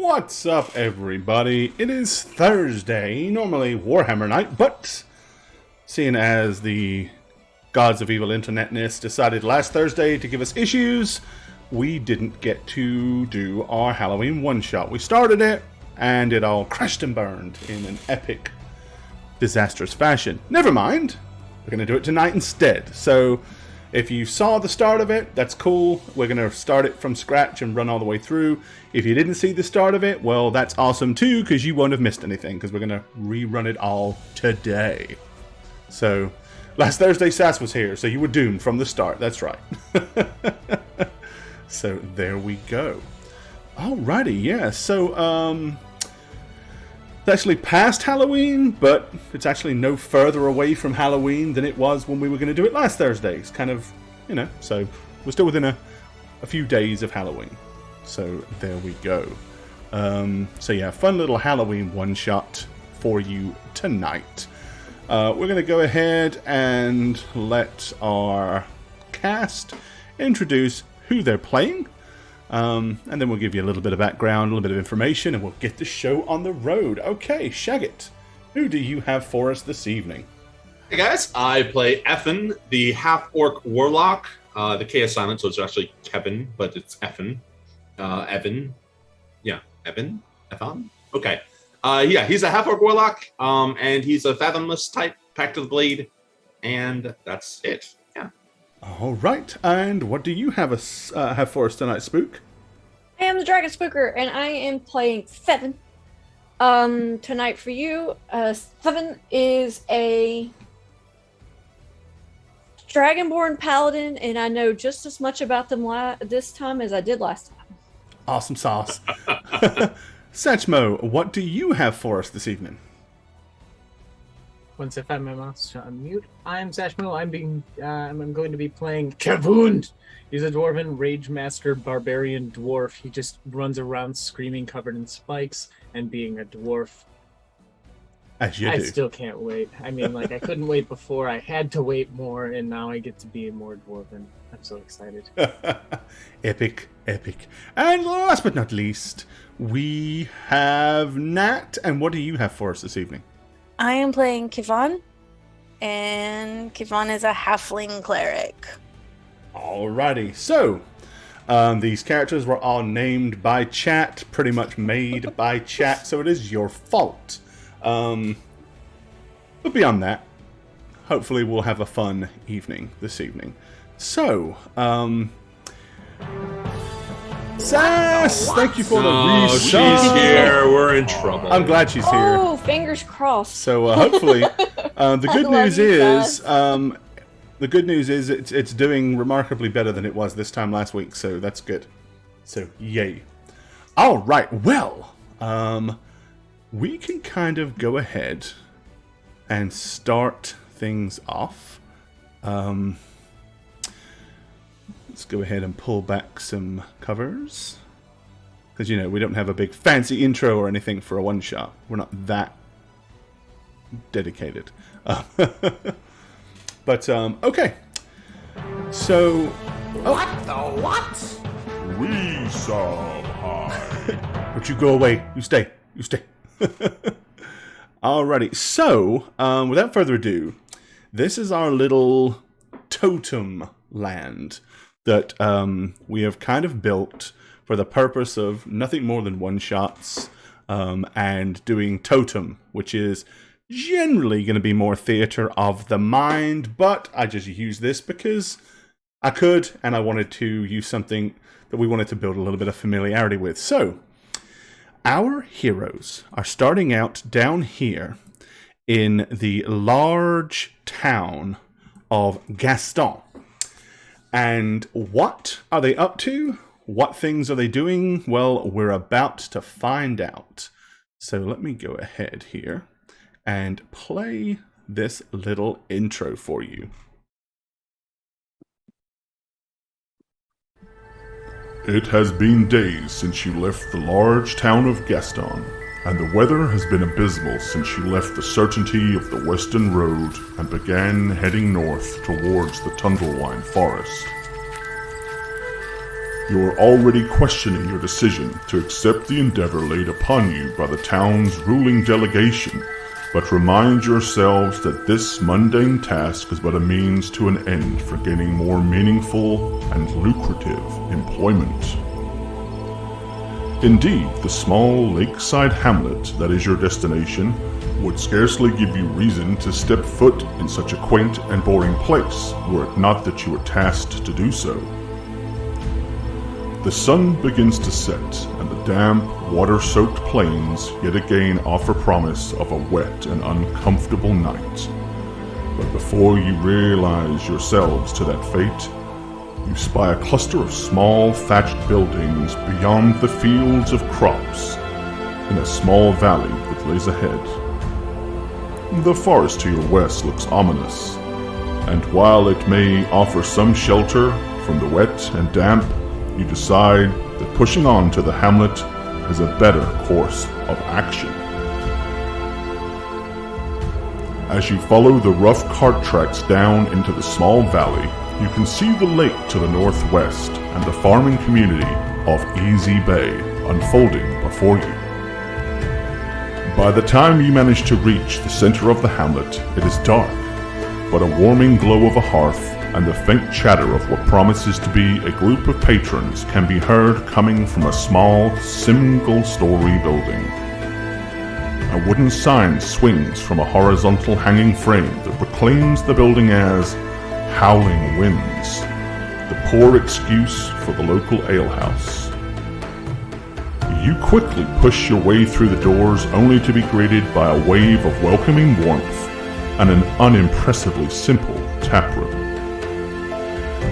What's up, everybody? It is Thursday, normally Warhammer night, but seeing as the gods of evil internetness decided last Thursday to give us issues, we didn't get to do our Halloween one-shot. We started it, and it all crashed and burned in an epic, disastrous fashion. Never mind, we're going to do it tonight instead. So, if you saw the start of it, that's cool. We're going to start it from scratch and run all the way through. If you didn't see the start of it, well, that's awesome too, because you won't have missed anything, because we're going to rerun it all today. So, last Thursday, Sass was here, so you were doomed from the start. That's right. So, there we go. Alrighty, yeah. So, it's actually past Halloween, but it's actually no further away from Halloween than it was when we were going to do it last Thursday. It's kind of, so we're still within a few days of Halloween. So there we go. So yeah, fun little Halloween one-shot for you tonight. We're going to go ahead and let our cast introduce who they're playing. And then we'll give you a little bit of background, a little bit of information, and we'll get the show on the road. Okay, Shagget, who do you have for us this evening? Hey guys, I play Ethan, the half-orc warlock. The K is silent, so it's actually Kevin, but it's Ethan. Evan. Yeah, Evan? Ethan? Okay. Yeah, he's a half-orc warlock, and he's a fathomless type, Pact of the Blade, and that's it. Yeah. All right, and what do you have for us tonight, Spook? I am the Dragon Spooker, and I am playing Theven. Tonight for you, Theven is a Dragonborn Paladin, and I know just as much about them this time as I did last time. Awesome sauce. Satchmo, what do you have for us this evening? Once I find my mouse to unmute, I'm Sashmo. I'm going to be playing Kavund. He's a dwarven rage master barbarian dwarf. He just runs around screaming, covered in spikes, and being a dwarf. As you do. I still can't wait. I mean, I couldn't wait before. I had to wait more, and now I get to be more dwarven. I'm so excited. Epic, epic. And last but not least, we have Nat. And what do you have for us this evening? I am playing Kivon, and Kivon is a halfling cleric. Alrighty, so these characters were all named by chat, pretty much made by chat, so it is your fault. But beyond that, hopefully we'll have a fun evening this evening. So, Sass, thank you for the resub. She's here. We're in trouble. I'm glad she's here. Oh, fingers crossed. So hopefully, the good news is it's doing remarkably better than it was this time last week. So that's good. So yay! All right. Well, we can kind of go ahead and start things off. Let's go ahead and pull back some covers. Because, we don't have a big fancy intro or anything for a one-shot. We're not that dedicated. But, okay. So... What the what? Resub high. Don't you go away. You stay. You stay. Alrighty. So, without further ado, this is our little totem land that we have kind of built for the purpose of nothing more than one-shots and doing totem, which is generally going to be more theater of the mind, but I just use this because I could, and I wanted to use something that we wanted to build a little bit of familiarity with. So, our heroes are starting out down here in the large town of Gaston. And what are they up to? What things are they doing? Well, we're about to find out. So let me go ahead here and play this little intro for you. It has been days since you left the large town of Gaston, and the weather has been abysmal since you left the certainty of the Western Road and began heading north towards the Tundlewine Forest. You are already questioning your decision to accept the endeavor laid upon you by the town's ruling delegation, but remind yourselves that this mundane task is but a means to an end for gaining more meaningful and lucrative employment. Indeed, the small lakeside hamlet that is your destination would scarcely give you reason to step foot in such a quaint and boring place, were it not that you were tasked to do so. The sun begins to set, and the damp, water-soaked plains yet again offer promise of a wet and uncomfortable night. But before you realize yourselves to that fate, you spy a cluster of small thatched buildings beyond the fields of crops, in a small valley that lays ahead. The forest to your west looks ominous, and while it may offer some shelter from the wet and damp, you decide that pushing on to the hamlet is a better course of action. As you follow the rough cart tracks down into the small valley, you can see the lake to the northwest and the farming community of Easy Bay unfolding before you. By the time you manage to reach the center of the hamlet, it is dark, but a warming glow of a hearth and the faint chatter of what promises to be a group of patrons can be heard coming from a small, single-story building. A wooden sign swings from a horizontal hanging frame that proclaims the building as Howling Winds, the poor excuse for the local alehouse. You quickly push your way through the doors only to be greeted by a wave of welcoming warmth and an unimpressively simple taproom.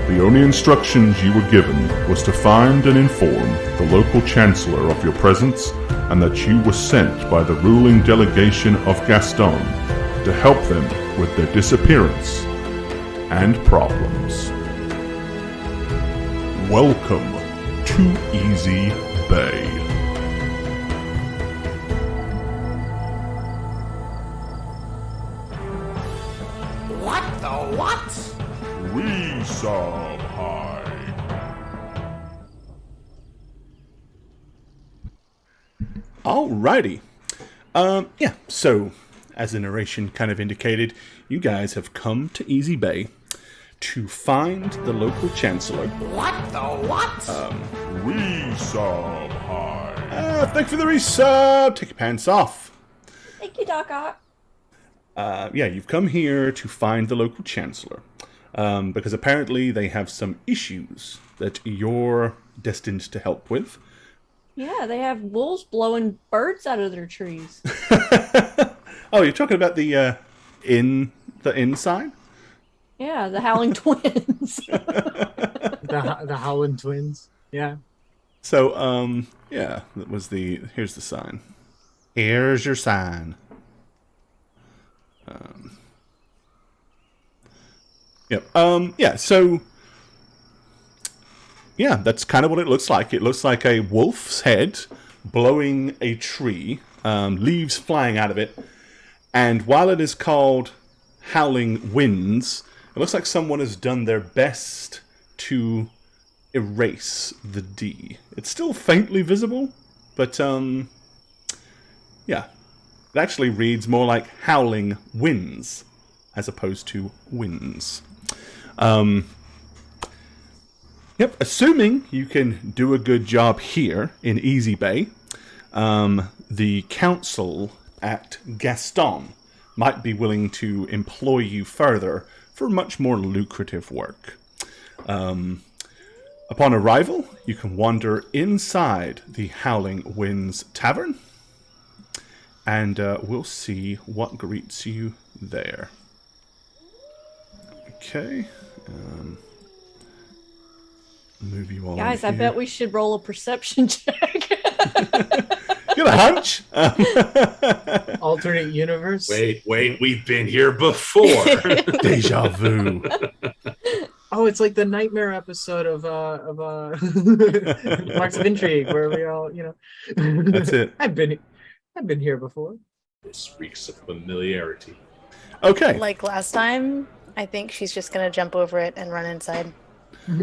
The only instructions you were given was to find and inform the local chancellor of your presence and that you were sent by the ruling delegation of Gaston to help them with their disappearance and problems. Welcome to Easy Bay. What the what? We sob high. Alrighty. Yeah, so, as the narration kind of indicated, you guys have come to Easy Bay to find the local chancellor. What the what? We sob high. Thank you for the resub! Take your pants off. Thank you, Doc Ock. Yeah, you've come here to find the local chancellor. Because apparently they have some issues that you're destined to help with. Yeah, they have wolves blowing birds out of their trees. Oh, you're talking about the inside? Yeah, the Howling Twins. The Howland Twins. Yeah. So, yeah, that was here's the sign. Here's your sign. Yep. Yeah, so yeah, that's kind of what it looks like. It looks like a wolf's head blowing a tree, leaves flying out of it, and while it is called Howling Winds, it looks like someone has done their best to erase the D. It's still faintly visible, but yeah, it actually reads more like Howling Winds as opposed to Winds. Yep, assuming you can do a good job here in Easy Bay, the council at Gaston might be willing to employ you further for much more lucrative work. Upon arrival, you can wander inside the Howling Winds Tavern, and we'll see what greets you there. Okay. Move you all. Guys, I bet we should roll a perception check. You have a hunch? Alternate universe. Wait, we've been here before. Deja vu. Oh, it's like the nightmare episode of Marks of Intrigue, where we all, That's it. I've been here before. This reeks of familiarity. Okay. Like last time, I think she's just gonna jump over it and run inside.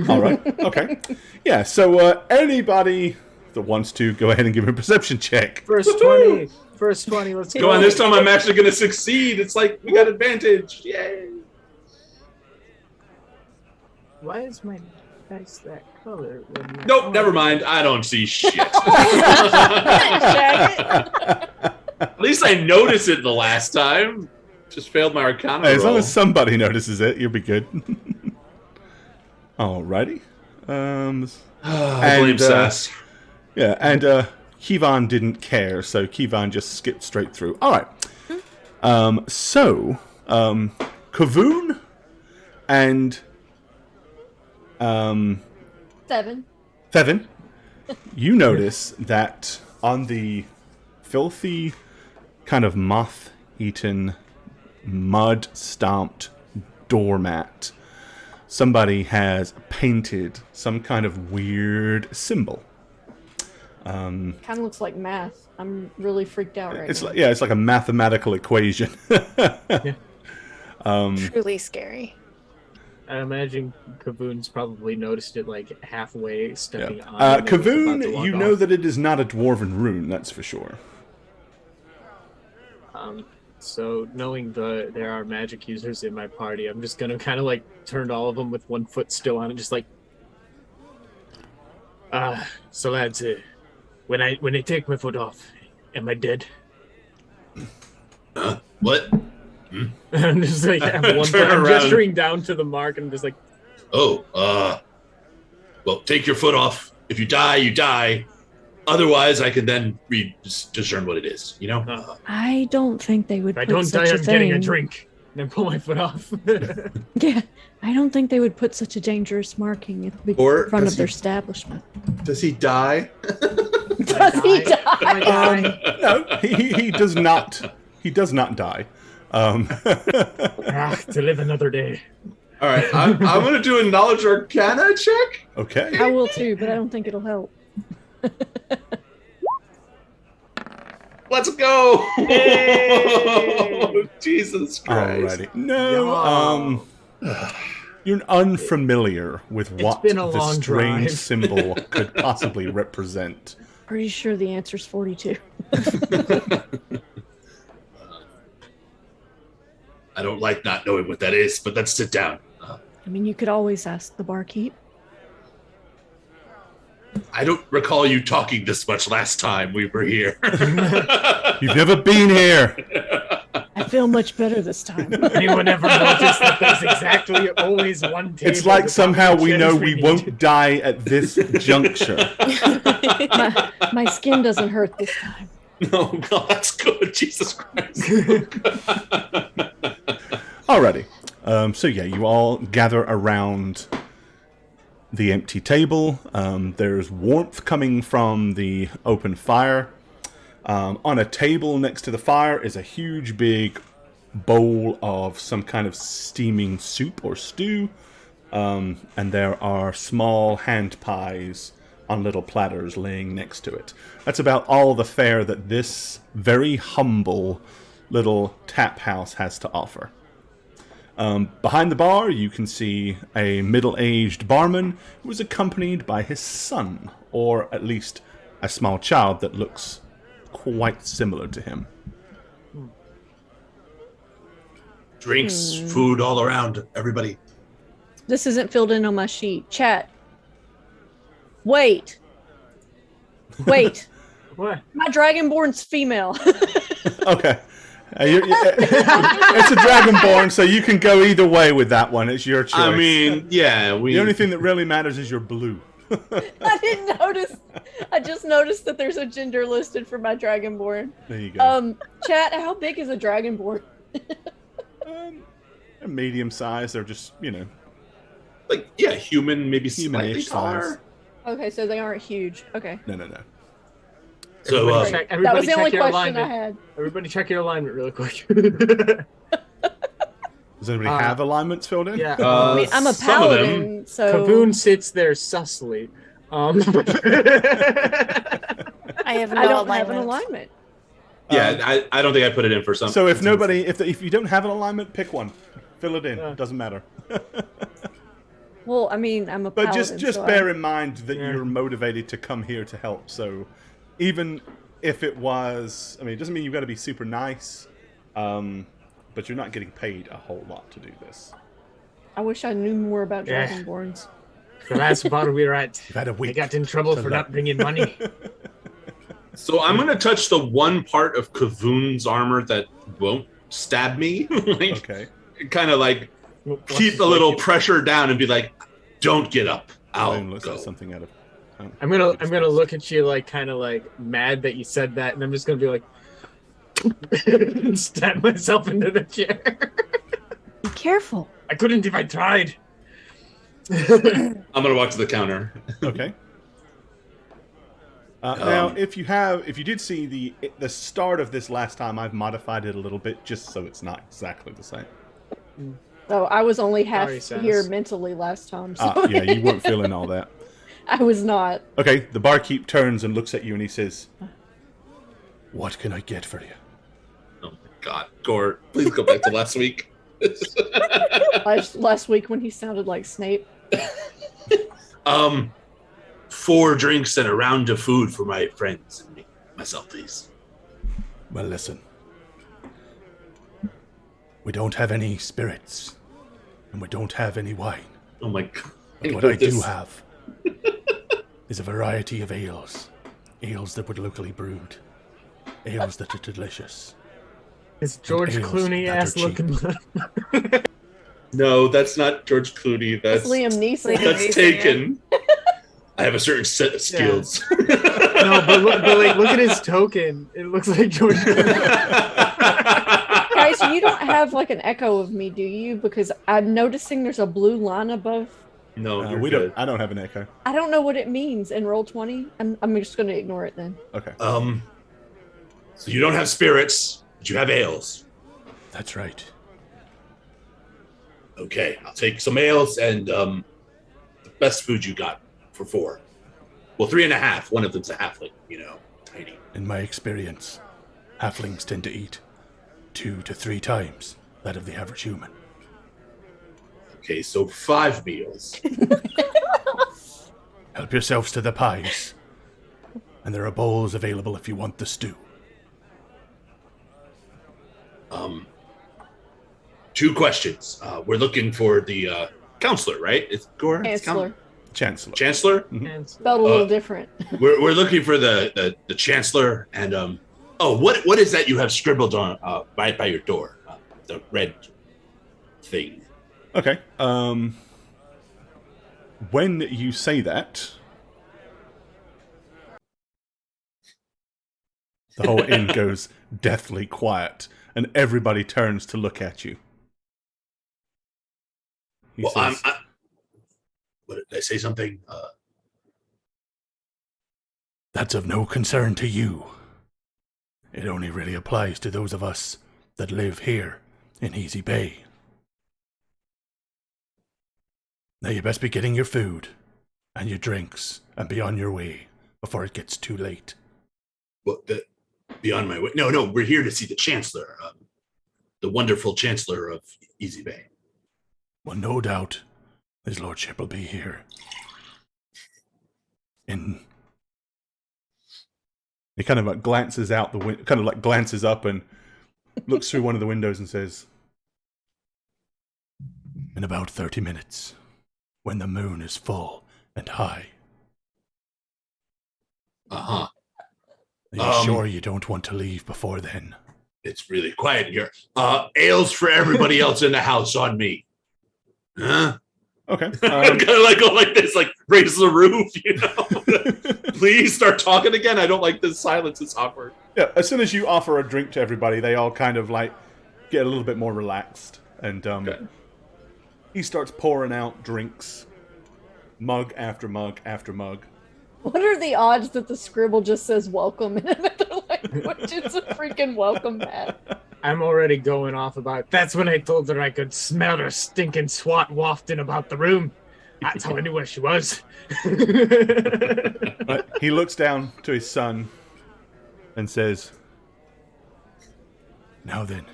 All right. Okay. Yeah. So anybody that wants to go ahead and give a perception check. First 20. First 20. Let's go. Go on, this time I'm actually going to succeed. It's like we got advantage. Yay. Why is my dice that color? Nope, never mind. I don't see shit. At least I noticed it the last time. Just failed my Arcana As roll. long as somebody notices it, you'll be good. Alrighty. I blame Sass. Yeah, and Kevon didn't care, so Kevon just skipped straight through. All right. Kavoon and Seven. you notice that on the filthy, kind of moth-eaten, mud-stomped doormat, somebody has painted some kind of weird symbol. Kind of looks like math. I'm really freaked out right now. It's like a mathematical equation. Truly scary. I imagine Kavoon's probably noticed it like halfway stepping on. and then was about to Kavoon, walk you know off. that it is not a dwarven rune, that's for sure. So knowing there are magic users in my party, I'm just gonna kind of like turn to all of them with one foot still on it, just like. So lads, when I take my foot off, am I dead? What? I'm just like at one Turn point, I'm around. gesturing down to the mark, and I'm just like, Oh, well, take your foot off. If you die, you die. Otherwise, I can then discern what it is, you know? I don't think they would if I put don't such die, a I'm thing. getting a drink. And then pull my foot off. Yeah, I don't think they would put such a dangerous marking at the Or front does of their he- establishment. Does he die? Does he die? I die. No, he does not. He does not die. To live another day. All right, I'm going to do a knowledge arcana check. Okay. I will too, but I don't think it'll help. Let's go! Yay! Jesus Christ. Alrighty. No. You're unfamiliar with what been a the long strange drive. symbol could possibly represent. Pretty sure the answer's 42. I don't like not knowing what that is, but let's sit down. I mean, you could always ask the barkeep. I don't recall you talking this much last time we were here. You've never been here. I feel much better this time. Anyone ever noticed that there's exactly always one table? It's like with somehow we chairs know we need won't to- die at this juncture. my skin doesn't hurt this time. No, God, that's good. Jesus Christ. Alrighty. So yeah, you all gather around the empty table. There's warmth coming from the open fire. On a table next to the fire is a huge big bowl of some kind of steaming soup or stew. And there are small hand pies on little platters laying next to it. That's about all the fare that this very humble little tap house has to offer. Behind the bar, you can see a middle-aged barman who is accompanied by his son, or at least a small child that looks quite similar to him. Drinks, food all around, everybody. This isn't filled in on my sheet. Chat. Wait. What? My dragonborn's female. Okay. It's a dragonborn, so you can go either way with that one. It's your choice. I mean, yeah, the only thing that really matters is you're blue. I didn't notice. I just noticed that there's a gender listed for my dragonborn. There you go. Chat, how big is a dragonborn? Medium size. They're just, like, yeah, human, maybe slightly humanish taller. size. Okay, so they aren't huge. Okay. No. So, That was the only your question alignment. I had. Everybody check your alignment really quick. Does anybody have alignments filled in? Yeah. I mean, I'm a some of them. paladin, so Kavoon sits there sussly. I have no I don't have an alignment. alignment. yeah, I don't think I put it in for some. So if nobody, if you don't have an alignment, pick one. Fill it in. It doesn't matter. Well, I mean, I'm a But paladin, just so bear in mind that Yeah. you're motivated to come here to help. So even if it was, I mean, it doesn't mean you've got to be super nice, but you're not getting paid a whole lot to do this. I wish I knew more about Yeah. Dragonborns. The last bar we were at, You've had a I week. got in trouble to for learn. not bringing money. So I'm gonna touch the one part of Kavun's armor that won't stab me. Like, Okay. kind of like keep a little pressure down and be like, "Don't get up. I'll Balloon looks go." like something out of. I'm gonna look at you like kind of like mad that you said that, and I'm just gonna be like, and stab myself into the chair. Be careful. I couldn't if I tried. I'm gonna walk to the counter. Okay. Now, if you did see the start of this last time, I've modified it a little bit just so it's not exactly the same. Oh, I was only half Sorry, Sass. here mentally last time, so Yeah, you weren't feeling all that. I was not. Okay, the barkeep turns and looks at you and he says, "What can I get for you?" Oh my god, Gore, please go back to last week. Last week when he sounded like Snape. 4 drinks and a round of food for my friends and myself, please. Well, listen. We don't have any spirits, and we don't have any wine. Oh my god. But what I do have is a variety of ales. Ales that were locally brewed. Ales that are delicious. It's George ales Clooney that ass are cheap. looking. No, that's not George Clooney. That's That's Liam Neeson. that's taken. I have a certain set of skills. No, but look at his token. It looks like George Clooney. Guys, you don't have like an echo of me, do you? Because I'm noticing there's a blue line above. No, you're We good. don't. I don't have an echo. I don't know what it means in Roll20. I'm just going to ignore it then. Okay, So you don't have spirits, but you have ales. that's right. Okay, I'll take some ales and the best food you got for 4. Well, 3.5. One of them's a halfling, tiny. In my experience, halflings tend to eat 2 to 3 times that of the average human. Okay, so 5 meals. Help yourselves to the pies, and there are bowls available if you want the stew. 2 questions. We're looking for the counselor, right? It's Gore? It's Chancellor. Chancellor. Chancellor? And Spelled a little different. We're looking for the chancellor and what is that you have scribbled on right by your door? The red thing. Okay. When you say that, the whole inn goes deathly quiet, and everybody turns to look at you. He Well, says, what did I say something? "That's of no concern to you. It only really applies to those of us that live here in Easy Bay. Now you best be getting your food and your drinks and be on your way before it gets too late." Well, be on my way. No, we're here to see the chancellor, the wonderful chancellor of Easy Bay. Well, no doubt his lordship will be here. He kind of like glances out the window, kind of like glances up and looks through one of the windows and says, "In about 30 minutes, when the moon is full and high. Uh-huh. Are you sure you don't want to leave before then?" It's really quiet in here. Ales for everybody else in the house on me. Huh? Okay. I'm gonna like go like this, like raise the roof, Please start talking again. I don't like this silence. It's awkward. Yeah, as soon as you offer a drink to everybody, they all kind of like get a little bit more relaxed. And he starts pouring out drinks, mug after mug after mug. What are the odds that the scribble just says welcome in another language? It's a freaking welcome mat. I'm already going off about. That's when I told her I could smell her stinking swat wafting about the room. That's how I knew where she was. Right. He looks down to his son and says, "Now then,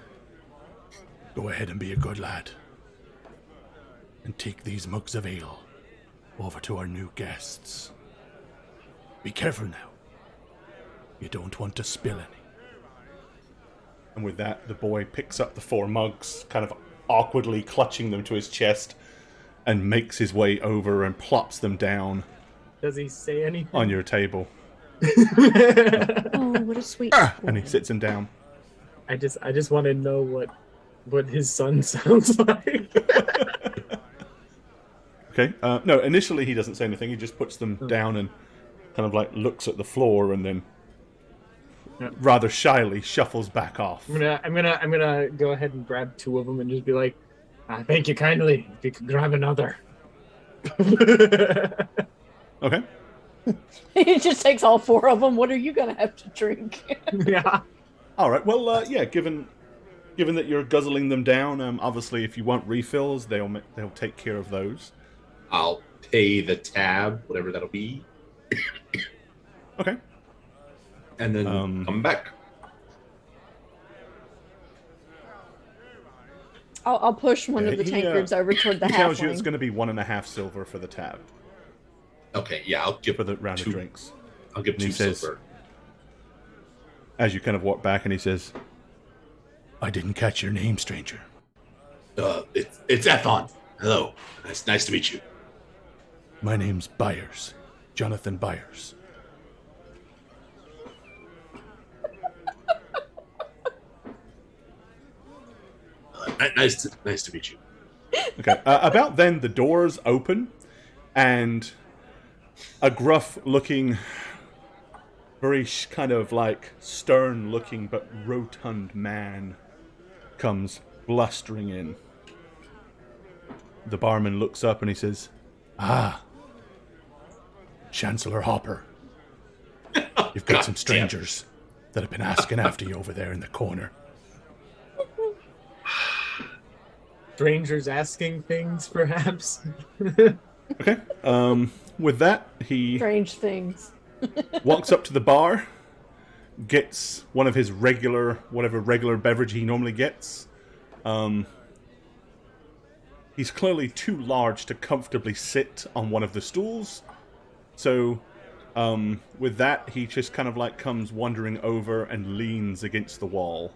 go ahead and be a good lad. and take these mugs of ale over to our new guests. Be careful now. You don't want to spill any. And with that, the boy picks up the 4 mugs, kind of awkwardly clutching them to his chest, and makes his way over and plops them down. Does he say anything? On your table. Oh, what a sweet boy. And he sits him down. I just want to know what his son sounds like. Okay. No, initially he doesn't say anything. He just puts them down and kind of like looks at the floor and then rather shyly shuffles back off. I'm gonna go ahead and grab 2 of them and just be like, thank you kindly. If you could grab another. Okay. He just takes all 4 of them. What are you gonna have to drink? Yeah. All right. Well, yeah. Given that you're guzzling them down, obviously, if you want refills, they'll take care of those. I'll pay the tab, whatever that'll be. Okay. And then come back. I'll push one of the tankards over toward the He halfling. tells you it's going to be 1.5 silver for the tab Okay, yeah, I'll give for the round 2. of drinks. I'll give And he 2 says- silver. As you kind of walk back, and he says, "I didn't catch your name, stranger." It's Ethon. Hello. Nice to meet you. My name's Byers, Jonathan Byers. Nice to meet you. Okay. About then, the doors open, and a gruff-looking, very kind of like stern-looking but rotund man comes blustering in. The barman looks up and he says, "Ah, Chancellor Hopper. You've got some strangers that have been asking after you over there in the corner." Strangers asking things, perhaps. Okay. With that, he Strange things. walks up to the bar, gets one of his whatever regular beverage he normally gets. He's clearly too large to comfortably sit on one of the stools. So, with that, he just kind of like comes wandering over and leans against the wall.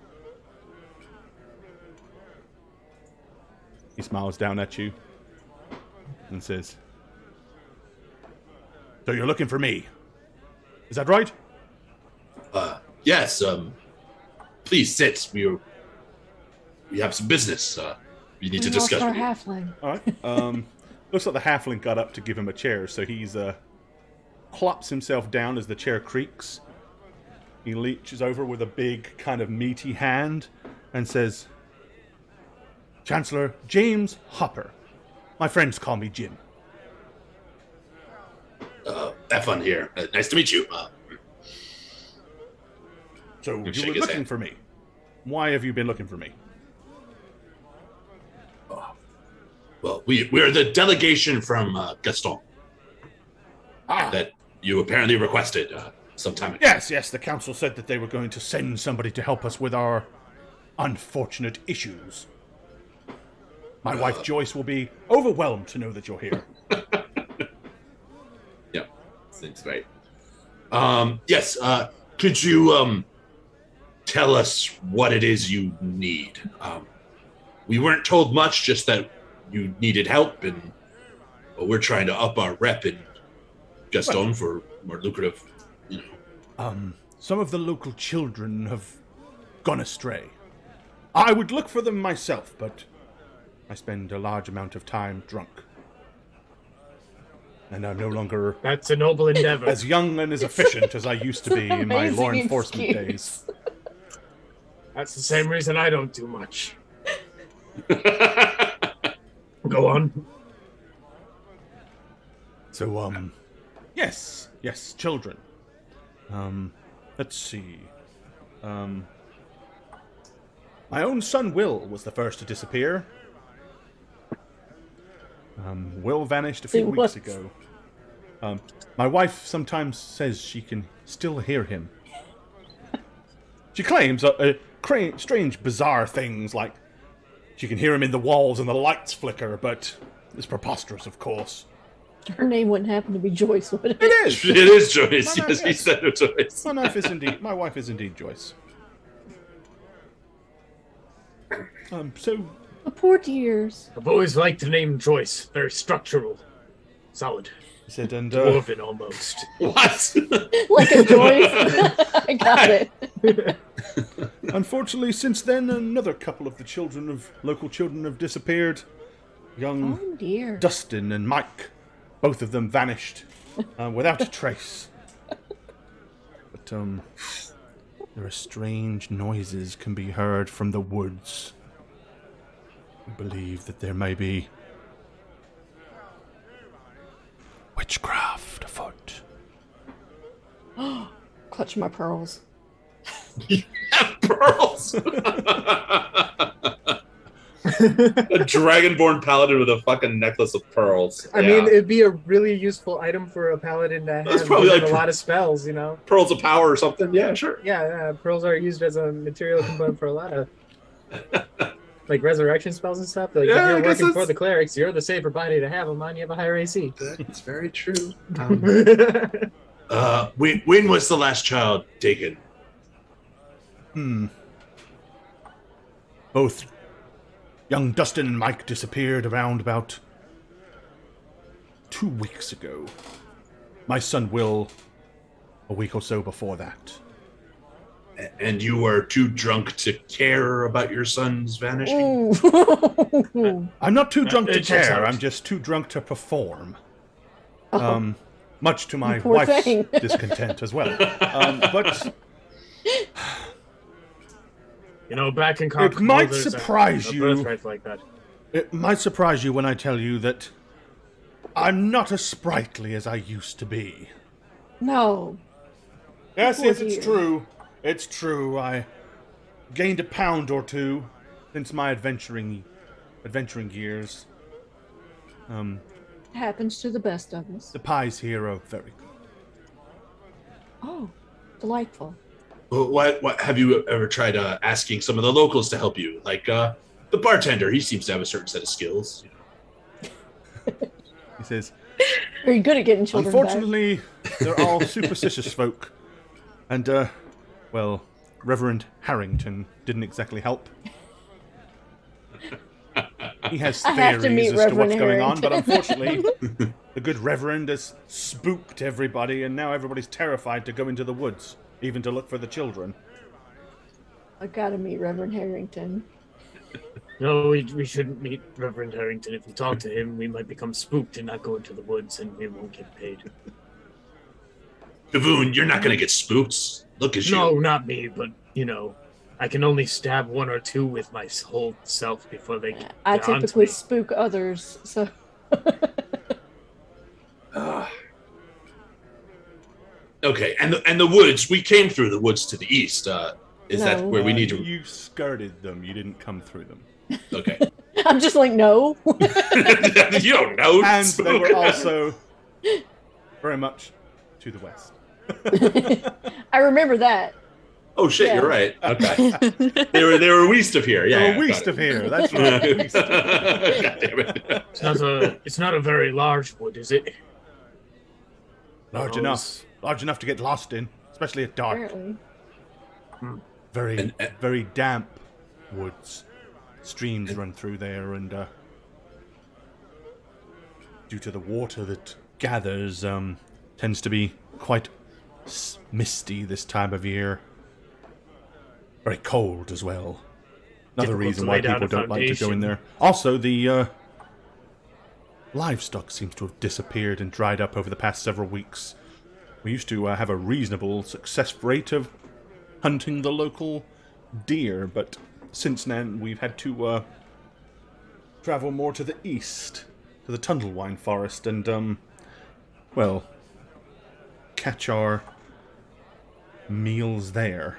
He smiles down at you and says, "So you're looking for me? Is that right?" Yes. Please sit. We have some business. We need to We discuss. lost our With you. halfling. All right. Looks like the halfling got up to give him a chair, so he's plops himself down as the chair creaks. He reaches over with a big, kind of meaty hand and says, "Chancellor James Hopper. My friends call me Jim." Have fun here. Nice to meet you. So You you shake were his looking hand. for me. Why have you been looking for me? Well, we're the delegation from Gaston Ah, that you apparently requested some time ago. yes. The council said that they were going to send somebody to help us with our unfortunate issues. My wife Joyce will be overwhelmed to know that you're here. Yeah, seems right. Yes. Could you tell us what it is you need? We weren't told much, just that you needed help, and we're trying to up our rep in Gaston for more lucrative, Some of the local children have gone astray. I would look for them myself, but I spend a large amount of time drunk. And I'm no longer That's a noble endeavor. as young and as efficient as I used to be in my law Amazing enforcement excuse. days. That's the same reason I don't do much. Go on. So, yes, children. Let's see. My own son Will was the first to disappear. Will vanished a few He weeks was. ago. My wife sometimes says she can still hear him. She claims strange, bizarre things like she can hear him in the walls and the lights flicker, but It's preposterous, of course. Her name wouldn't happen to be Joyce, would it? It is. It is Joyce. No, no, Yes, he yes. said it, Joyce. My wife is indeed Joyce. So The poor dears. I've always liked the name Joyce. Very structural. Solid. he said, and Dwarven almost. What? Like a Joyce. I got it. unfortunately, since then, another couple of the local children have disappeared. Young Oh dear. Dustin and Mike, both of them vanished without a trace. But there are strange noises can be heard from the woods. I believe that there may be witchcraft afoot. Clutch my pearls. You have pearls. A dragonborn paladin with a fucking necklace of pearls. I mean, it'd be a really useful item for a paladin to That's have probably with like- a lot of spells, you know? pearls of power or something. Yeah, sure. Yeah, pearls are used as a material component for a lot of like resurrection spells and stuff. Like Yeah, I if you're guess working for that's- the clerics, you're the safer body to have them on. You have a higher AC. That's very true. When was the last child taken? Both young Dustin and Mike disappeared around about 2 weeks ago. My son Will, a week or so before that. And you were too drunk to care about your son's vanishing? Ooh. I'm not too drunk to it checks care, out. I'm just too drunk to perform. Oh. Much to my Poor wife's thing. discontent as well. But You know, back in it Conqueror, might there's surprise a you. birthright like that. It might surprise you when I tell you that I'm not as sprightly as I used to be. No. Yes, Poor yes, it's dear. true. It's true. I gained a pound or two since my adventuring years. Happens to the best of us. The pies here are very good. Oh, delightful. What have you ever tried asking some of the locals to help you? Like the bartender, he seems to have a certain set of skills. He says, Very good at getting children back. unfortunately, they're all superstitious folk. And, well, Reverend Harrington didn't exactly help. He has I have to meet theories as to Reverend what's going on, but Harrington. unfortunately, the good Reverend has spooked everybody, and now everybody's terrified to go into the woods, even to look for the children. I gotta meet Reverend Harrington. No, we shouldn't meet Reverend Harrington. If we talk to him, we might become spooked and not go into the woods, and we won't get paid. Kavoon, you're not going to get spooked. Look at No, you. not me, but, you know, I can only stab one or two with my whole self before they get I onto typically me. spook others, so Okay, and the woods. We came through the woods to the east. Is that No. where we need to? You skirted them, you didn't come through them. Okay. I'm just like, no. You don't know. And they were also very much to the west. I remember that. Oh shit, Yeah. you're right. Okay. they were east of here. Yeah. They yeah, were west got of here, that's right. it. West. God damn it. It's not a very large wood, is it? Large enough. Large enough to get lost in, especially at dark. Apparently. Very, very damp woods. Streams run through there, and due to the water that gathers, tends to be quite misty this time of year. Very cold as well. Another Difficult reason to why lay down people a don't like to go in foundation. there. Also, the livestock seems to have disappeared and dried up over the past several weeks. We used to have a reasonable success rate of hunting the local deer, but since then we've had to travel more to the east, to the Tundlewine Forest, and, well, catch our meals there.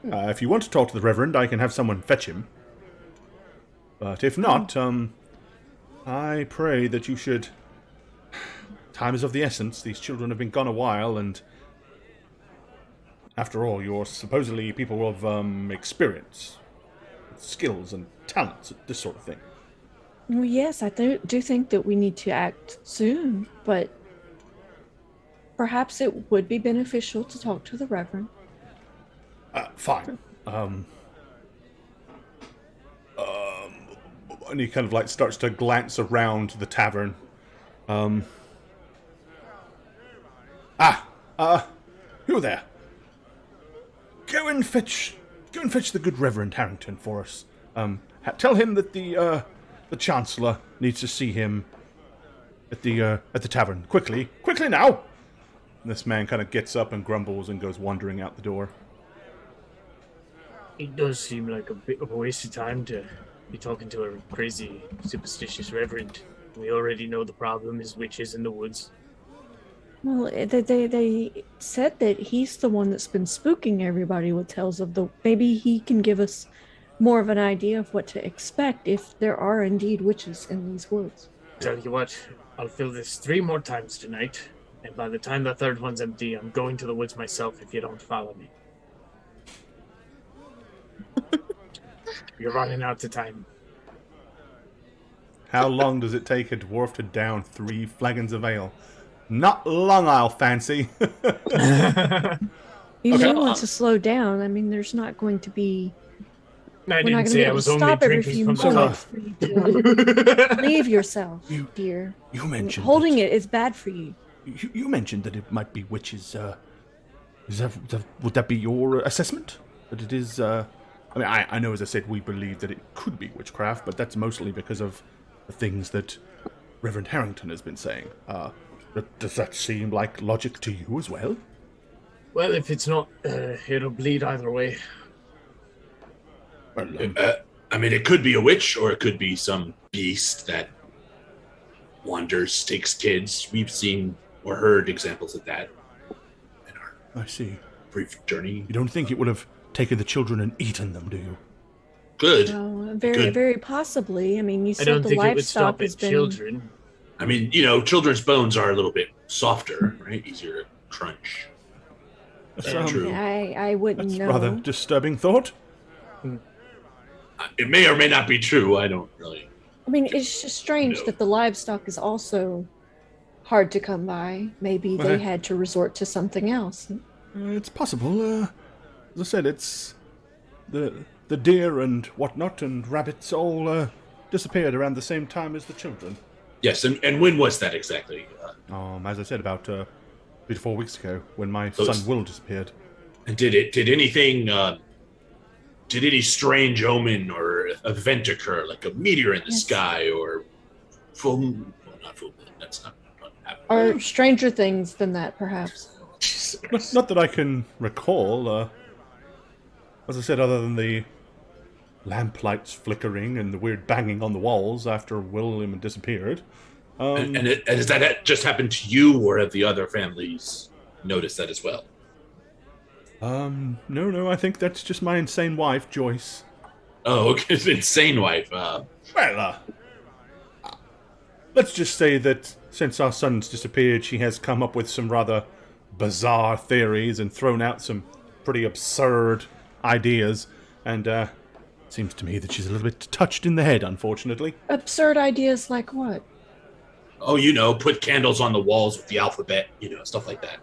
If you want to talk to the Reverend, I can have someone fetch him. But if not, I pray that you should... Time is of the essence. These children have been gone a while, and... After all, you're supposedly people of, experience. skills and talents, this sort of thing. Well, yes, I do think that we need to act soon, but perhaps it would be beneficial to talk to the Reverend. Fine. And he kind of like starts to glance around the tavern. You there? Go and fetch the good Reverend Harrington for us. Tell him that the Chancellor needs to see him at the tavern. Quickly now! And this man kind of gets up and grumbles and goes wandering out the door. It does seem like a bit of a waste of time to be talking to a crazy, superstitious reverend. We already know the problem is witches in the woods. Well, they said that he's the one that's been spooking everybody with tales of the... Maybe he can give us more of an idea of what to expect if there are indeed witches in these woods. Tell you what, I'll fill this 3 more times tonight, and by the time the 3rd one's empty, I'm going to the woods myself if you don't follow me. You're running out of time. How long does it take a dwarf to down 3 flagons of ale? Not long, I'll fancy. You may want to slow down. I mean, there's not going to be... I We're not didn't going to be say I able to was only stop every drinking few from the moments cup. for you to leave yourself, dear. You mentioned Holding that- it is bad for you. You mentioned that it might be witches. Would that be your assessment? That it is. I mean, I know, as I said, we believe that it could be witchcraft, but that's mostly because of the things that Reverend Harrington has been saying. Does that seem like logic to you as well? Well, if it's not, it'll bleed either way. Well, I mean, it could be a witch, or it could be some beast that wanders, takes kids. We've seen or heard examples of that in our I see. brief journey. You don't think it would have taken the children and eaten them, do you? Good. Well, very, Good. very possibly. I mean, you I said don't the think it would livestock stop has at been... children. I mean, children's bones are a little bit softer, right? Easier to crunch. That's, True. I wouldn't That's know. rather disturbing thought. It may or may not be true. I don't really. I mean, it's just strange No. that the livestock is also hard to come by. Maybe they Right. had to resort to something else. It's possible. As I said, it's the deer and whatnot and rabbits all disappeared around the same time as the children. Yes, and when was that exactly? As I said, about 3 to 4 weeks ago, when my Those- son Will disappeared. And did anything? Did any strange omen or event occur, like a meteor in the Yes. sky or full? Well, not full moon. That's not what happened. Or stranger things than that, perhaps. Not that I can recall. As I said, other than the lamplights flickering and the weird banging on the walls after William had disappeared. And has that just happened to you, or have the other families noticed that as well? No, I think that's just my insane wife, Joyce. Oh, okay. Insane wife. Let's just say that since our son's disappeared, she has come up with some rather bizarre theories and thrown out some pretty absurd ideas, and seems to me that she's a little bit touched in the head, unfortunately. Absurd ideas like what? Oh, put candles on the walls with the alphabet, stuff like that.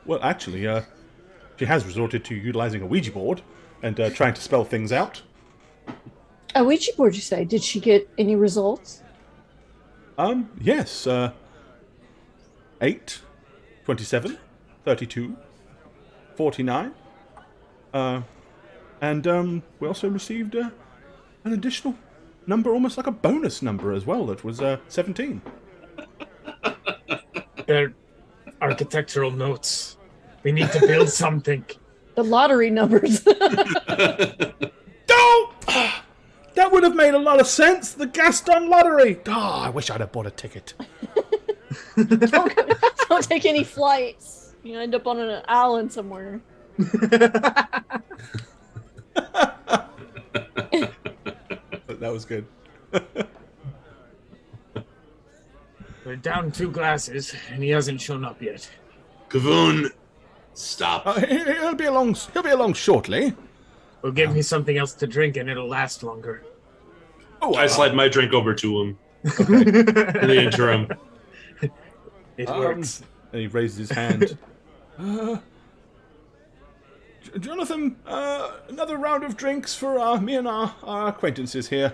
Well, actually, she has resorted to utilizing a Ouija board and trying to spell things out. A Ouija board, you say? Did she get any results? Yes, 8, 27, 32, 49, and we also received an additional number, almost like a bonus number as well, that was 17. They're architectural notes. We need to build something. The lottery numbers. Don't! That would have made a lot of sense, the Gaston lottery! I wish I'd have bought a ticket. Don't take any flights. You end up on an island somewhere. That was good. We're down 2 glasses, and he hasn't shown up yet. Kavun, stop. He'll be along shortly. Well, give me something else to drink and it'll last longer. Oh, I slide my drink over to him Okay. in the interim. It works. And he raises his hand. Jonathan, another round of drinks for me and our acquaintances here.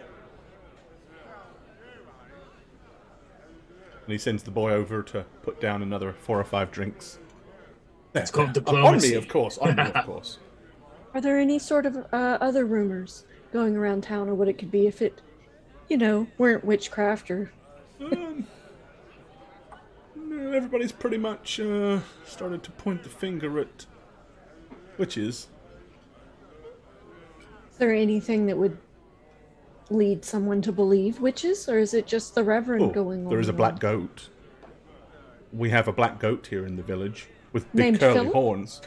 And he sends the boy over to put down another 4 or 5 drinks. It's called On diplomacy. me, of course. On me, of course. Are there any sort of other rumors going around town, or what it could be if it, weren't witchcraft or? No, everybody's pretty much started to point the finger at witches. Is there anything that would lead someone to believe witches, or is it just the Reverend going on? There is a black goat. We have a black goat here in the village with big Named curly Philip? horns.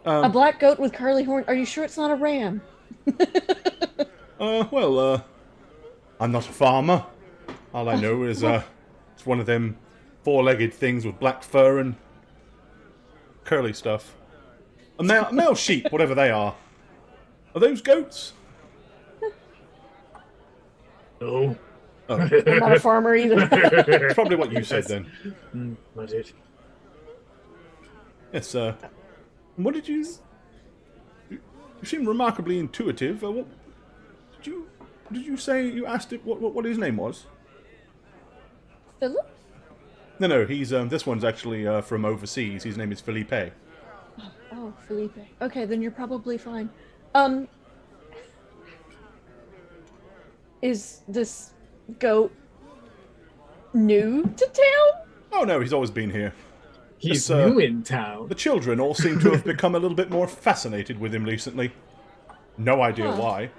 A black goat with curly horn. Are you sure it's not a ram? I'm not a farmer. All I know is it's one of them 4-legged things with black fur and curly stuff. A male sheep, whatever they are. Are those goats? No. Oh, I'm not a farmer either. that's probably what you said then. Was it? Yes, what did you... You seem remarkably intuitive. What did you say you asked it what his name was? Philip? No, he's this one's actually from overseas. His name is Felipe. Oh, Felipe. Okay, then you're probably fine. Is this goat new to town? Oh no, he's always been here. He's This, new in town. The children all seem to have become a little bit more fascinated with him recently. No idea Huh. why.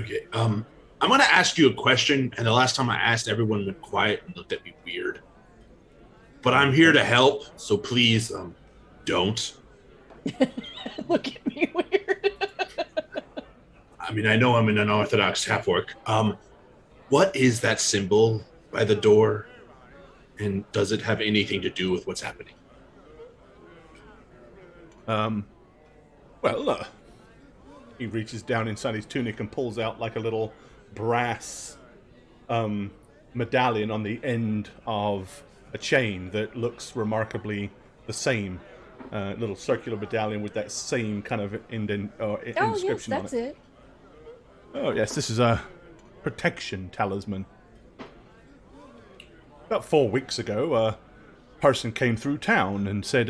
Okay, I'm gonna ask you a question, and the last time I asked, everyone went quiet and looked at me weird. But I'm here to help, so please, don't. Look at me weird. I mean, I know I'm an unorthodox half-orc. What is that symbol by the door? And does it have anything to do with what's happening? He reaches down inside his tunic and pulls out like a little brass medallion on the end of a chain that looks remarkably the same. Little circular medallion with that same kind of Oh, yes, inscription on that's it. it. Oh, yes, this is a protection talisman. About 4 weeks ago, a person came through town and said,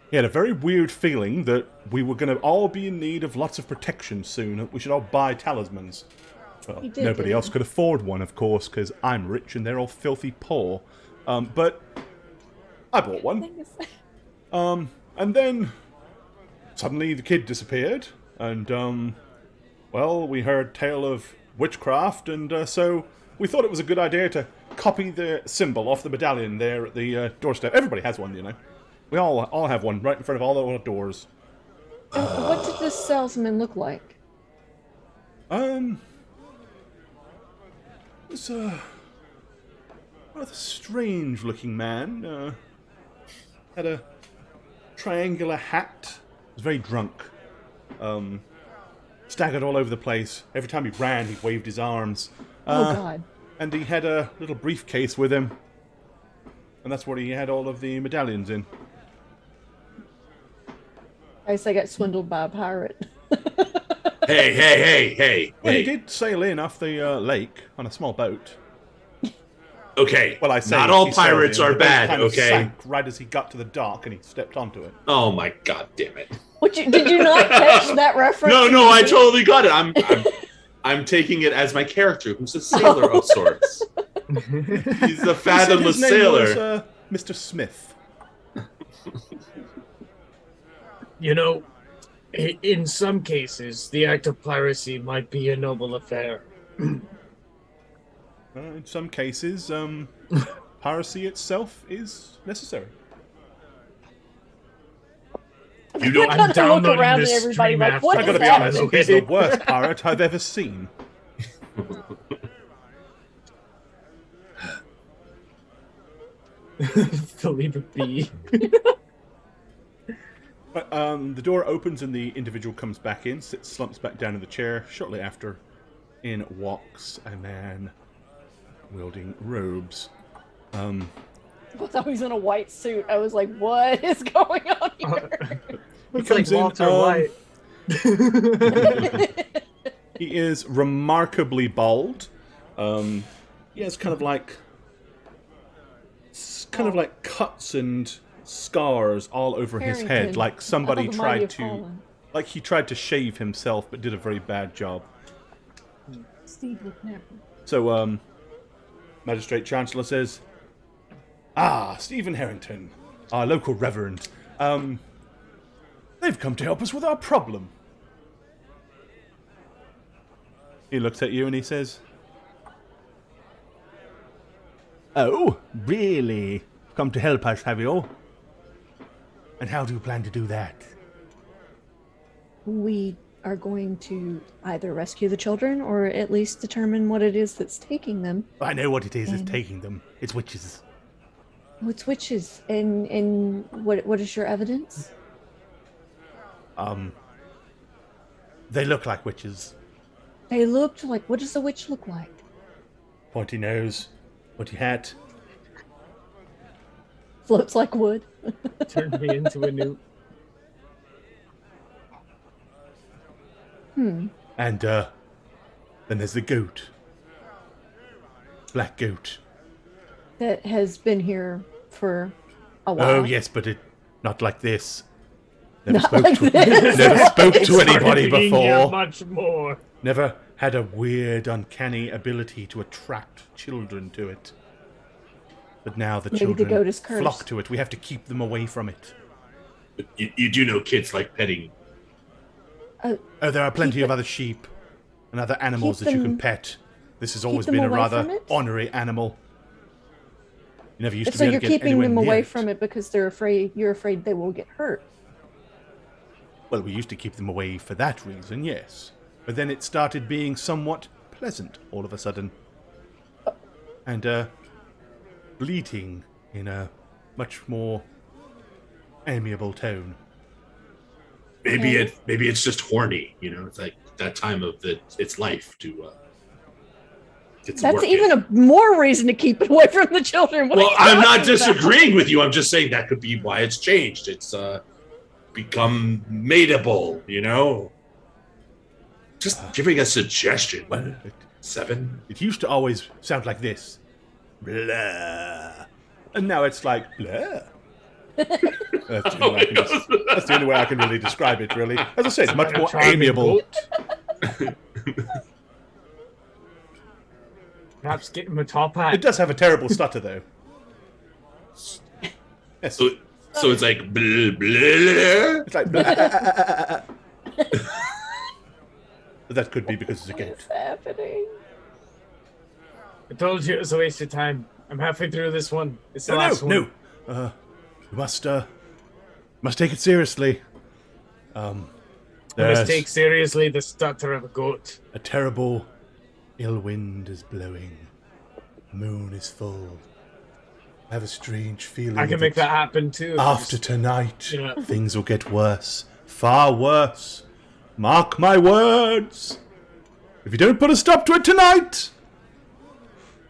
he had a very weird feeling that we were going to all be in need of lots of protection soon, that we should all buy talismans. Well, He did, nobody didn't else he? could afford one, of course, because I'm rich and they're all filthy poor. But I bought one. Thing is- And then suddenly the kid disappeared, and we heard tale of witchcraft, and so we thought it was a good idea to copy the symbol off the medallion there at the doorstep. Everybody has one, you know. We all have one right in front of all our doors. And what did this salesman look like? It's a rather strange-looking man. Had a triangular hat. Was very drunk. Staggered all over the place. Every time he ran, he waved his arms. Oh, God. And he had a little briefcase with him. And that's where he had all of the medallions in. I guess I got swindled by a pirate. Hey. Well, he did sail in off the lake on a small boat. Okay, Well, I say not all he sailed pirates in. are The boat bad, kind of okay? sank right as he got to the dock and he stepped onto it. Oh my god damn it. Did you not catch that reference? No, I totally got it. I'm taking it as my character, who's a sailor of sorts. He's a fathomless His name sailor. was, Mr. Smith. You know, in some cases, the act of piracy might be a noble affair. In some cases, piracy itself is necessary. You don't. I got to look downloading around at this everybody stream like, after. what I is gotta be that? honest, he's the worst pirate I've ever seen. To leave it be. But, the door opens and the individual comes back in, slumps back down in the chair. Shortly after, in walks a man wielding robes. I thought he was in a white suit. I was like, what is going on here? Looks like Walter White. He is remarkably bald. He has kind of like cuts and scars all over his head, Harrington, like somebody of the Mighty tried have to, Fallen. like he tried to shave himself, but did a very bad job. Steve would never. So, Magistrate Chancellor says, "Ah, Stephen Harrington, our local reverend. They've come to help us with our problem." He looks at you and he says, "Oh, really? Come to help us, have you? And how do you plan to do that?" We are going to either rescue the children or at least determine what it is that's taking them. I know what it is that's And- taking them. It's witches. What's witches? And what is your evidence? They look like witches. They looked like, what does a witch look like? Pointy nose, pointy hat. Floats like wood. Turned me into a newt. And, then there's the goat. Black goat. That has been here for a while. Oh, yes, but not like this. Never Not spoke like to this. Never spoke to anybody Started being here before. Much more. Never had a weird, uncanny ability to attract children to it. But now the Maybe the children goat is cursed. flock to it. We have to keep them away from it. But you do know kids like petting. Oh, there are plenty Keep of it- other sheep and other animals Keep that you can them- pet. This has always them been a away rather from it? ornery animal. You never used to So be able you're to get keeping anywhere them near away it. from it because you're afraid they will get hurt. Well, we used to keep them away for that reason, yes. But then it started being somewhat pleasant all of a sudden. And, bleating in a much more amiable tone. Maybe Okay. maybe it's just horny. You know, it's like that time of its life to get some That's work even in. a more reason to keep it away from the children. What are Well, you I'm not talking about? disagreeing with you. I'm just saying that could be why it's changed. It's become mateable. You know, just giving a suggestion. Well, 7. it used to always sound like this. Blah. And now it's like, blah. That's the only way I can really describe it, really. As I said, much A more charming amiable. goat. Perhaps get him a top hat. It does have a terrible stutter, though. Yes. So it's like blah, blah. It's like, blah. But that could be because it's a goat. What's happening? I told you it was a waste of time. I'm halfway through this one. It's the No, last one. no. We must take it seriously. We must There's take seriously the stutter of a goat. a terrible ill wind is blowing. The moon is full. I have a strange feeling. I can make that happen too. After tonight, Yeah. things will get worse. Far worse. Mark my words. If you don't put a stop to it tonight,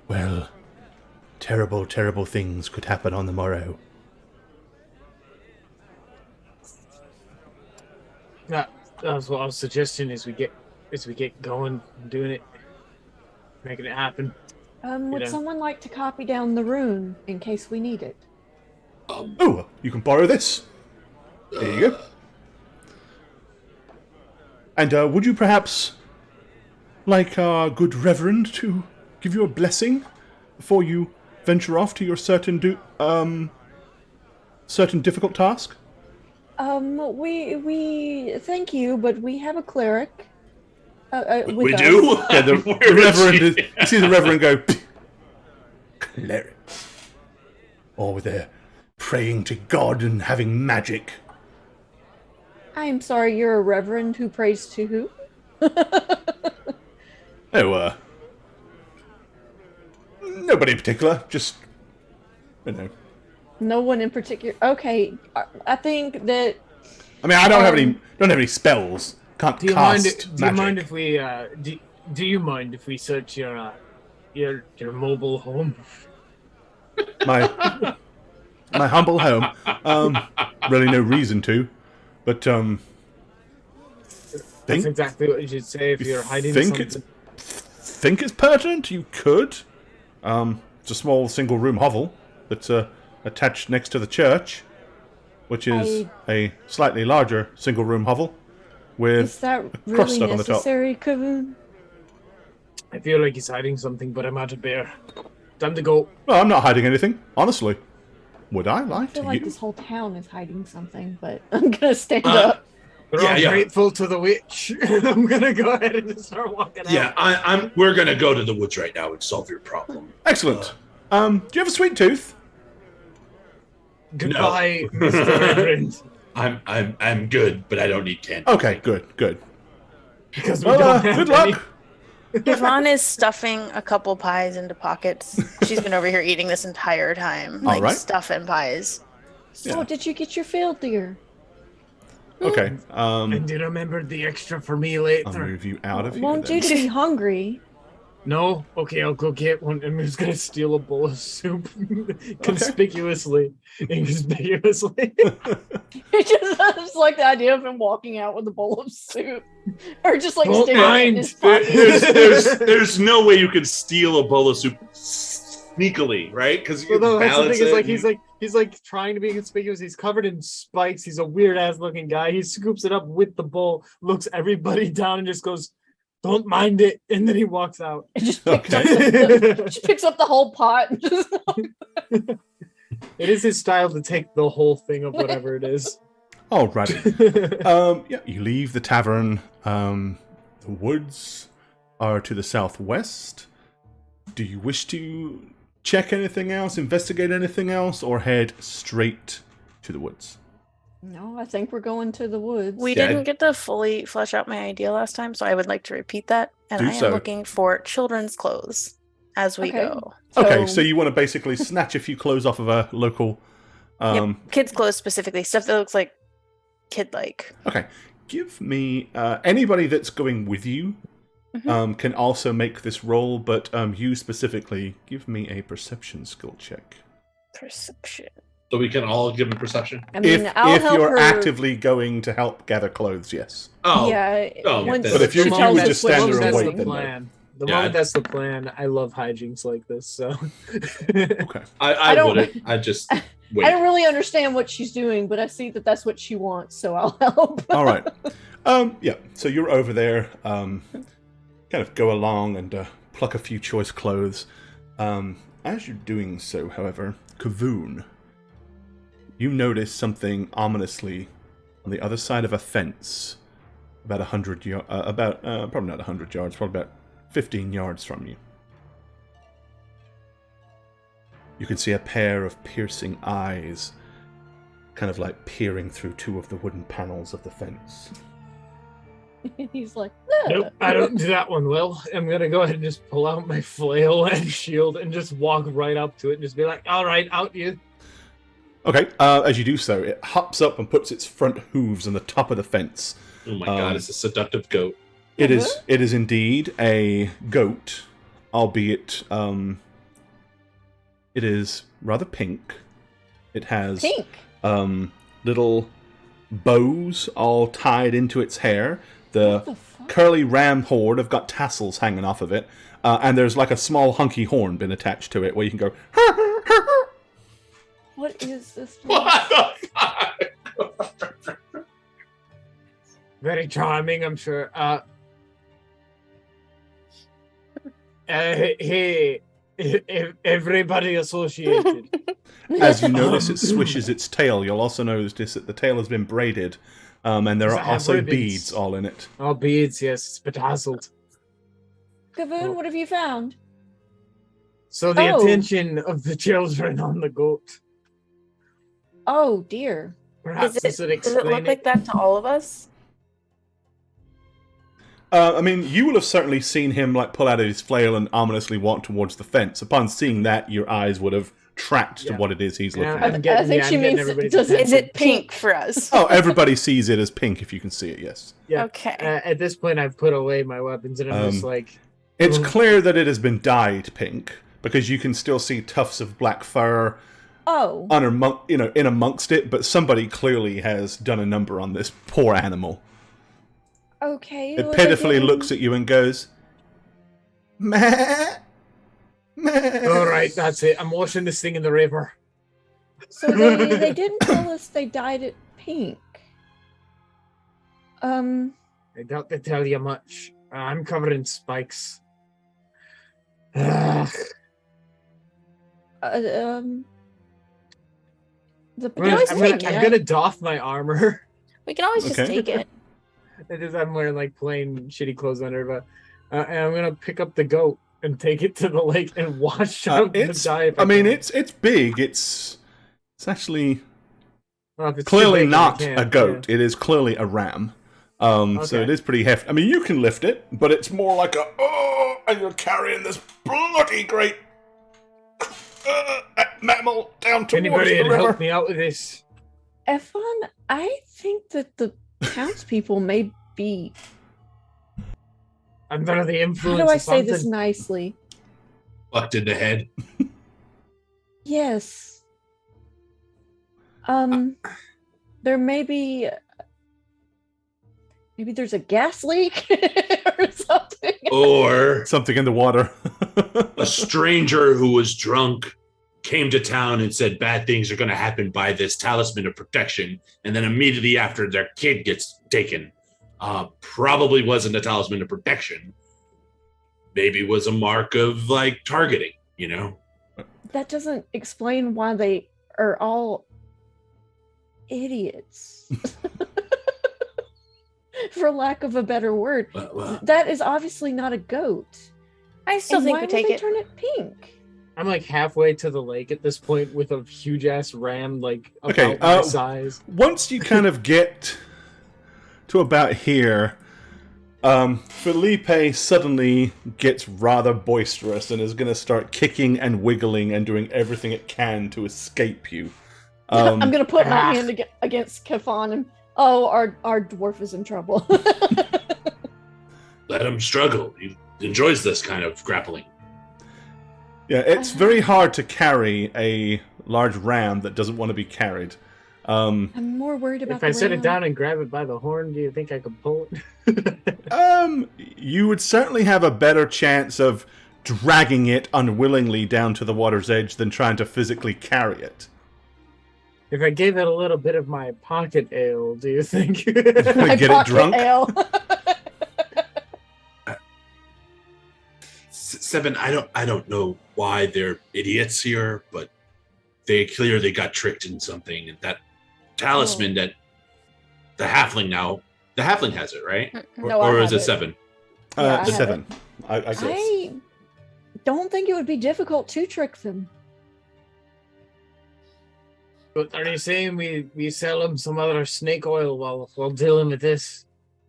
well, terrible, terrible things could happen on the morrow. That's what I was suggesting as we get going and doing it, making it happen. Would know. someone like to copy down the rune in case we need it? Oh, you can borrow this. There you go. And would you perhaps like our good reverend to give you a blessing before you venture off to your certain difficult task? We thank you, but we have a cleric. With We us. do. Yeah, the Where is reverend. she? You see the reverend go. Cleric. Or they're praying to God and having magic. I'm sorry, you're a reverend who prays to who? Oh, nobody in particular. Just, you know, No one in particular. Okay, I think that. I mean, I don't have any spells. Can't Do you cast mind? Do magic. you mind if we? Do you mind if we search your mobile home? my humble home? Really no reason to, but That's exactly what you should say if you're hiding something. Think it's pertinent? You could. It's a small single-room hovel that's attached next to the church, which is a slightly larger single-room hovel with Is that crust really stuck on the top. necessary, Kavun? I feel like he's hiding something, but I'm out of beer. Time to go. Well, I'm not hiding anything, honestly. Would I lie I to feel you? like this whole town is hiding something, but I'm gonna stand up. We're all grateful to the witch. I'm gonna go ahead and just start walking out. Yeah, we're gonna go to the woods right now and solve your problem. Excellent. Do you have a sweet tooth? Goodbye, Mr. Reverend. I'm good, but I don't need candy. Okay, good. Because we don't have Good any. luck. Yvonne is stuffing a couple pies into pockets. She's been over here eating this entire time. Like right. stuff and pies. So, did you get your fill, dear? Okay. And you remembered the extra for me I'll later. move you out of here. Want then. you to be hungry? No? Okay, I'll go get one. I'm just gonna steal a bowl of soup. Conspicuously. Inconspicuously. I just like the idea of him walking out with a bowl of soup, or just like Don't sticking it in mind. his pocket. There's no way you could steal a bowl of soup sneakily, right? Because you Well, no, that's the balance thing. Is it. he's like trying to be conspicuous. He's covered in spikes. He's a weird ass looking guy. He scoops it up with the bowl, looks everybody down, and just goes, "Don't mind it," and then he walks out. It just picks up the whole pot. And just It is his style to take the whole thing of whatever it is. Alrighty. Yeah, you leave the tavern. The woods are to the southwest. Do you wish to check anything else, investigate anything else, or head straight to the woods? No, I think we're going to the woods. We Yeah. didn't get to fully flesh out my idea last time, so I would like to repeat that. And Do I am so. looking for children's clothes as we Okay. go. Okay, so you want to basically snatch a few clothes off of a local... Yep, kids' clothes specifically, stuff that looks like kid-like. Okay, give me... anybody that's going with you can also make this roll, but you specifically, give me a perception skill check. Perception. So we can all give him perception. I mean, If I'll help you're her. actively going to help gather clothes, yes. Oh, Yeah. Oh, once but if you- she if you tells would us just what stand she's there and that's wait, the then no. plan. The Yeah, moment I- that's the plan, I love hijinks like this. So Okay. I don't- wouldn't. I just wait. I don't really understand what she's doing, but I see that that's what she wants, so I'll help. All right. Yeah. So you're over there, kind of go along and pluck a few choice clothes. As you're doing so, however, Kavoon, you notice something ominously on the other side of a fence, about 100 yards, probably not 100 yards, probably about 15 yards from you. You can see a pair of piercing eyes, kind of like peering through two of the wooden panels of the fence. He's like, nope, I don't do that one well. I'm gonna go ahead and just pull out my flail and shield and just walk right up to it and just be like, "All right, out you." Okay, as you do so, it hops up and puts its front hooves on the top of the fence. Oh my god, it's a seductive goat. It is indeed a goat, albeit it is rather pink. It has pink. little bows all tied into its hair. The What the fuck? curly ram horde have got tassels hanging off of it, and there's like a small hunky horn been attached to it where you can go. What is this? What the fuck? Very charming, I'm sure. Hey, everybody associated. As you notice, it swishes its tail. You'll also notice that the tail has been braided, and there Does are it have also ribbons? beads all in it. Oh, beads, yes, it's bedazzled. Kavoon, what have you found? So the Oh. attention of the children on the goat. Oh dear. Perhaps Does this would it explain look like that to all of us? I mean, you will have certainly seen him like pull out his flail and ominously walk towards the fence. Upon seeing that, your eyes would have tracked to what it is he's looking I'm at. getting, I think she means, everybody's does it- Is it pink for us? Oh, everybody sees it as pink if you can see it, yes. Yeah. Okay. At this point, I've put away my weapons, and I'm just like, It's clear that it has been dyed pink, because you can still see tufts of black fur Oh, in amongst it, but somebody clearly has done a number on this poor animal. okay. It well, pitifully again- looks at you and goes, meh, meh. all right, that's it. I'm washing this thing in the river. So they didn't tell us they dyed it pink. I doubt they tell you much. I'm covered in spikes. Ugh. The I'm always potential- take it. gonna doff my armor. We can always just Okay. take it. I'm wearing like plain shitty clothes under, but and I'm gonna pick up the goat and take it to the lake and wash out the dye. if can. It's big. It's actually Well, if it's too clearly big, then I not can't, a goat. It is clearly a ram. So Okay. it is pretty hefty. I mean, you can lift it, but it's more like and you're carrying this bloody great mammal down towards Anybody the can river. help me out with this? Efon, I think that the townspeople may be. I'm under the How influence do I of say something. this nicely? Fucked in the head. Yes. There may be. Maybe there's a gas leak or something. Or Something in the water. a stranger who was drunk came to town and said bad things are going to happen by this talisman of protection, and then immediately after their kid gets taken. Probably wasn't a talisman of protection. Maybe was a mark of like targeting, you know? That doesn't explain why they are all idiots. For lack of a better word. Well, That is obviously not a goat. I still And think why we would take they it. turn it pink? I'm like halfway to the lake at this point with a huge ass ram, like about Okay, my size. Once you kind of get to about here, Felipe suddenly gets rather boisterous and is going to start kicking and wiggling and doing everything it can to escape you. I'm gonna put my ah. hand against Kefan and our dwarf is in trouble. let him struggle. He enjoys this kind of grappling. Yeah, it's very hard to carry a large ram that doesn't want to be carried. I'm more worried about If I set it ram. down and grab it by the horn, do you think I could pull it? You would certainly have a better chance of dragging it unwillingly down to the water's edge than trying to physically carry it. If I gave it a little bit of my pocket ale, do you think? My Get it pocket drunk? ale. Seven, I don't know why they're idiots here, but they clearly got tricked in something. And that talisman that the halfling has it, right? No, I or is have it it. seven? Yeah, I have 7. I guess. I don't think it would be difficult to trick them. But are you saying we sell him some other snake oil while dealing with this?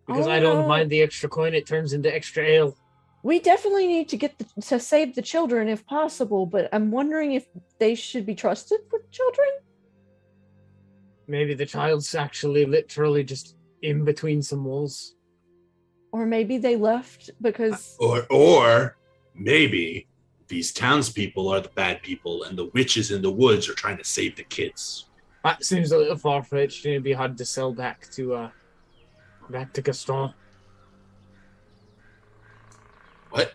Because Oh, I don't no. mind the extra coin; it turns into extra ale. We definitely need to to save the children if possible, but I'm wondering if they should be trusted with children? Maybe the child's actually literally just in between some walls. Or maybe they left because Or maybe these townspeople are the bad people and the witches in the woods are trying to save the kids. That seems a little far-fetched, and it'd be hard to sell back to Gaston. What?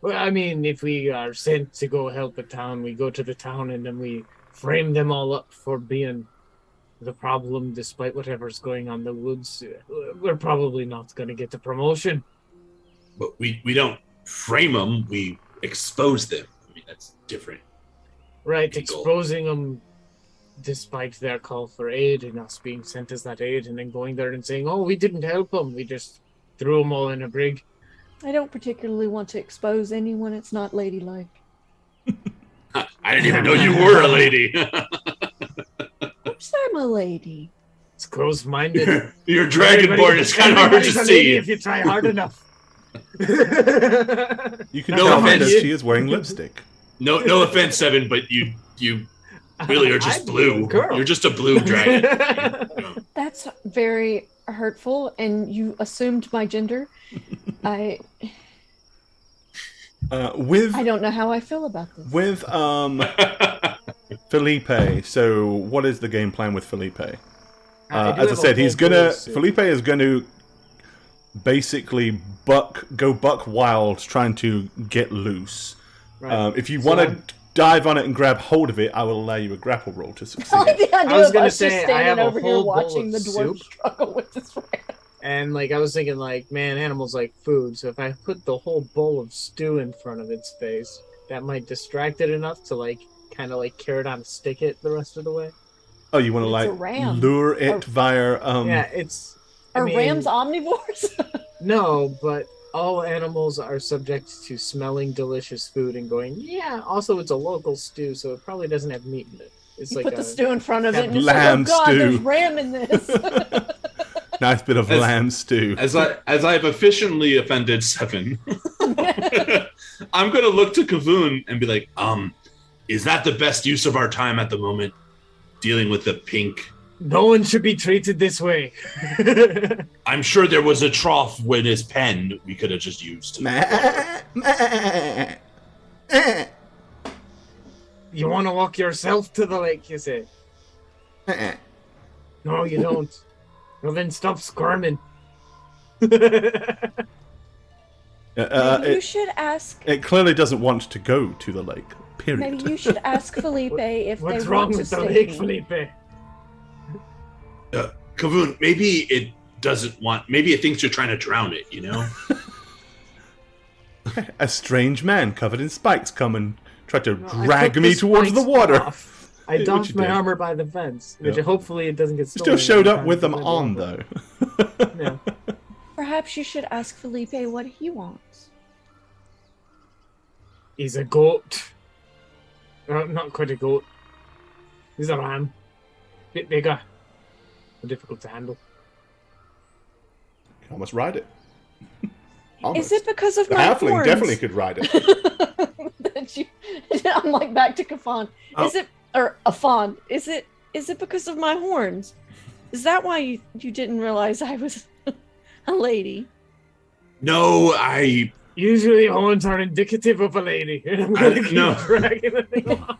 Well, I mean, if we are sent to go help a town, we go to the town and then we frame them all up for being the problem, despite whatever's going on in the woods. We're probably not going to get the promotion. But we don't frame them, we expose them. I mean, that's different. Right, Eagle. exposing them despite their call for aid and us being sent as that aid and then going there and saying, oh, we didn't help them. We just threw them all in a brig. I don't particularly want to expose anyone. It's not ladylike. I didn't even know you were a lady. Oops, I'm a lady. It's close-minded. Your dragonborn is kind of hard to Everybody's a lady see. if you try hard enough. You can No tell offense. that she is wearing lipstick. No offense, Seven, but you You really are just I'm blue. a girl. You're just a blue dragon. Yeah. That's very hurtful, and you assumed my gender. I don't know how I feel about this. With Felipe. So, what is the game plan with Felipe? As I said, Felipe is gonna basically go buck wild, trying to get loose. Right. If you want to dive on it and grab hold of it, I will allow you a grapple roll to succeed. I was gonna just say, I standing have a over here whole bowl watching the of dwarf soup. struggle with this ram. And like I was thinking, like, man, animals like food. So if I put the whole bowl of stew in front of its face, that might distract it enough to like kind of like carrot on stick it the rest of the way. Oh, you want to It's a like ram. lure it via? Yeah, it's. Are rams omnivores? No, but all animals are subject to smelling delicious food and going, yeah. Also, it's a local stew, so it probably doesn't have meat in it. It's You like put the stew in front of it, and it's lamb like, oh god, stew. there's ram in this. Nice bit of lamb stew. As I've efficiently offended Seven, I'm gonna look to Kavoon and be like, is that the best use of our time at the moment? Dealing with the pink. No one should be treated this way. I'm sure there was a trough with his pen we could have just used. You want to walk yourself to the lake, you say? No, you don't. Well, then stop squirming. Maybe you should ask. It clearly doesn't want to go to the lake. Period. Maybe you should ask Felipe if What's they wrong want with to the stay. lake, Felipe? Kavoon, maybe it doesn't want. Maybe it thinks you're trying to drown it. You know. A strange man covered in spikes come and try to No, I drag took me the towards the spikes water. off. I What'd doffed you my do? armor by the fence, which Yeah. hopefully it doesn't get You stolen. still showed up anytime with them I live on, over. though. Yeah. Perhaps you should ask Felipe what he wants. He's a goat. Not quite a goat. He's a ram. Bit bigger. More difficult to handle. Can almost ride it. Is Almost. it because of The my halfling horns? definitely could ride it. That you, I'm like back to Kafan. Is it or Afan? Is it because of my horns? Is that why you didn't realize I was a lady? No, I. Usually horns are indicative of a lady. And I'm gonna keep no. dragging the thing on.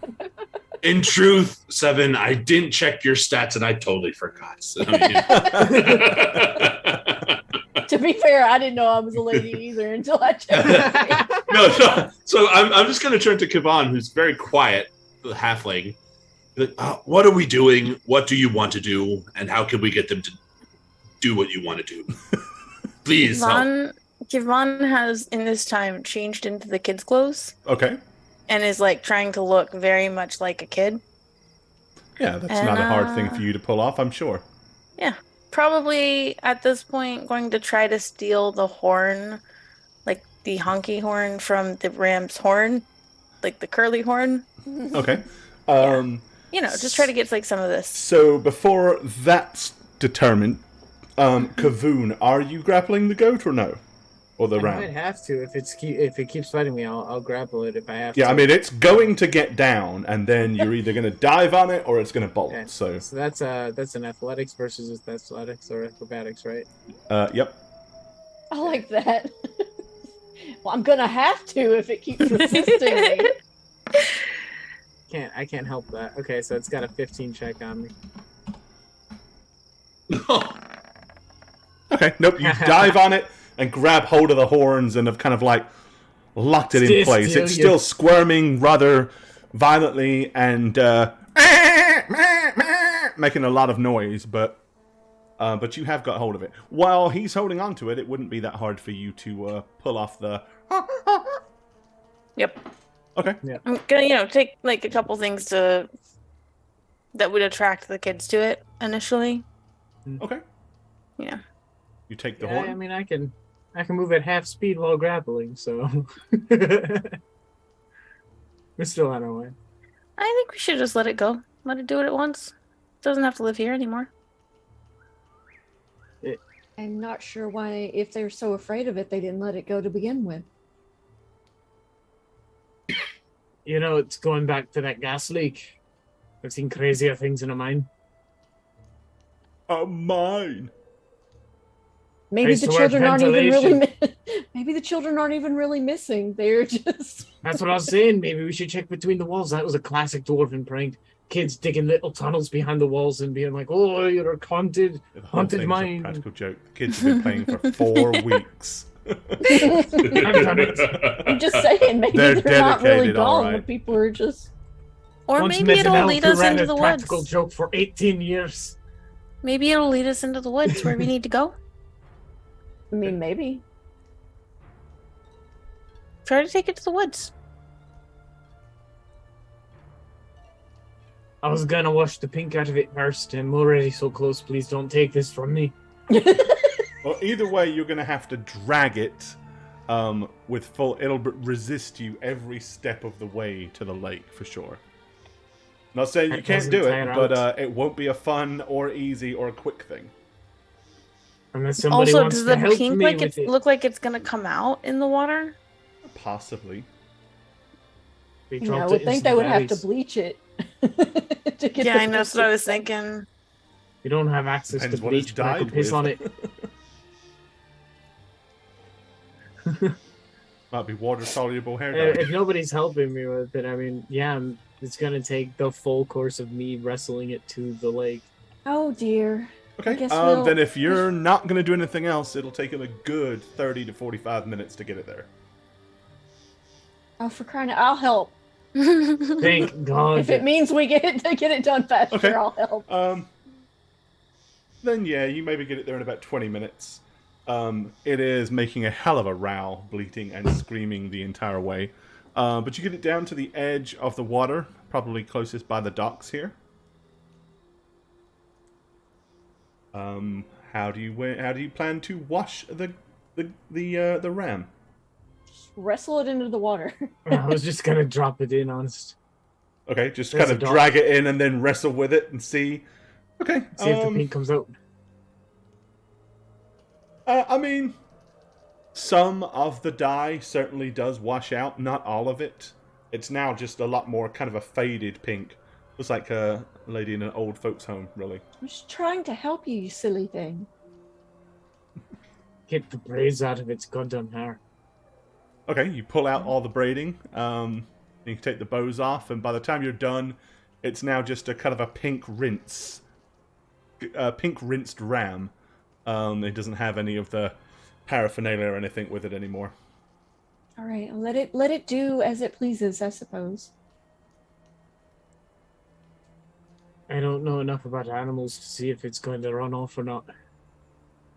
In truth, Seven, I didn't check your stats and I totally forgot. So, I mean, To be fair, I didn't know I was a lady either until I checked. no. So I'm just going to turn to Kavon, who's very quiet, the halfling. Like, what are we doing? What do you want to do? And how can we get them to do what you want to do? Please help. Kivon has, in this time, changed into the kid's clothes Okay. and is, like, trying to look very much like a kid. Yeah, that's And, not a hard thing for you to pull off, I'm sure. Yeah. Probably, at this point, going to try to steal the horn, like, the honky horn from the ram's horn. Like, the curly horn. Okay. You know, just try to get, like, some of this. So before that's determined, Kavoon, are you grappling the goat or no? Or the I might ram? have to if it keeps fighting me. I'll grapple it if I have to. Yeah, I mean, it's going to get down, and then you're either going to dive on it or it's going to bolt. Okay. So, So that's an athletics versus athletics or acrobatics, right? yep. I like that. Well, I'm gonna have to if it keeps resisting me. I can't help that. Okay, so it's got a 15 check on me. Okay, nope, you dive on it and grab hold of the horns and have kind of like locked it in place. Still, It's you- still squirming rather violently and making a lot of noise, but you have got hold of it. While he's holding on to it, it wouldn't be that hard for you to pull off the... Yep. Okay. I'm gonna, take, like, a couple things that would attract the kids to it initially. Okay. Yeah. You take the Yeah, horn. I mean, I can move at half speed while grappling, so we're still on our way. I think we should just let it go. Let it do it at once. It doesn't have to live here anymore. I'm not sure why, if they're so afraid of it, they didn't let it go to begin with. You know, it's going back to that gas leak. I've seen crazier things in a mine. A mine. Maybe Nice the to work children aren't even really. ventilation. Maybe the children aren't even really missing. They're just. That's what I was saying. Maybe we should check between the walls. That was a classic dwarven prank. Kids digging little tunnels behind the walls and being like, "Oh, you're a haunted The whole haunted thing's a mine." practical joke. The kids have been playing for 4 weeks. I've done it. I'm just saying, maybe They're they're not really dedicated, all gone. right. The people are just. Or Once maybe met an it'll elf lead who us ran into a the practical woods. joke for 18 years. Maybe it'll lead us into the woods where we need to go. I mean, maybe. Try to take it to the woods. I was gonna wash the pink out of it first. I'm already so close. Please don't take this from me. Well, either way, you're going to have to drag it with full. It'll resist you every step of the way to the lake for sure. Not saying you That can't doesn't do tire it, but out. it won't be a fun or easy or a quick thing. Unless somebody Also, wants does to the help pink me like with it. look like it's gonna come out in the water? Possibly. We I dropped would it think in they some would have to valleys. bleach it. to get Yeah, the I know. That's what I was thinking. We don't have access Depends to what it's bleach, but I could dyed piss with. on it. Might be water soluble hair dye. If nobody's helping me with it, I mean, yeah, it's gonna take the full course of me wrestling it to the lake. Oh dear. Okay. guess we'll- Then if you're not going to do anything else, it'll take him a good 30 to 45 minutes to get it there. Oh, for crying out! I'll help. Thank God. If it means we get it done faster, Okay. I'll help. Then yeah, you maybe get it there in about 20 minutes. It is making a hell of a row, bleating and screaming the entire way. But you get it down to the edge of the water, probably closest by the docks here. How do you plan to wash the ram? Wrestle it into the water. I was just gonna drop it in, honest. Okay, just There's kind a of dock. drag it in and then wrestle with it and see. Okay. See if the pink comes out. I mean, some of the dye certainly does wash out, not all of it. It's now just a lot more kind of a faded pink. Looks like a lady in an old folks' home, really. I'm just trying to help you, you silly thing. Get the braids out of its goddamn hair. Okay, you pull out all the braiding. You can take the bows off, and by the time you're done, it's now just a kind of a pink rinse. Pink rinsed ram. It doesn't have any of the paraphernalia or anything with it anymore. All right, I'll let it do as it pleases, I suppose. I don't know enough about animals to see if it's going to run off or not.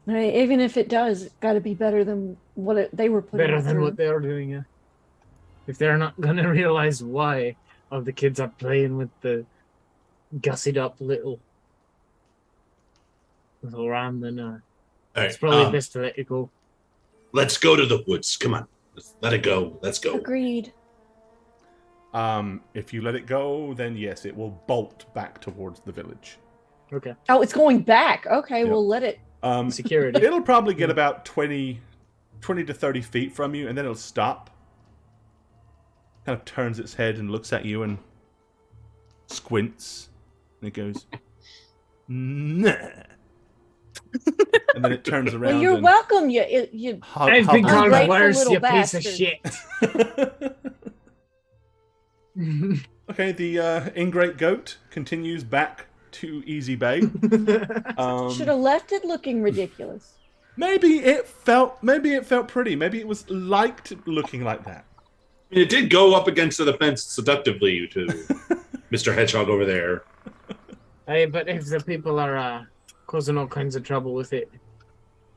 All right, even if it does, it's got to be better than what they were putting. Better it than through. what they're doing, yeah. If they're not gonna realize why of the kids are playing with the gussied up little ram, then All it's right, probably best to let it go. let's go to the woods. Come on. Let it go. Let's go. Agreed. If you let it go, then yes, it will bolt back towards the village. Okay. Oh, it's going back. Okay, Yep. we'll let it. Security. It'll probably get about 20 to 30 feet from you, and then it'll stop. Kind of turns its head and looks at you and squints. And it goes, nah. And then it turns around. Well, you're and welcome. You. I've been called Ungrateful worse, little you piece of bastard. shit. Okay, the ingrate goat continues back to Easy Bay. Should have left it looking ridiculous. Maybe it felt pretty. Maybe it was liked looking like that. I mean, it did go up against the fence seductively to Mr. Hedgehog over there. Hey, but if the people are causing all kinds of trouble with it,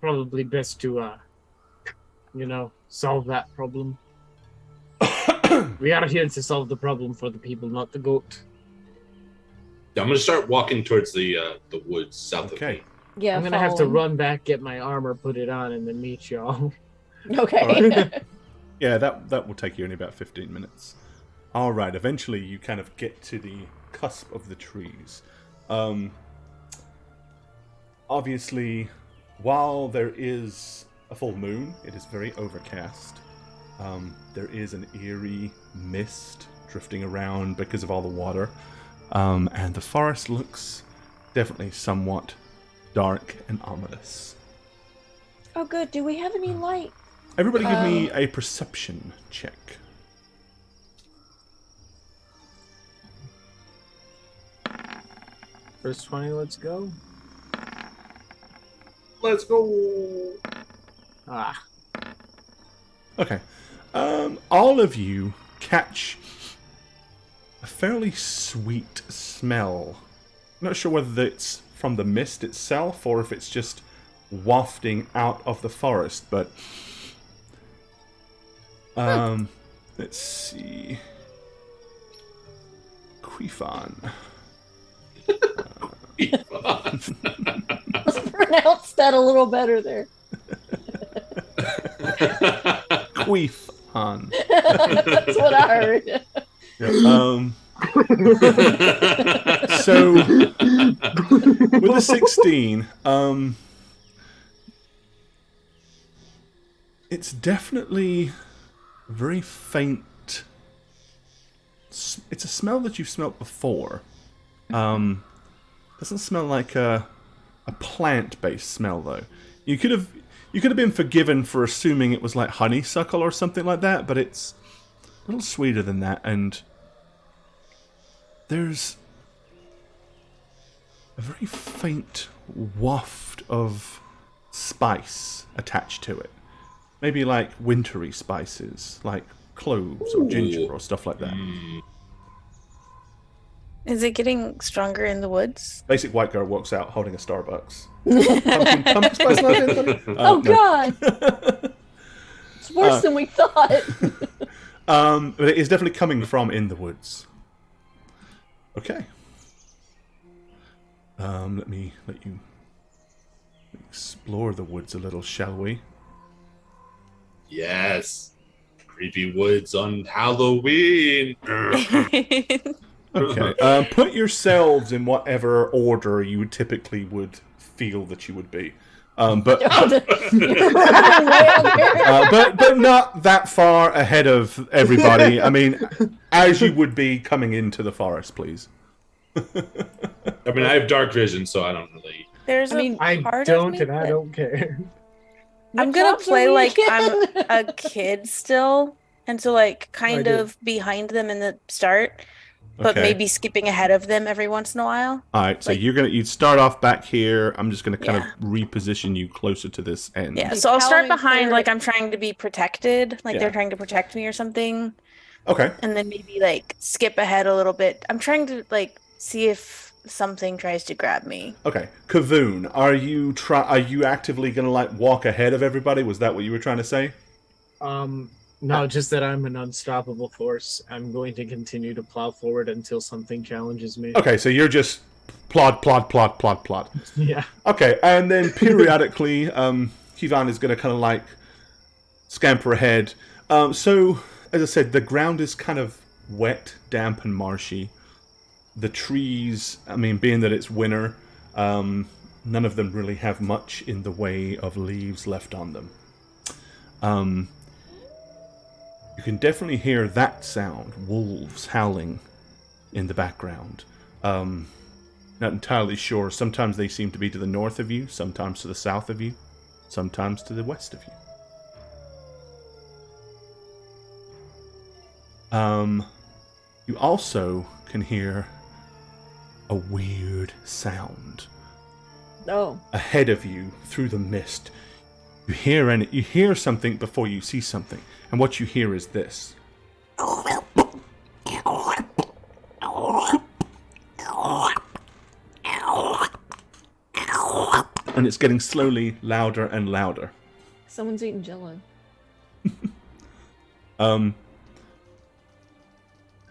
probably best to, solve that problem. We are here to solve the problem for the people, not the goat. I'm going to start walking towards the woods south Okay. of me. Yeah, I'm gonna have to following. run back, get my armor, put it on, and then meet y'all. Okay. Alright. Yeah, that will take you only about 15 minutes. All right, eventually you kind of get to the cusp of the trees. Obviously, while there is a full moon, it is very overcast. There is an eerie mist drifting around because of all the water. And the forest looks definitely somewhat dark and ominous. Oh, good. Do we have any light? Everybody give me a perception check. First 20, let's go. Let's go. Ah. Okay. All of you catch a fairly sweet smell. I'm not sure whether it's from the mist itself or if it's just wafting out of the forest, but let's see. Quifan. Let's pronounce that a little better there. Quifan. That's what I heard. Yeah, so with a 16, it's definitely very faint. It's a smell that you've smelled before. Doesn't smell like a plant-based smell though. You could have been forgiven for assuming it was like honeysuckle or something like that, but it's a little sweeter than that, and there's a very faint waft of spice attached to it. Maybe like wintry spices, like cloves or ginger or stuff like that. Is it getting stronger in the woods? Basic white girl walks out holding a Starbucks. Pumpkin spice latte, anybody? Oh, no. God. It's worse than we thought. But it is definitely coming from in the woods. Okay. Let you explore the woods a little, shall we? Yes. Creepy woods on Halloween. Okay. Put yourselves in whatever order you typically would feel that you would be. But not that far ahead of everybody. I mean, as you would be coming into the forest, please. I mean, I have dark vision, so I don't really. I don't care. I'm gonna play like I'm a kid still, and so like kind of behind them in the start, but maybe skipping ahead of them every once in a while. All right, so you'd start off back here. I'm just gonna kind of reposition you closer to this end. Yeah, so I'll start behind, like I'm trying to be protected, like they're trying to protect me or something. Okay. And then maybe like skip ahead a little bit. I'm trying to like see if something tries to grab me. Okay, Kavoon, are you actively gonna like walk ahead of everybody? Was that what you were trying to say? No, just that I'm an unstoppable force. I'm going to continue to plow forward until something challenges me. Okay, so you're just plod. Yeah. Okay, and then periodically, Kivan is gonna kind of like scamper ahead. So, as I said, the ground is kind of wet, damp, and marshy. The trees, I mean, being that it's winter, none of them really have much in the way of leaves left on them. You can definitely hear that sound, wolves howling in the background. Not entirely sure. Sometimes they seem to be to the north of you, sometimes to the south of you, sometimes to the west of you. You also can hear a weird sound. Oh. Ahead of you, through the mist. You hear something before you see something. And what you hear is this. And it's getting slowly louder and louder. Someone's eating Jell-O.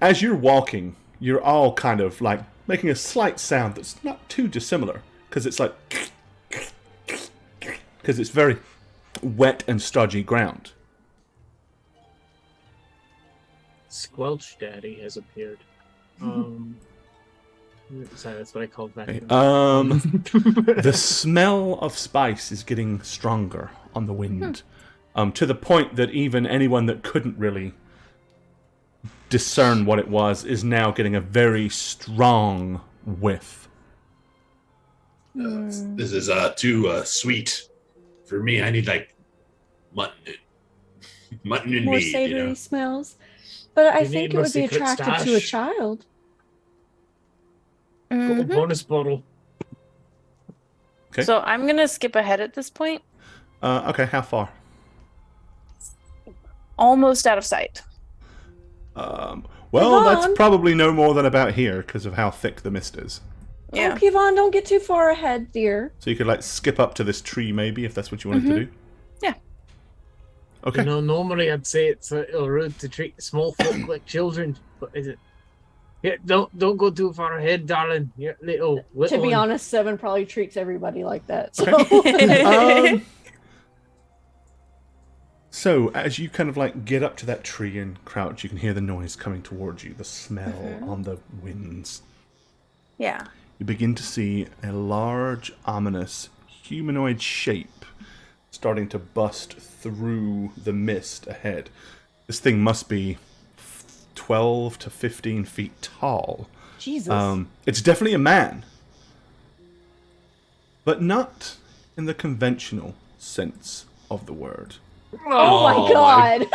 As you're walking, you're all kind of like making a slight sound that's not too dissimilar. Because it's like... Because it's very wet and stodgy ground. Squelch Daddy has appeared. Sorry, that's what I called that. The smell of spice is getting stronger on the wind. To the point that even anyone that couldn't really discern what it was, is now getting a very strong whiff. This is too sweet for me. I need like mutton, mutton and More meat. savory smells. But I You think need it more would be secret attractive to a stash. child. Got a bonus bottle. Okay. So I'm gonna skip ahead at this point. Okay, how far? Almost out of sight. Well, that's Yvonne? probably no more than about here because of how thick the mist is. Yeah. Oh, Kevon, don't get too far ahead, dear. So you could like skip up to this tree maybe if that's what you wanted to do. Yeah. Okay. You know, normally I'd say it's a little rude to treat small folk like children, but is it? Yeah, don't go too far ahead, darling. You're little. To be honest, Seven probably treats everybody like that. So. um, so as you kind of like get up to that tree and crouch, you can hear the noise coming towards you, the smell on the winds. Yeah. You begin to see a large, ominous, humanoid shape starting to bust through the mist ahead. This thing must be 12 to 15 feet tall. Jesus. It's definitely a man. But not in the conventional sense of the word. Oh my god.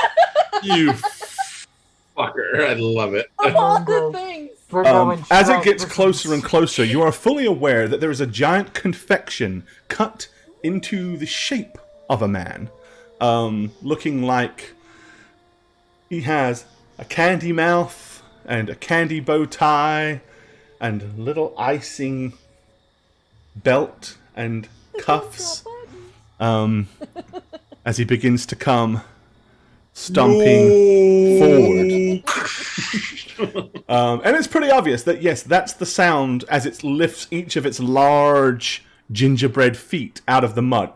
You fucker. I love it. Of all the things. As it gets closer and closer, you are fully aware that there is a giant confection cut into the shape of a man, looking like he has a candy mouth and a candy bow tie and little icing belt and cuffs, as he begins to come stomping forward. And it's pretty obvious that, yes, that's the sound as it lifts each of its large gingerbread feet out of the mud.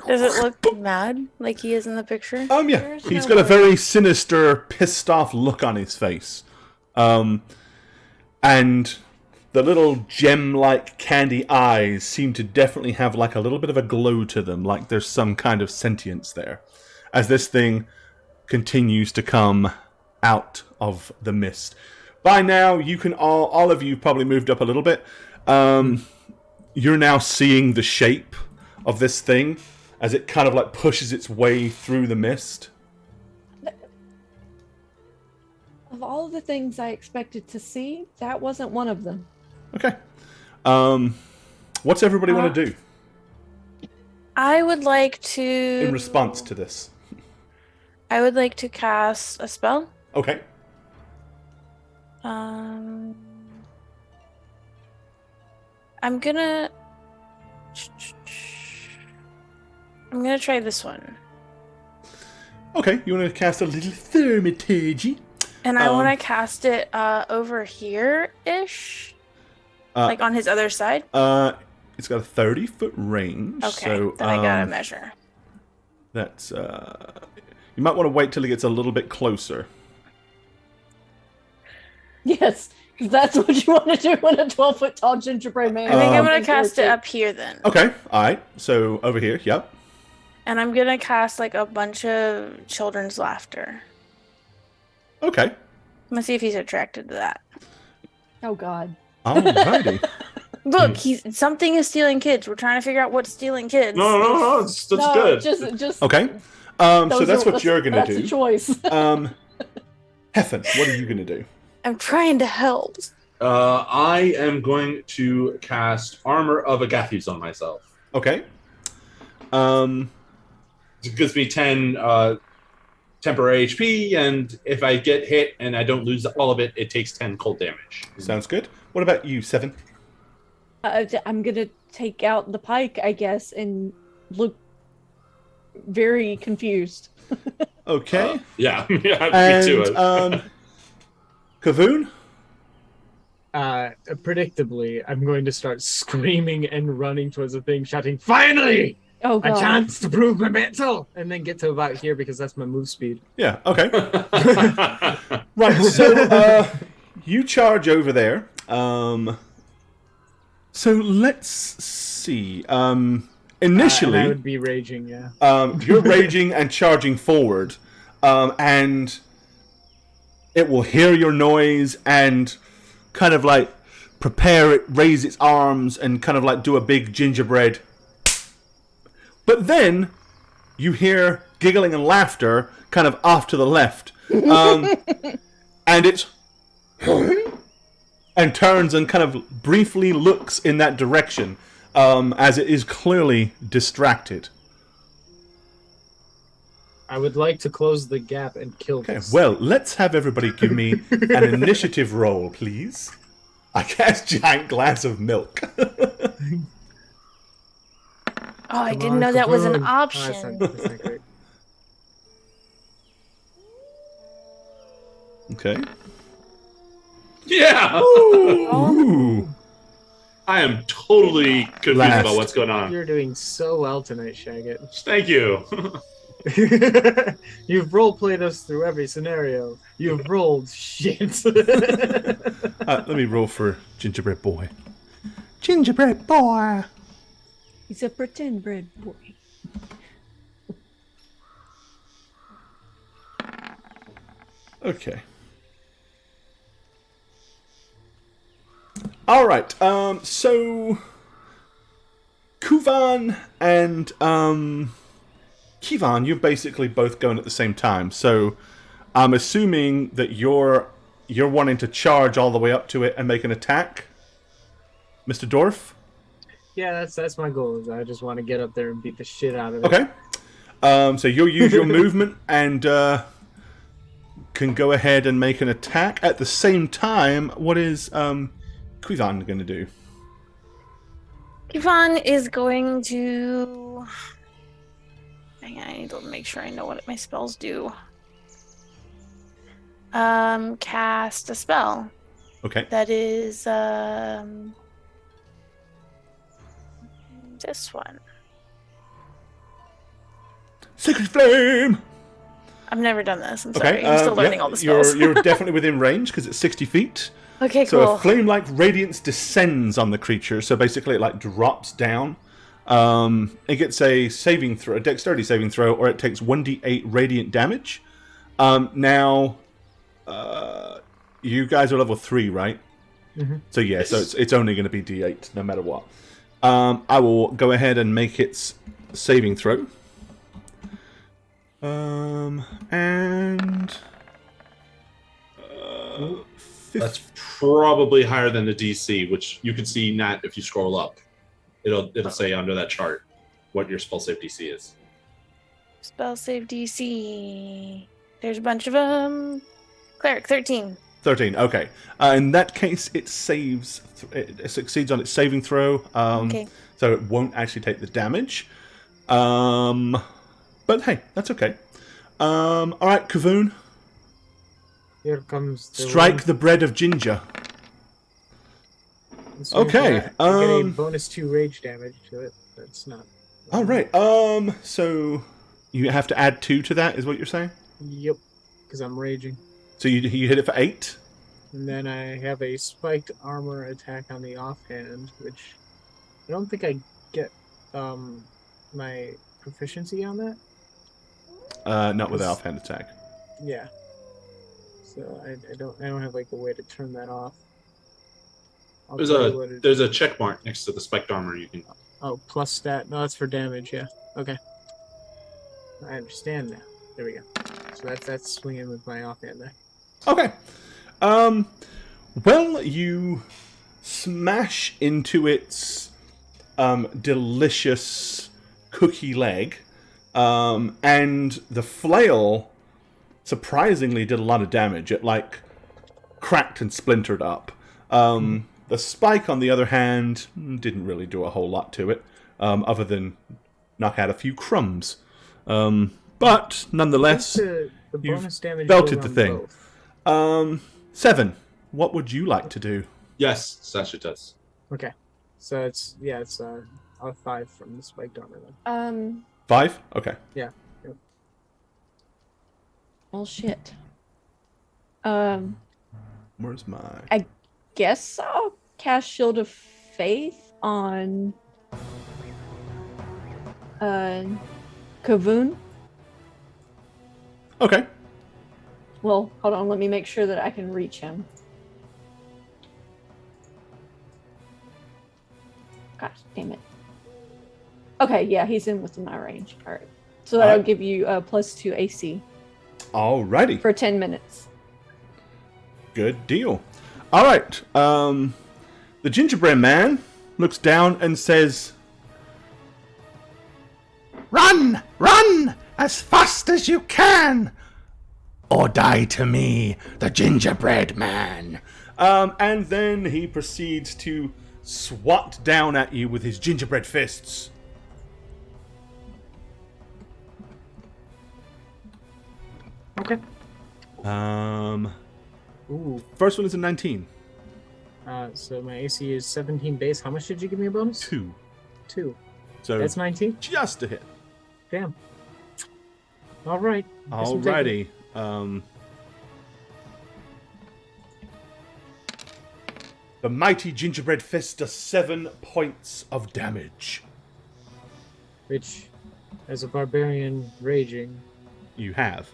Does it look mad like he is in the picture? Yeah. There's He's no got a way. very sinister, pissed off look on his face. And the little gem-like candy eyes seem to definitely have like a little bit of a glow to them, like there's some kind of sentience there. As this thing continues to come out of the mist. By now, you can all of you probably moved up a little bit. You're now seeing the shape of this thing as it kind of like pushes its way through the mist. Of all the things I expected to see, that wasn't one of them. Okay. What's everybody want to do I would like in to. response to this? I would like to cast a spell. Okay. I'm gonna try this one. Okay, you want to cast a little thaumaturgy? And I want to cast it over here-ish. Like on his other side. It's got a 30-foot range. Okay, so, then I gotta measure. That's you might want to wait till it gets a little bit closer. Yes, because that's what you want to do when a 12-foot tall gingerbread man. I think I'm gonna is cast it working. up here then. Okay, alright. So over here, yep. And I'm gonna cast like a bunch of children's laughter. Okay. I'm gonna see if he's attracted to that. Oh God. Alrighty. Look, something is stealing kids. We're trying to figure out what's stealing kids. No, that's No, good. Just Okay. So those that's are- what you're going to That's do. a choice. Heffen, what are you going to do? I'm trying to help. I am going to cast Armor of Agathis on myself. Okay. It gives me 10 temporary HP, and if I get hit and I don't lose all of it, it takes 10 cold damage. Sounds good. What about you, Seven? I'm gonna take out the pike, I guess, and look very confused. Okay. Yeah, me and too. Kavoon? Predictably, I'm going to start screaming and running towards the thing, shouting, "Finally! Oh A God. chance to prove my mettle!" And then get to about here because that's my move speed. Yeah, okay. Right, so you charge over there. So let's see. And Initially, I would be raging, yeah. you're raging and charging forward. and it will hear your noise and kind of like prepare it, raise its arms, and kind of like do a big gingerbread. But then you hear giggling and laughter kind of off to the left. And it's and turns and kind of briefly looks in that direction, as it is clearly distracted. I would like to close the gap and kill this. Well, let's have everybody give me an initiative roll, please. I guess giant glass of milk. I didn't know that was an option. That's not great. Okay. Yeah! Ooh. I am totally confused Last. about what's going on. You're doing so well tonight, Shagget. Thank you. You've role-played us through every scenario. You've rolled shit. Let me roll for Gingerbread Boy. Gingerbread Boy! He's a pretend bread boy. Okay. Alright, so... Kuvan and, Kivan, you're basically both going at the same time, so I'm assuming that you're wanting to charge all the way up to it and make an attack? Mr. Dorf? Yeah, that's my goal. Is I just want to get up there and beat the shit out of it. Okay. So you'll use your movement and can go ahead and make an attack. At the same time, what is Kuvan going to do? Yvonne is going to... Hang on, I need to make sure I know what my spells do. Cast a spell. Okay. That is, this one. Sacred Flame! I've never done this. I'm Okay. sorry. I'm still learning all the spells. You're definitely within range because it's 60 feet. Okay, So cool. a flame-like radiance descends on the creature. So basically, it like drops down. It gets a saving throw, a dexterity saving throw, or it takes 1d8 radiant damage. Now, you guys are level 3, right? Mm-hmm. So yeah, so it's only going to be d8 no matter what. I will go ahead and make its saving throw. And That's probably higher than the DC, which you can see, Nat, if you scroll up. It'll say under that chart what your spell save DC is. Spell save DC. There's a bunch of them. Cleric, 13. 13. Okay. In that case, it saves. It succeeds on its saving throw. Okay. So it won't actually take the damage. But hey, that's okay. All right, Kavoon. Here comes the Strike the bread of ginger. Okay, I get a bonus 2 rage damage to it. That's not. All right. So you have to add 2 to that, is what you're saying? Yep, because I'm raging. So you hit it for 8. And then I have a spiked armor attack on the offhand, which I don't think I get my proficiency on that. Not with offhand attack. Yeah. So I don't have like a way to turn that off. I'll tell you what it- There's a check mark next to the spiked armor you can. Oh, plus stat. No, that's for damage. Yeah. Okay. I understand now. There we go. So that's swinging with my offhand there. Okay. Well, you smash into its delicious cookie leg, and the flail surprisingly did a lot of damage. It like cracked and splintered up. The spike, on the other hand, didn't really do a whole lot to it, other than knock out a few crumbs. But nonetheless, The you've bonus damage belted goes the on thing. both. 7. What would you like to do? Yes, Sasha does. Okay. So it's a 5 from the spiked armor then. 5? Okay. Yeah. Well, shit. Where's my... I guess I'll cast Shield of Faith on Kavoon. Okay. Well, hold on. Let me make sure that I can reach him. Gosh, damn it. Okay, yeah, he's in within my range. All right. So that'll Alright. give you +2 AC Alrighty. for 10 minutes. Good deal. All right. The gingerbread man looks down and says, Run! Run! As fast as you can! Or die to me, the gingerbread man. and then he proceeds to swat down at you with his gingerbread fists. Okay. Ooh. First one is a 19. So my AC is 17 base. How much did you give me a bonus? 2. 2. So That's 19? just a hit. Damn. All right. Guess we'll take it. Alrighty. The mighty gingerbread fist does 7 points of damage. Which, as a barbarian raging, You have.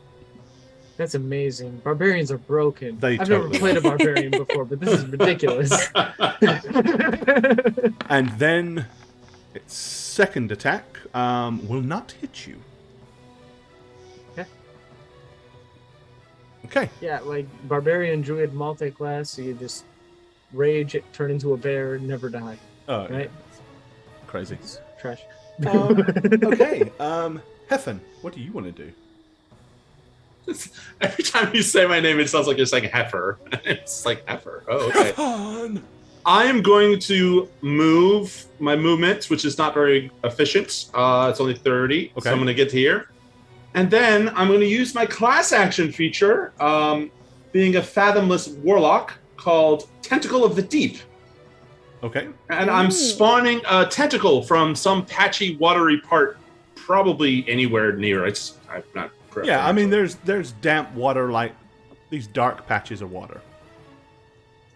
that's amazing. Barbarians are broken. They I've totally never played a barbarian before, but this is ridiculous. And then its second attack will not hit you. Okay. Okay. Yeah, like barbarian druid multi-class, so you just rage, turn into a bear, never die. Oh, Right? crazy. It's trash. Okay. Heffen, what do you want to do? Every time you say my name, it sounds like you're saying heifer. It's like heifer. Oh, okay. Heffen! I am going to move my movement, which is not very efficient. It's only 30, Okay. so I'm going to get here. And then I'm going to use my class action feature, being a fathomless warlock, called Tentacle of the Deep. Okay. And I'm spawning a tentacle from some patchy, watery part, probably anywhere near. I'm not. Yeah, I mean, there's damp water, like these dark patches of water.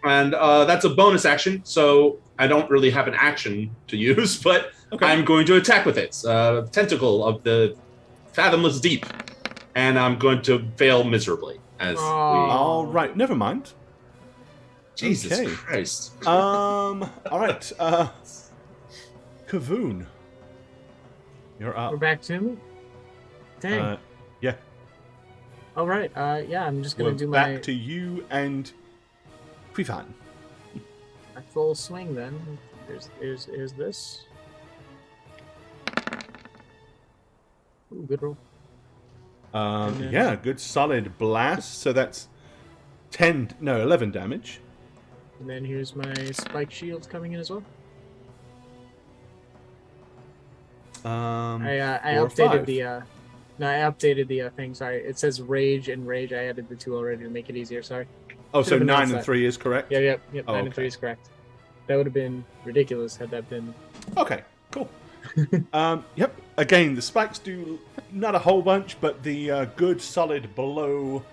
And that's a bonus action, so I don't really have an action to use, but Okay. I'm going to attack with it. Tentacle of the Fathomless Deep. And I'm going to fail miserably. As Oh. All right, never mind. Jesus Okay. Christ. All right. Kavoon, you're up. We're back to me? Dang. Yeah. All right. Yeah, I'm just going We're to do back my to you and Quifan. full swing then. Here's this. Ooh, good roll. then- Yeah, good solid blast. So that's 11 damage. And then here's my spike shield coming in as well. I 4 or updated 5. I updated the thing. Sorry, it says rage and rage. I added the 2 already to make it easier. Sorry. Oh, so Should've 9 announced and that. 3 is correct? Yep. Oh, 9 and okay. 3 is correct. That would have been ridiculous had that been. Okay, cool. Yep. Again, the spikes do not a whole bunch, but the good solid blow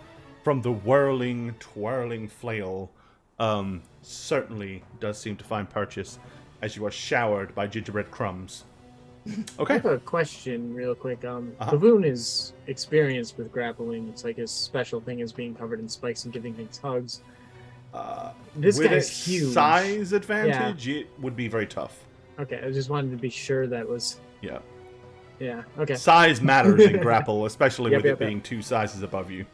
from the whirling, twirling flail certainly does seem to find purchase as you are showered by gingerbread crumbs. I Okay. have a question, real quick. Kavoon is experienced with grappling. It's like his special thing is being covered in spikes and giving things hugs. This With guy's its huge. size advantage, it would be very tough. Okay, I just wanted to be sure that was. Yeah. Yeah. Okay. Size matters in grapple, especially Yep, with it yep, yep. being 2 sizes above you.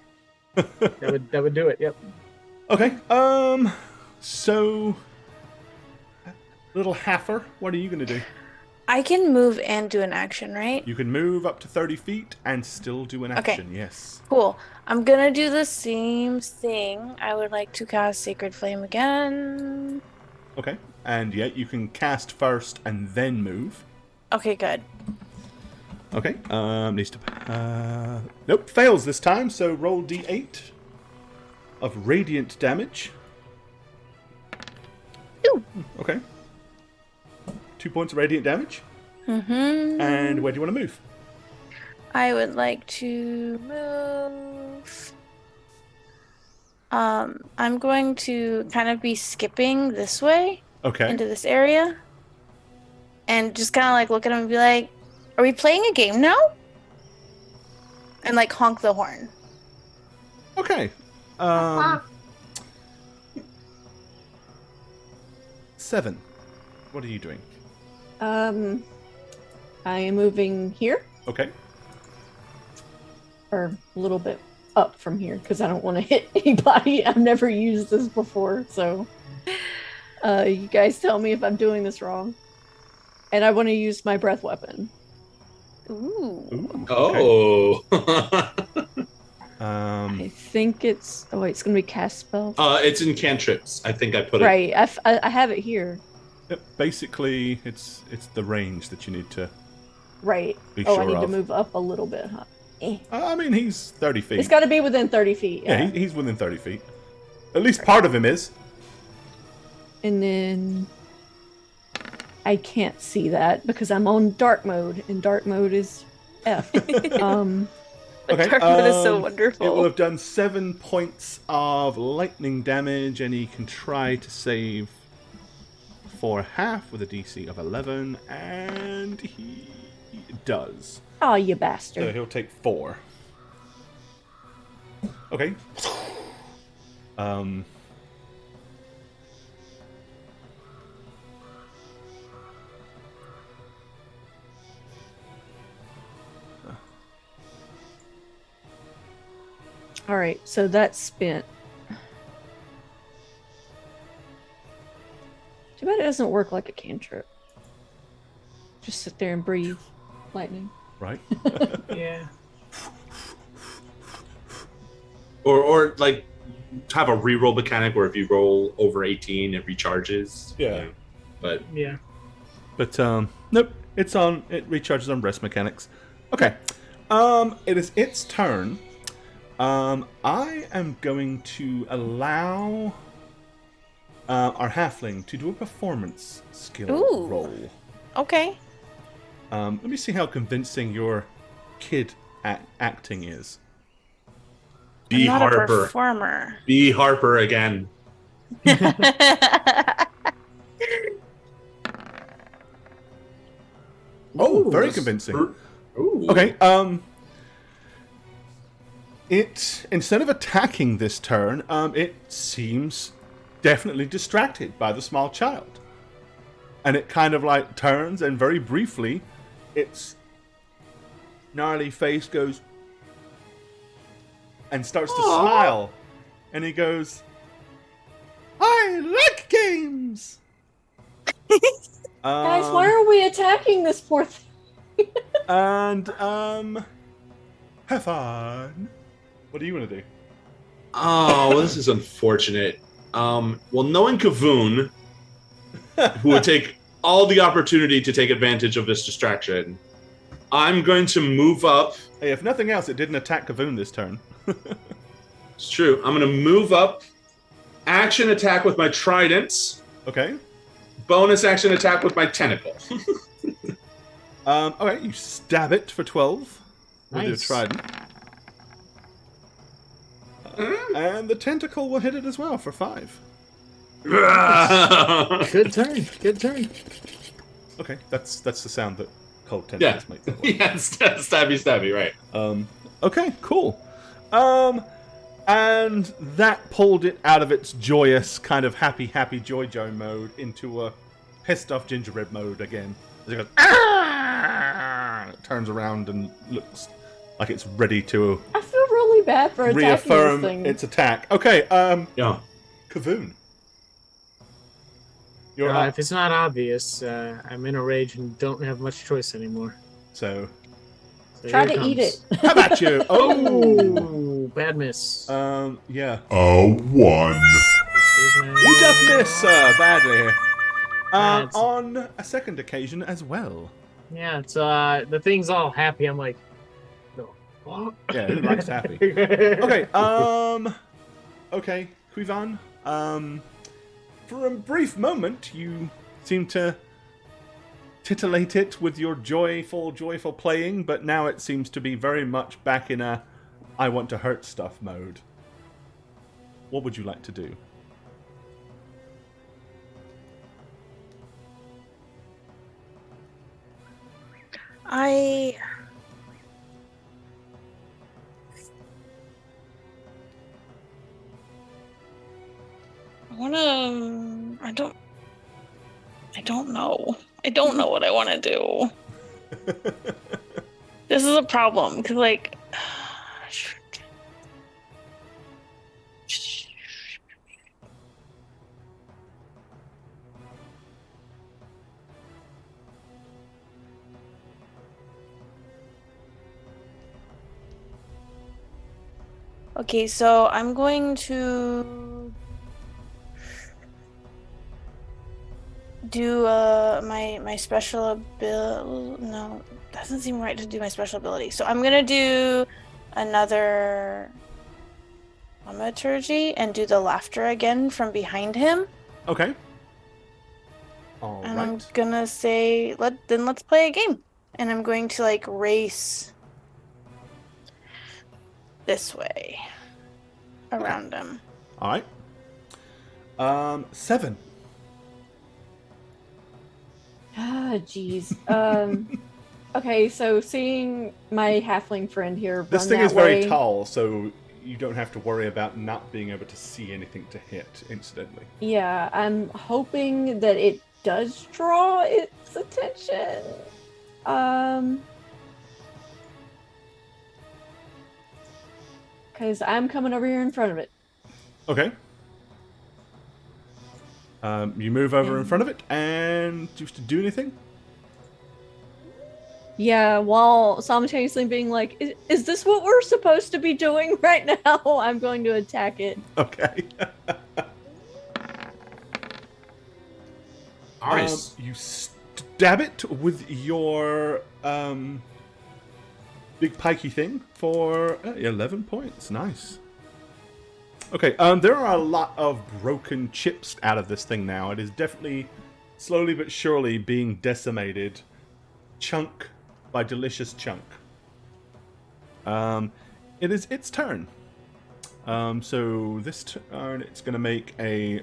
That would do it. Yep. Okay. So little Haffer, what are you gonna do? I can move and do an action, right? You can move up to 30 feet and still do an Okay. action, yes. Cool. I'm gonna do the same thing. I would like to cast Sacred Flame again. Okay. And yeah, you can cast first and then move. Okay, good. Okay. Needs to nope, fails this time, so roll D8 of radiant damage. Ooh. Okay. 2 points of radiant damage. Mm-hmm. And where do you want to move? I would like to move. I'm going to kind of be skipping this way Okay. into this area. And just kind of like look at him and be like, are we playing a game now? And like honk the horn. Okay. 7. What are you doing? I am moving here, Okay. or a little bit up from here, because I don't want to hit anybody. I've never used this before, so you guys tell me if I'm doing this wrong. And I want to use my breath weapon. Ooh, okay. Oh. I think it's. Oh wait, it's gonna be cast spell. It's in cantrips. I think I put it. Right, I have it here. Yep, basically, it's the range that you need to Right. be Oh, sure I need to of. move up a little bit, huh? I mean, he's 30 feet. It's got to be within 30 feet. Yeah, he's within 30 feet. At least part of him is. And then I can't see that because I'm on dark mode, and dark mode is F. Okay, Dark mode is so wonderful. It will have done 7 points of lightning damage, and he can try to save for half with a DC of 11, and he does. Oh, you So bastard. he'll take 4. Okay. All right, so that's spent. Too bad it doesn't work like a cantrip. Just sit there and breathe lightning. Right. Yeah. Or like have a reroll mechanic where if you roll over 18, it recharges. Yeah. But Yeah. But nope, it recharges on rest mechanics. Okay. It is its turn. I am going to allow our halfling to do a performance skill Ooh. roll. Okay. Let me see how convincing your kid acting is. B. I'm not a Harper. performer. B. Harper again. Oh, very That's- convincing. Ooh. Okay, it, instead of attacking this turn, it seems definitely distracted by the small child. And it kind of like turns, and very briefly, its gnarly face goes and starts to smile. And he goes, I like games! Guys, why are we attacking this poor thing? And, have fun. What do you want to do? Oh, this is unfortunate. Well, knowing Kavoon, who would take all the opportunity to take advantage of this distraction, I'm going to move up. Hey, if nothing else, it didn't attack Kavoon this turn. It's true. I'm going to move up. Action attack with my trident. Okay. Bonus action attack with my tentacle. Okay, you stab it for 12 with your Nice. trident. And the tentacle will hit it as well for 5. Good turn. Good turn. Okay, that's the sound that cold tentacles make. That one. Yeah, stabby, stabby, right. Okay, cool. And that pulled it out of its joyous, kind of happy Joy mode into a pissed off gingerbread mode again. As it goes, "Ah!" It turns around and looks like it's ready to I feel really bad for attacking reaffirm this thing. its attack. Okay, Yeah. Kavoon. You're up. If it's not obvious, I'm in a rage and don't have much choice anymore. So, So Try here to eat comes. it. how about you? Oh, Oh, bad miss. yeah. A 1. Excuse me. You just missed, sir, badly. That's- On a second occasion as well. Yeah, it's the thing's all happy. I'm like, no. What? Yeah, it looks happy. Okay, okay, Quivan. For a brief moment, you seem to titillate it with your joyful playing, but now it seems to be very much back in a I want to hurt stuff mode. What would you like to do? I don't know. I don't know what I want to do. This is a problem because, like, okay, so I'm going to do my special ability. No, doesn't seem right to do my special ability. So I'm gonna do another thaumaturgy and do the laughter again from behind him. Okay. All And right. I'm gonna say, let's play a game. And I'm going to like race this way around him. All right. 7. Ah, jeez. Okay, so seeing my halfling friend here run This thing that is very way, tall, so you don't have to worry about not being able to see anything to hit instantly. Yeah, I'm hoping that it does draw its attention. Because I'm coming over here in front of it. Okay. You move over in front of it, and do you have to do anything? Yeah, while simultaneously being like, is this what we're supposed to be doing right now? I'm going to attack it. Okay. Nice. You stab it with your big pikey thing for 11 points. Nice. Okay, there are a lot of broken chips out of this thing now. It is definitely, slowly but surely, being decimated, chunk by delicious chunk. It is its turn. So this turn, it's going to make a...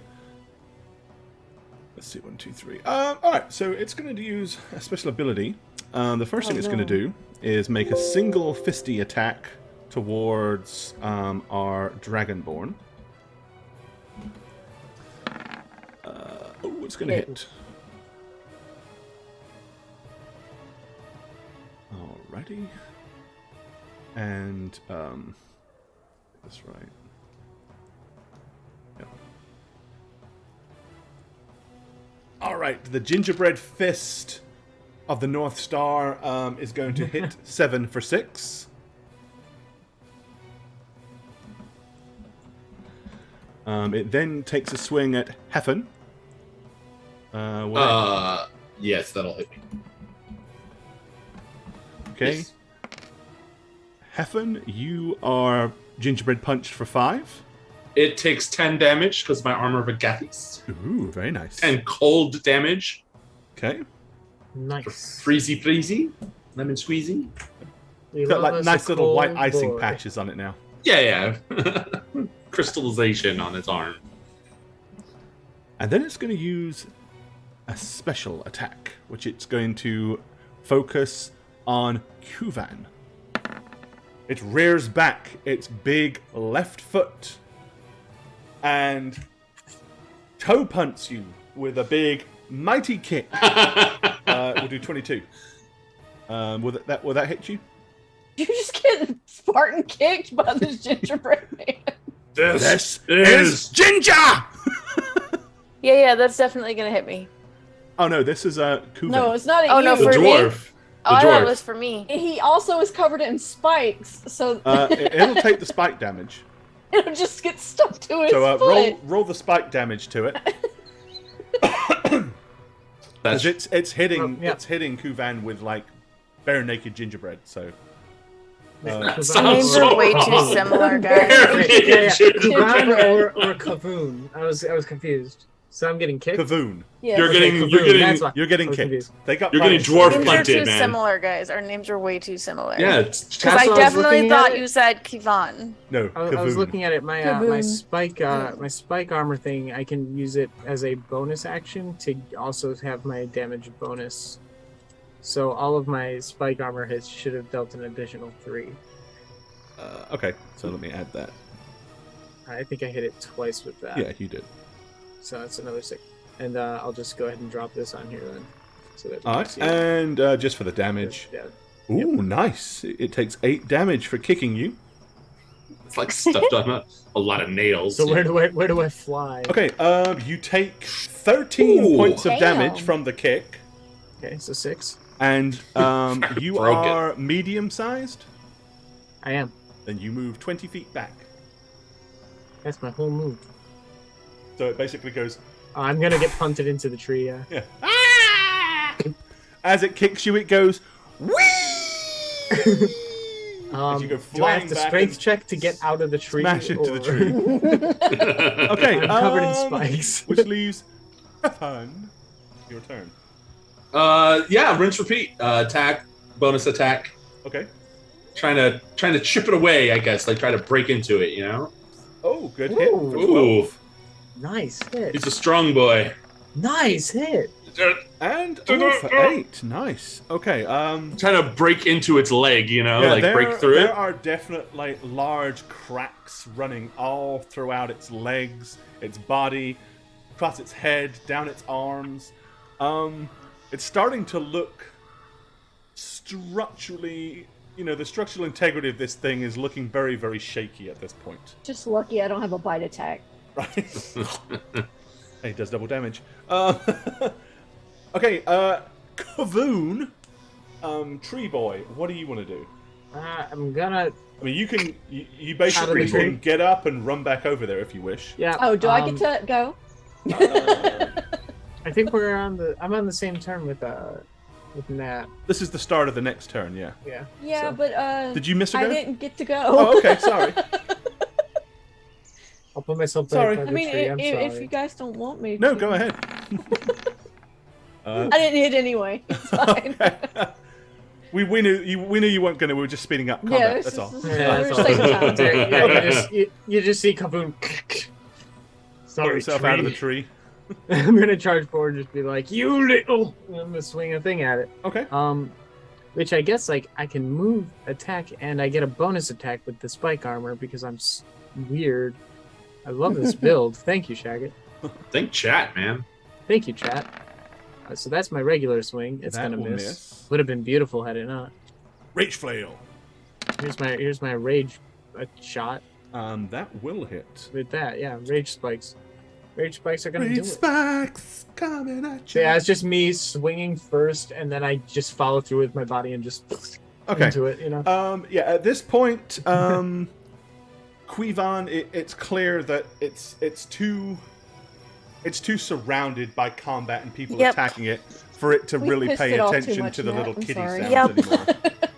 Let's see, 1, 2, 3. Alright, so it's going to use a special ability. The first thing it's going to do is make a single fisty attack towards our Dragonborn. It's going to hit. Alrighty. And, that's right. Yep. Alright, the gingerbread fist of the North Star is going to hit 7 for 6. It then takes a swing at Heffen. Yes, that'll hit me. Okay. Yes. Heffen, you are gingerbread punched for 5. It takes 10 damage because my armor of Agathis. Ooh, very nice. And cold damage. Okay. Nice. Freezy freezy. Lemon squeezy. We Got love like us nice a little white cold icing boy. patches on it now. Yeah. Crystallization on its arm. And then it's going to use a special attack, which it's going to focus on Kuvan. It rears back its big left foot and toe punts you with a big mighty kick. We'll do 22. Will that hit you? You just get Spartan kicked by this gingerbread man. This is Ginger! Yeah, that's definitely gonna hit me. Oh no, this is Kuvan. No, it's not. Oh, no, The for me? dwarf. Oh, I thought dwarf. it was for me. He also is covered in spikes, so It'll take the spike damage. it'll just get stuck to his So foot. roll the spike damage to it. That's Because it's hitting yeah. Kuvan with like bare naked gingerbread. So Sounds Names so are way too wrong. similar, guys. Kuvan or Kavoon. I was confused. So I'm getting kicked. Kavoon, Yeah. You're getting- Kavoon, that's why. you're getting I was kicked. confused. They got You're getting punished. dwarf Names are punted, too man. similar, guys. Our names are way too similar. Yeah, it's Because I That's why I was definitely looking at thought it. you said Kivan. No, I was Kavoon. looking at it. My Kavoon. my spike armor thing. I can use it as a bonus action to also have my damage bonus. So all of my spike armor hits should have dealt an additional 3. Okay, so let me add that. I think I hit it twice with that. Yeah, you did. So that's another 6. And I'll just go ahead and drop this on here then. So that we All can right, see it. and just for the damage. Yeah. Ooh, nice. It takes 8 damage for kicking you. It's like stuffed on a lot of nails. So where do I fly? Okay, you take 13 Ooh. points of Damn. damage from the kick, Okay, so 6. and you Broke it. are medium-sized. I am. Then you move 20 feet back. That's my whole move. So it basically goes, I'm gonna get punted into the tree. Yeah. yeah. As it kicks you, it goes, whee! As you go do I have flying to back strength and check to get out of the tree? smash into the or- tree. Okay, I'm covered in spikes. which leaves Stefan. Your turn. Yeah, rinse, repeat. Attack, bonus attack. Okay. Trying to chip it away, I guess. Like try to break into it, you know? Oh, good hit. For Ooh. 12. Nice hit. He's a strong boy. Nice hit. And for 8. Nice. Okay. Trying to break into its leg, you know, like break through there it. are definite like large cracks running all throughout its legs, its body, across its head, down its arms. It's starting to look structurally, the structural integrity of this thing is looking very, very shaky at this point. Just lucky I don't have a bite attack. Right? Hey, it does double damage. Okay, Kavoon, Tree Boy, what do you want to do? I'm gonna. I mean, you Out basically of the tree. can get up and run back over there if you wish. Yeah. Oh, do I get to go? I think I'm on the same turn with Nat. This is the start of the next turn, yeah. Yeah. Yeah, so but Did you miss a I go? didn't get to go. Oh, okay, sorry. I'll put myself back Sorry. by I the mean, tree. I'm if sorry. you guys don't want me No, to. go ahead. I didn't hit anyway. It's fine. Okay. We knew you weren't going to. We were just speeding up combat. Yeah, that's all. Yeah, we're that's saving all. time. Yeah, you just see Kaboom. Pull Sorry, yourself tree. out of the tree. I'm gonna charge forward and just be like, "You little!" And I'm gonna swing a thing at it. Okay. Which I guess like I can move, attack, and I get a bonus attack with the spike armor because I'm weird. I love this build. Thank you, Shagget. Think chat, man. Thank you, chat. So that's my regular swing. It's That gonna will miss. miss. Would have been beautiful had it not. Rage flail. Here's my rage shot That will hit. with that. Yeah, rage spikes. Rage spikes are gonna do Rage it. spikes coming at So you. yeah, it's just me swinging first, and then I just follow through with my body and just Okay. into it. You know. Yeah. At this point, Quivan, it's clear that it's too surrounded by combat and people Yep. attacking it for it to We really pissed pay it off too attention much, to the Matt. little I'm kitty sorry. sounds Yep. anymore.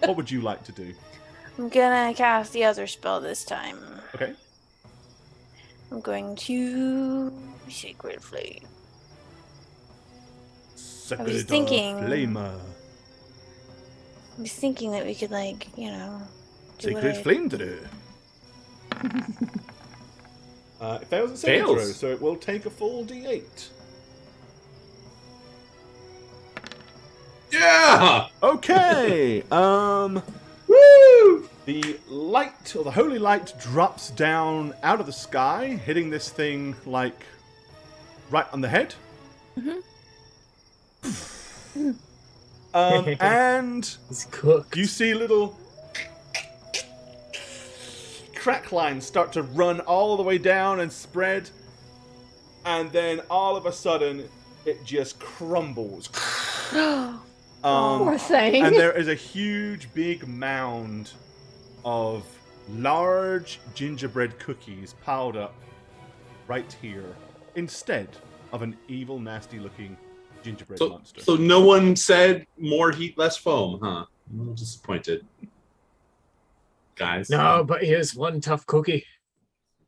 What would you like to do? I'm gonna cast the other spell this time. Okay. I'm going to Sacred Flame. Sacred thinking- Flamer. I was thinking that we could, like, do Sacred what I- Flame to do. It fails a saving Fails. throw, so it will take a full D8. Yeah! Okay. Woo! The light, or the holy light, drops down out of the sky, hitting this thing, like, right on the head. And It's cooked. you see little crack lines start to run all the way down and spread. And then all of a sudden, it just crumbles. Poor thing. And there is a huge, big mound of large gingerbread cookies piled up right here instead of an evil, nasty-looking gingerbread monster. So no one said more heat, less foam, huh? I'm a little disappointed. Guys. No, but here's one tough cookie.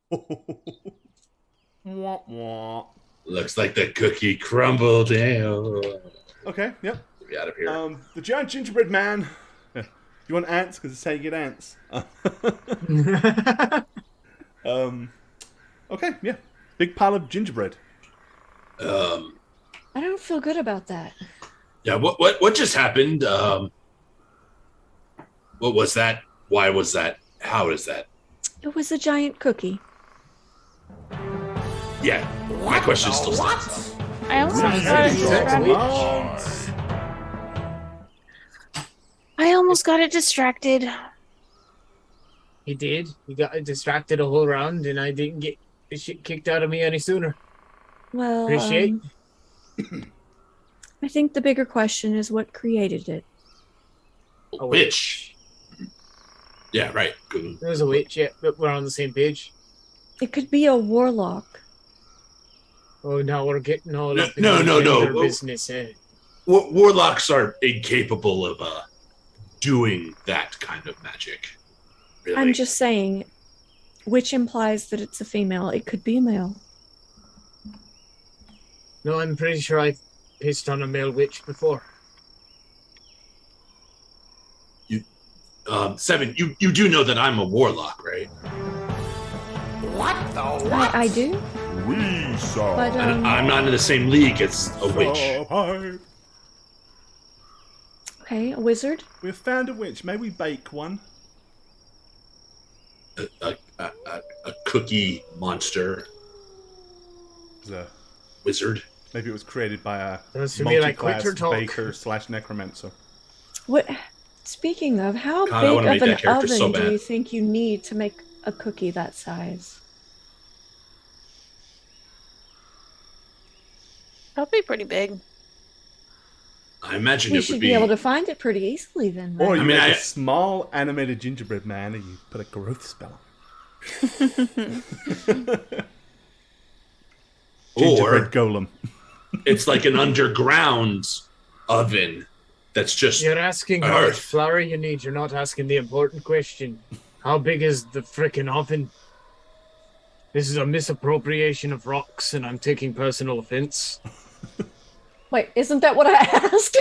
Wah, wah. Looks like the cookie crumbled. Okay, yep. Get me out of here. The giant gingerbread man. You want ants? Because it's how you get ants. Okay, yeah. Big pile of gingerbread. I don't feel good about that. Yeah, what just happened? What was that? Why was that? How is that? It was a giant cookie. Yeah, my question still stands. I almost Sounds got like it a distracted. I almost got it distracted. He did. He got distracted a whole round, and I didn't get the shit kicked out of me any sooner. Well, Appreciate. I think the bigger question is what created it. A Witch. Yeah, right. Good. There's a witch, yeah, but we're on the same page. It could be a warlock. Oh, now we're getting all up in No, the no, no. gender business, eh? Warlocks are incapable of doing that kind of magic. Really. I'm just saying, which implies that it's a female. It could be a male. No, I'm pretty sure I've pissed on a male witch before. Seven, you do know that I'm a warlock, right? What the what? I do, We saw. but And I'm not in the same league as a witch. okay, a wizard. We've found a witch. May we bake one? A cookie monster The- wizard. Maybe it was created by a Sounds to me like multi-class Witcher talk. baker / necromancer. What? Speaking of, how God, I wanna big make of that an character so oven do bad. you think you need to make a cookie that size? Probably pretty big. I imagine We it should would be be. able to find it pretty easily then. Or Right? you I mean, make I- a small animated gingerbread man and you put a growth spell on it. Gingerbread golem. It's like an underground oven that's just. You're asking how much Earth. flour you need. You're not asking the important question. How big is the frickin' oven? This is a misappropriation of rocks, and I'm taking personal offense. Wait, isn't that what I asked?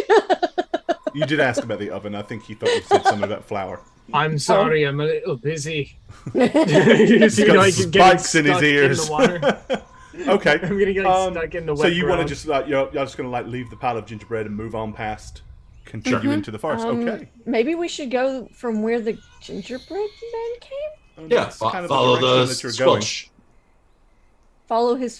You did ask about the oven. I think you thought you said something about flour. I'm sorry, I'm a little busy. He's You know, got I keep getting spikes in his stuck ears. the water. Okay. I'm gonna get stuck in the So wet you want to ground. just you're just going to leave the pile of gingerbread and move on past, continue into the forest. Okay. Maybe we should go from where the gingerbread man came. And Yeah, that's kind of follow direction the that you're going. squelch. Follow his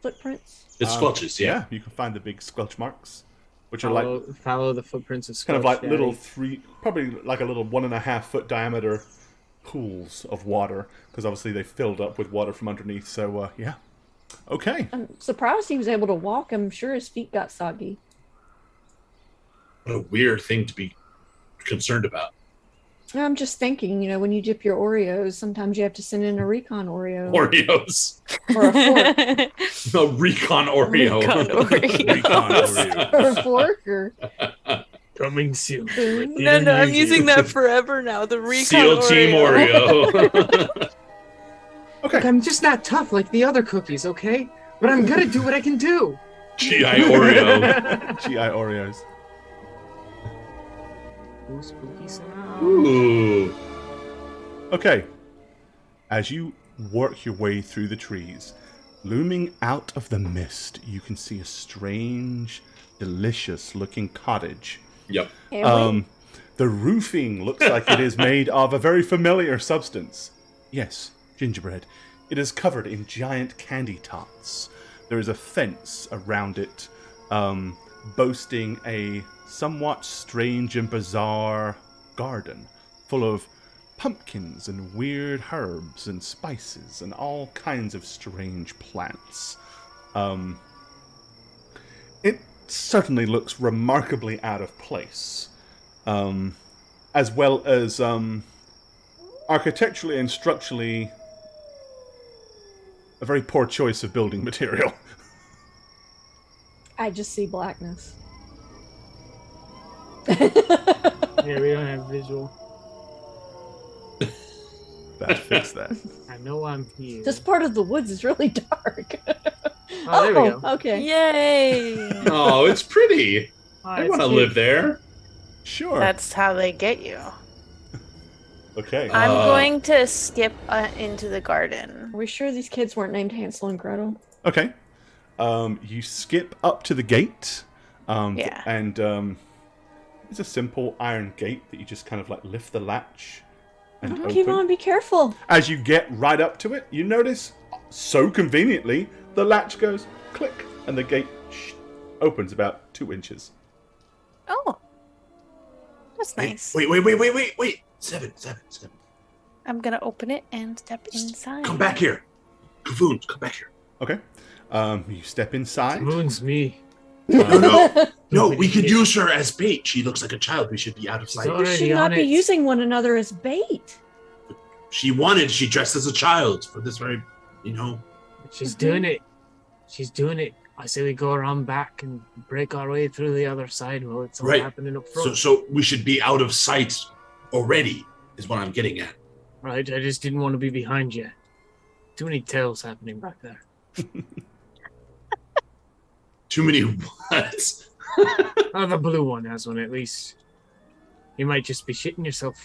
footprints. It squelches, yeah. You can find the big squelch marks, which are like Follow the footprints of kind of like Squelch little Daddy. probably like a little 1.5 foot diameter pools of water, because obviously they filled up with water from underneath. So yeah, okay. I'm surprised he was able to walk. I'm sure his feet got soggy. What a weird thing to be concerned about. I'm just thinking, when you dip your Oreos, sometimes you have to send in a recon Oreo Oreos. or a fork, No, recon Oreo. Recon Oreo. Recon Oreo. or a fork, or Coming soon. spoon. No, I'm using that forever now. The recon Seal Team Oreo. Okay. Look, I'm just not tough like the other cookies, okay? But I'm gonna do what I can do. GI Oreo. GI Oreos. Ooh, spooky sound. Ooh. Okay. As you work your way through the trees, looming out of the mist, you can see a strange, delicious-looking cottage. Yep. The roofing looks like it is made of a very familiar substance. Yes, gingerbread. It is covered in giant candy tots. There is a fence around it, boasting a somewhat strange and bizarre garden full of pumpkins and weird herbs and spices and all kinds of strange plants. It certainly looks remarkably out of place, as well as architecturally and structurally a very poor choice of building material. I just see blackness. Yeah, we don't have visual. That fix that. I know I'm here. This part of the woods is really dark. Oh, there we go. Okay. Yay! Oh, it's pretty. Oh, I it's want to cute. live there. Sure. That's how they get you. Okay. I'm going to skip into the garden. Are we sure these kids weren't named Hansel and Gretel? Okay. You skip up to the gate. Yeah. And it's a simple iron gate that you just kind of like lift the latch and open. Keep on, be careful. As you get right up to it, you notice so conveniently, the latch goes click, and the gate opens about 2 inches. Oh, that's nice. Wait. Seven. I'm gonna open it and step inside. Come back here. Kavoon, come back here. Okay. You step inside. Moon's me. No, we could use her as bait. She looks like a child. We should be out of sight. We should not be using one another as bait. She dressed as a child for this very, She's doing it. I say we go around back and break our way through the other side while it's all happening up front. So we should be out of sight already, is what I'm getting at. Right, I just didn't want to be behind you. Too many tales happening back there. Too many what? Oh, the blue one has one at least. You might just be shitting yourself.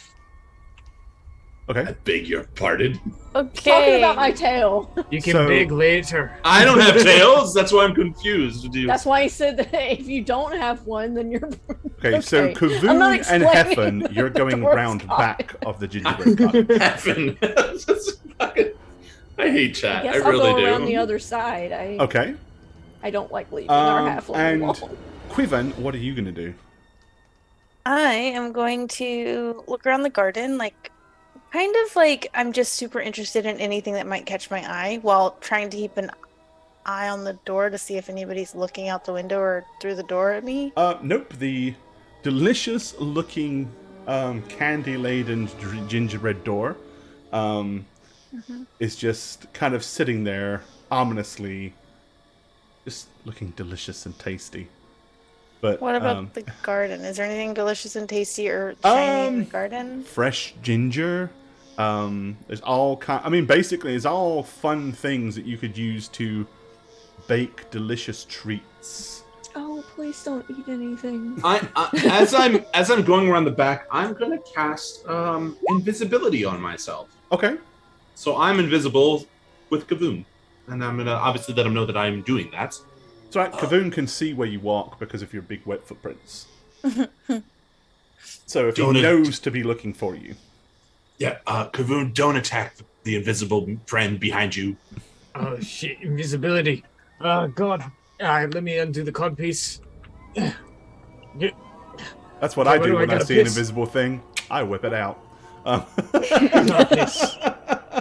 Okay. I beg your pardon. Okay. Talking about my tail. You can beg later. I don't have tails. That's why I'm confused. That's why he said that if you don't have one, then you're... Okay, so Kavoon and Heffen, you're going round back of the gingerbread cottage. Heffen. I hate chat. I guess I really I'll go do. around the other side. Okay. I don't like leaving our halfling and alone. Quiven, what are you going to do? I am going to look around the garden, kind of like I'm just super interested in anything that might catch my eye while trying to keep an eye on the door to see if anybody's looking out the window or through the door at me. Nope. The delicious-looking, candy-laden gingerbread door is just kind of sitting there ominously, just looking delicious and tasty. But what about the garden? Is there anything delicious and tasty or shiny in the garden? Fresh ginger. There's all basically, it's all fun things that you could use to bake delicious treats. Oh, please don't eat anything. As I'm going around the back, I'm gonna cast invisibility on myself. Okay. So I'm invisible with Kavoon, and I'm gonna obviously let him know that I'm doing that. It's right. Kavoon can see where you walk because of your big wet footprints. So if he knows to be looking for you. Yeah, Kavoon, don't attack the invisible friend behind you. Oh shit, invisibility. Oh god. Alright, let me undo the codpiece. That's what I do when I see an invisible thing. I whip it out.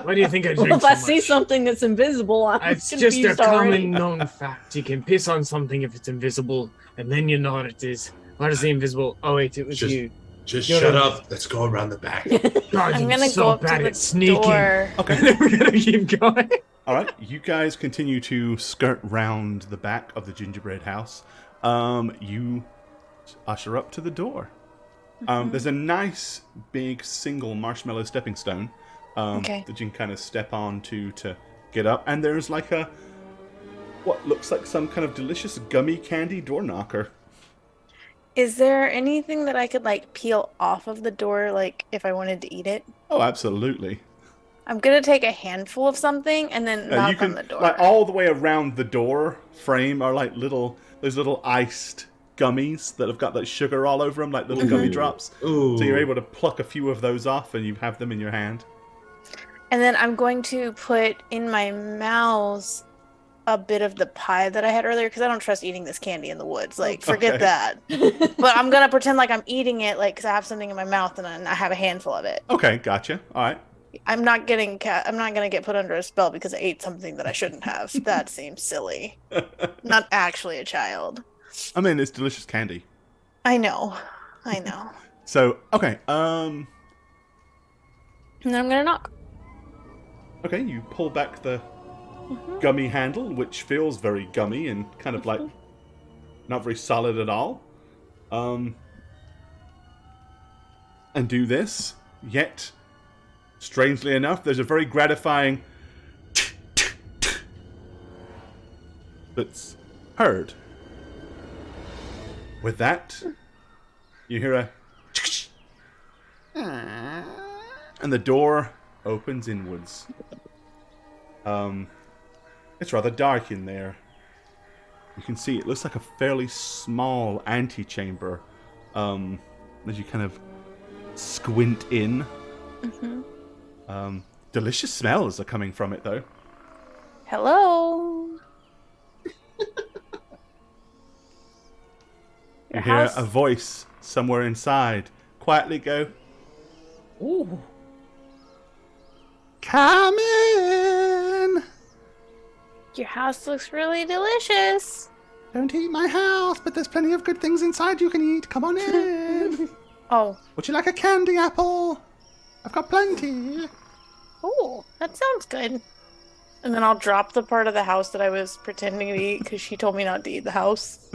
Why do you think I drink Well, if so I much? see something that's invisible, I'm It's confused just a already. common known fact. You can piss on something if it's invisible, and then you know what it is. What is the invisible? Oh wait, it was you. Just shut up. Let's go around the back. God, I'm you're gonna so go up bad to the at sneaking. door. Okay. We're gonna keep going. All right. You guys continue to skirt round the back of the gingerbread house. You usher up to the door. There's a nice big single marshmallow stepping stone that you can kind of step on to get up. And there's like what looks like some kind of delicious gummy candy door knocker. Is there anything that I could peel off of the door, if I wanted to eat it? Oh, absolutely. I'm gonna take a handful of something and then knock on the door. All the way around the door frame are those little iced gummies that have got that sugar all over them, like little gummy drops. Ooh. So you're able to pluck a few of those off and you have them in your hand. And then I'm going to put in my mouth a bit of the pie that I had earlier because I don't trust eating this candy in the woods. Forget that. But I'm gonna pretend like I'm eating it, because I have something in my mouth and I have a handful of it. Okay, gotcha. All right. I'm not gonna get put under a spell because I ate something that I shouldn't have. That seems silly. Not actually a child. I mean, it's delicious candy. I know. So, okay. And then I'm gonna knock. Okay, you pull back the gummy handle, which feels very gummy and kind of not very solid at all. And do this. Yet, strangely enough, there's a very gratifying that's heard. With that, you hear a and the door opens inwards. It's rather dark in there. You can see it looks like a fairly small antechamber as you kind of squint in. Delicious smells are coming from it, though. Hello. You hear a voice somewhere inside quietly go, Ooh. Come in! Your house looks really delicious. Don't eat my house, but there's plenty of good things inside you can eat. Come on in. Oh. Would you like a candy apple? I've got plenty. Oh, that sounds good. And then I'll drop the part of the house that I was pretending to eat because she told me not to eat the house.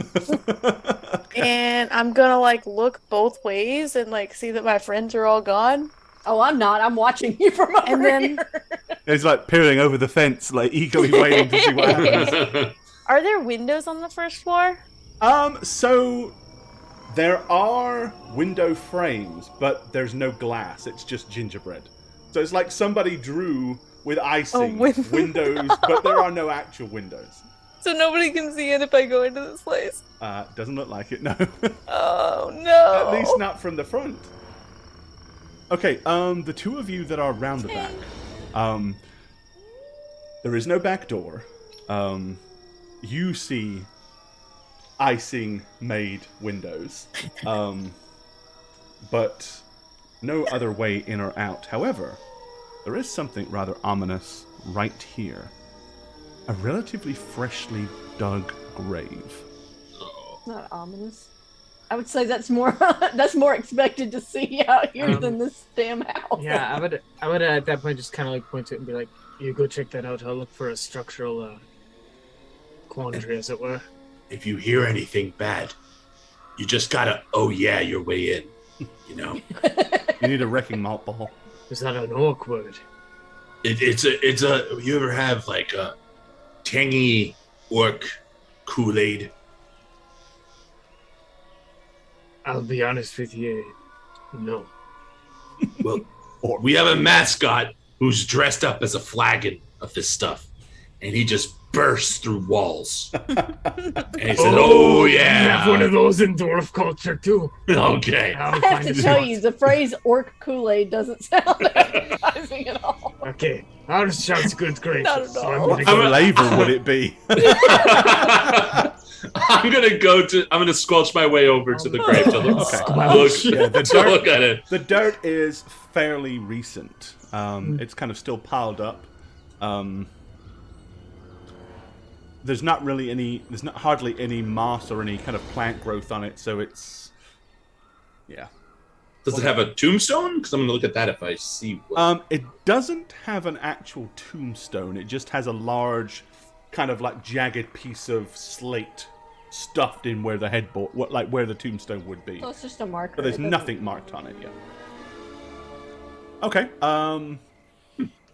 And I'm gonna like look both ways and like see that my friends are all gone. Oh, I'm not. I'm watching you from over And then- here. He's like peering over the fence, like eagerly waiting to see what happens. Are there windows on the first floor? So there are window frames, but there's no glass. It's just gingerbread. So it's like somebody drew with icing windows, but there are no actual windows. So nobody can see it if I go into this place. Doesn't look like it, no. Oh no. At least not from the front. Okay, the two of you that are around the back, there is no back door. You see icing-made windows, but no other way in or out. However, there is something rather ominous right here. A relatively freshly dug grave. Not ominous. I would say that's more expected to see out here than this damn house. Yeah, I would at that point just kind of like point to it and be like, "You go check that out. I'll look for a structural quandary, as it were." If you hear anything bad, you just gotta, oh yeah, your way in. You know? You need a wrecking malt ball. Is that an orc word? It's a, you ever have like a tangy orc Kool-Aid? I'll be honest with you, no. Well, we have a mascot who's dressed up as a flagon of this stuff, and he just bursts through walls. And he said, "Oh yeah, We have one of those in dwarf culture too. okay." I'll I have find to it tell out. you, the phrase "orc Kool-Aid" doesn't sound appetizing at all. Okay, ours sounds good, great. Not at So all. I'm What gonna go. flavor would it be? I'm gonna squelch my way over to the grave to look. Okay. Yeah, the To dirt, look at it. the dirt is fairly recent. It's kind of still piled up. There's not hardly any moss or any kind of plant growth on it, so it's, yeah. Does it have a tombstone? Because I'm gonna look at that if I see one. It doesn't have an actual tombstone. It just has a large, kind of like jagged piece of slate stuffed in where the headboard, where the tombstone would be. So it's just a marker. But there's It doesn't- nothing marked on it yet. Okay.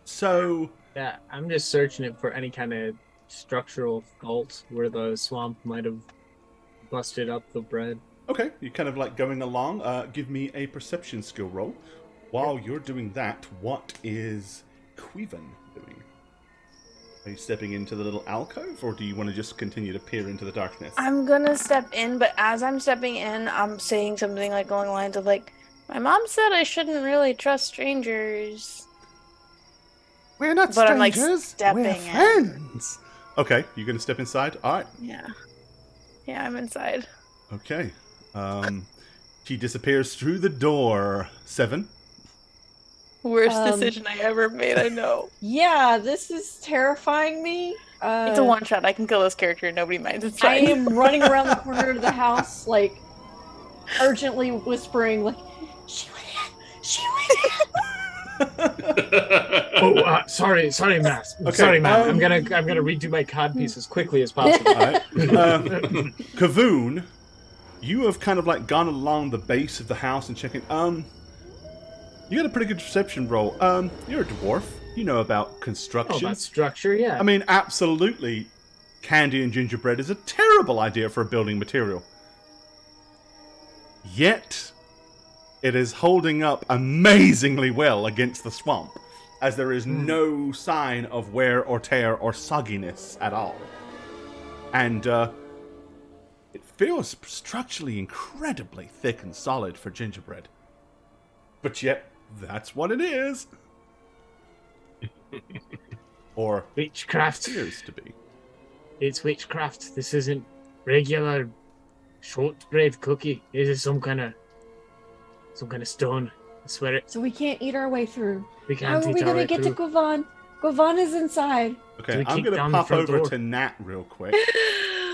So Yeah, I'm just searching it for any kind of structural fault where the swamp might have busted up the bread. okay, you're kind of like going along. Give me a perception skill roll. While you're doing that, what is Queven doing? Are you stepping into the little alcove, or do you want to just continue to peer into the darkness? I'm gonna step in, but as I'm stepping in, I'm saying something like along the lines of like, my mom said I shouldn't really trust strangers. We're not But I'm, like, strangers. stepping We're in. friends. Okay, you're going to step inside? Alright, Yeah. Yeah, I'm inside. okay. She disappears through the door. 7. Worst Um, decision I ever made, I know. Yeah, this is terrifying me. It's a one shot. I can kill this character and nobody minds. It's I fine. am running around the corner of the house, like, urgently whispering, like, "She went in! She went Oh, sorry, Matt. Okay, Sorry, Matt. I'm gonna redo my cod piece as quickly as possible. Alright. Kavoon, you have kind of like gone along the base of the house and checking. You got a pretty good perception roll. You're a dwarf. You know about Oh, construction. that structure, yeah. I mean, absolutely, candy and gingerbread is a terrible idea for a building material. Yet, it is holding up amazingly well against the swamp, as there is no sign of wear or tear or sogginess at all. And, it feels structurally incredibly thick and solid for gingerbread. But yet, that's what it is. Or Witchcraft. appears to be. It's witchcraft. This isn't regular shortbread cookie. This is some kind of stone. I swear it. So we can't eat our way through. We How can't are we eat our gonna way get through. to Govan? Govan is inside. Okay, So we I'm kick going down to the pop front over door. to Nat real quick.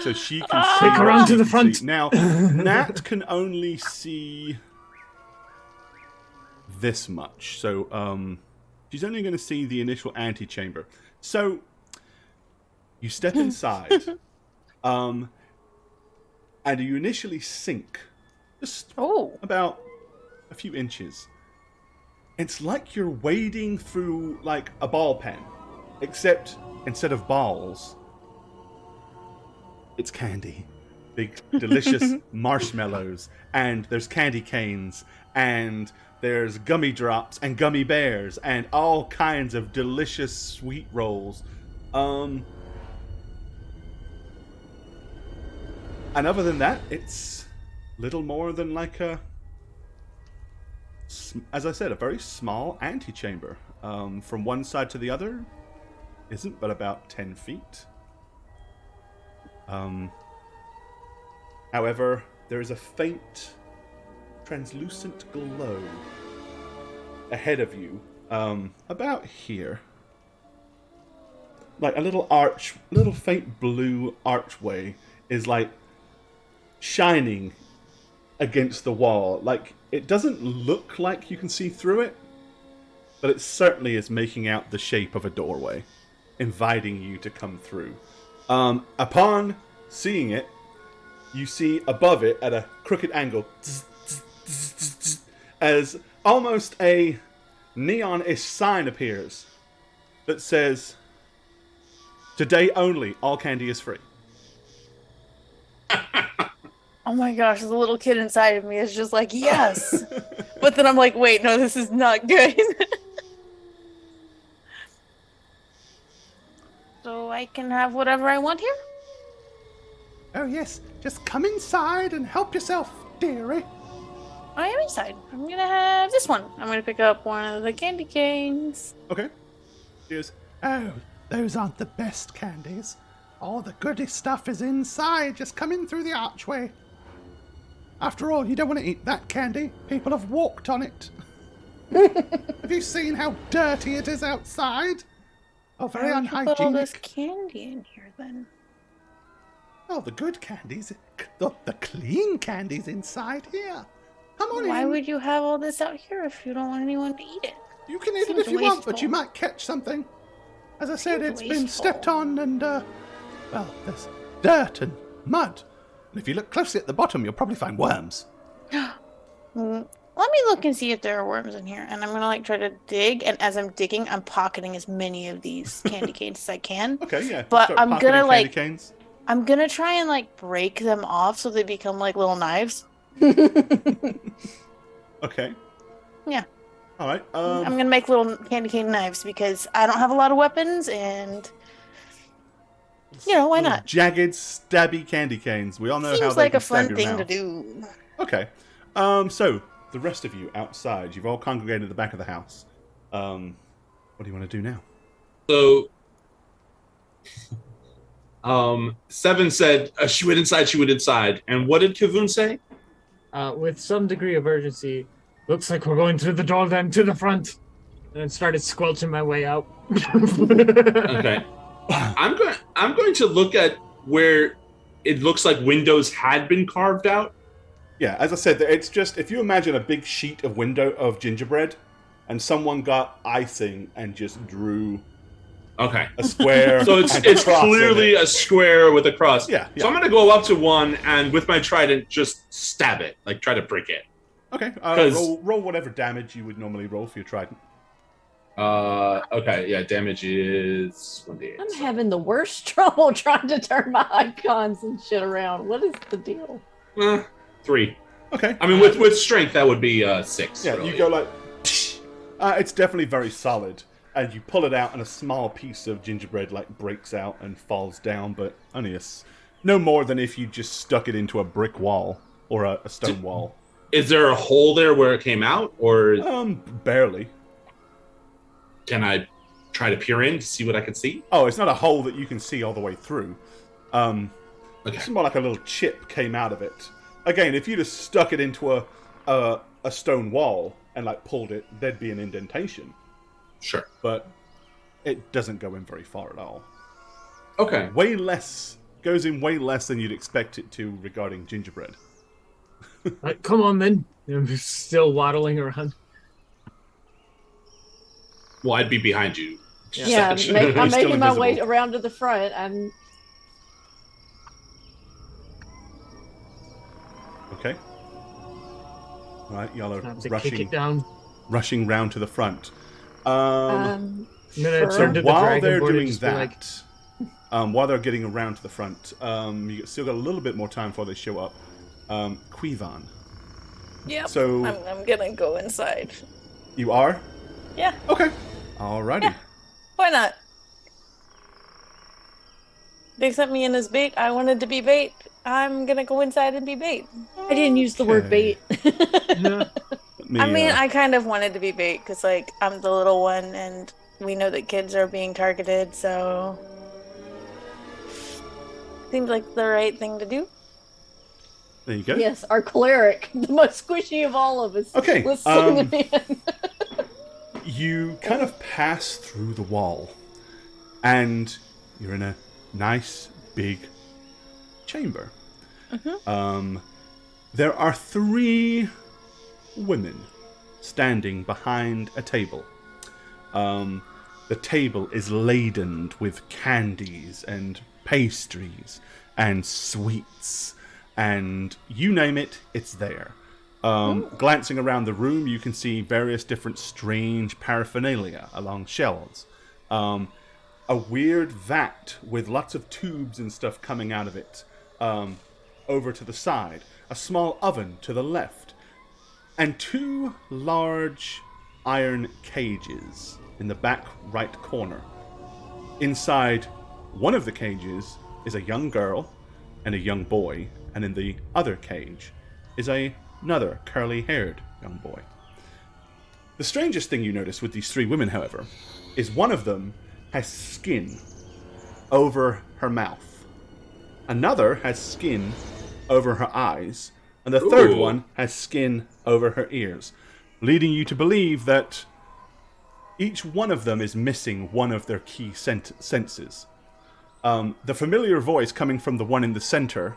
So she can see. Take her what on to she the can front. see. Now, Nat can only see this much. So, she's only going to see the initial antechamber. So, you step inside, and you initially sink just about a few inches. It's like you're wading through like a ball pen, except instead of balls, it's candy. Big, delicious marshmallows, and there's candy canes, and there's gummy drops, and gummy bears, and all kinds of delicious sweet rolls. And other than that, it's little more than like a, as I said, a very small antechamber. From one side to the other isn't but about 10 feet. However, there is a faint, translucent glow ahead of you, about here. Like a little faint blue archway is like shining against the wall. Like, it doesn't look like you can see through it, but it certainly is making out the shape of a doorway, inviting you to come through. Upon seeing it, you see above it at a crooked angle as almost a neon-ish sign appears that says, "Today only, all candy is free." Oh my gosh, the little kid inside of me is just like, yes. But then I'm like, wait, no, this is not good. So I can have whatever I want here? Oh, yes. Just come inside and help yourself, dearie. I am inside. I'm gonna have this one. I'm gonna pick up one of the candy canes. Okay. Cheers. Oh, those aren't the best candies. All the goody stuff is inside. Just come in through the archway. After all, you don't want to eat that candy. People have walked on it. Have you seen how dirty it is outside? Oh, very Why would you put all this unhygienic. candy in here then? Oh, the good candies. The clean candies inside here. Come on Why in. would you have all this out here if you don't want anyone to eat it? You can eat it Seems if you want, but wasteful. you might catch something. As I said, Seems it's been wasteful. stepped on and, well, there's dirt and mud. And if you look closely at the bottom, you'll probably find worms. Let me look and see if there are worms in here. And I'm gonna like try to dig. And as I'm digging, I'm pocketing as many of these candy canes as I can. Okay, yeah. But Start I'm pocketing gonna, candy like- canes. I'm gonna try and like break them off so they become like little knives. Okay. Yeah. All right. I'm gonna make little candy cane knives because I don't have a lot of weapons and you know, why little not? Jagged, stabby candy canes. We all know how Seems they like can a fun stab your thing to mouth. do. Okay. So the rest of you outside, you've all congregated at the back of the house. What do you want to do now? So, Seven said she went inside. And what did Kavun say? With some degree of urgency, looks like we're going through the door then to the front. And then started squelching my way out. Okay. I'm going to look at where it looks like windows had been carved out. Yeah, as I said, it's just, if you imagine a big sheet of gingerbread, and someone got icing and just drew Okay. a square. So and a it's cross in clearly it. a square with a cross. Yeah, yeah. So I'm going to go up to one and with my trident just stab it, like try to break it. Okay, 'Cause- roll whatever damage you would normally roll for your trident. Okay, yeah, damage is 1d8. I'm having the worst trouble trying to turn my icons and shit around. What is the deal? 3. Okay. I mean, with strength, that would be 6. Yeah, really. you go like, it's definitely very solid, and you pull it out, and a small piece of gingerbread like breaks out and falls down, but only no more than if you just stuck it into a brick wall or a stone wall. Is there a hole there where it came out, or Barely. can I try to peer in to see what I can see? Oh, it's not a hole that you can see all the way through. Okay. It's more like a little chip came out of it. Again, if you just stuck it into a stone wall and like pulled it, there'd be an indentation. Sure. But it doesn't go in very far at all. Okay. Goes in way less than you'd expect it to regarding gingerbread. Come on, then. I'm still waddling around. Well, I'd be behind you. Yeah, I'm Still making my way invisible. around to the front. Okay. Right, y'all are Time to kick it down. rushing round to the front. And then I Sure. turn to the While dragonborn they're and doing just be that, like, while they're getting around to the front, you still got a little bit more time before they show up. Quivan. Yep. So I'm gonna go inside. you are? Yeah. Okay. Alrighty. Yeah. Why not? They sent me in as bait. I wanted to be bait. I'm gonna go inside and be bait. I didn't use the word Okay. bait. yeah. I mean, I kind of wanted to be bait because, like, I'm the little one, and we know that kids are being targeted. So, seems like the right thing to do. There you go. Yes, our cleric, the most squishy of all of us. Okay, Let's sling him in. You kind of pass through the wall, and you're in a nice big chamber. There are 3 women standing behind a table. The table is laden with candies and pastries and sweets, and you name it, it's there. Glancing around the room, you can see various different strange paraphernalia along shelves. A weird vat with lots of tubes and stuff coming out of it over to the side. A small oven to the left. And 2 large iron cages in the back right corner. Inside one of the cages is a young girl and a young boy, and in the other cage is another curly-haired young boy. The strangest thing you notice with these 3 women, however, is one of them has skin over her mouth. Another has skin over her eyes, and the third Ooh. one has skin over her ears, leading you to believe that each one of them is missing one of their key senses. The familiar voice coming from the one in the center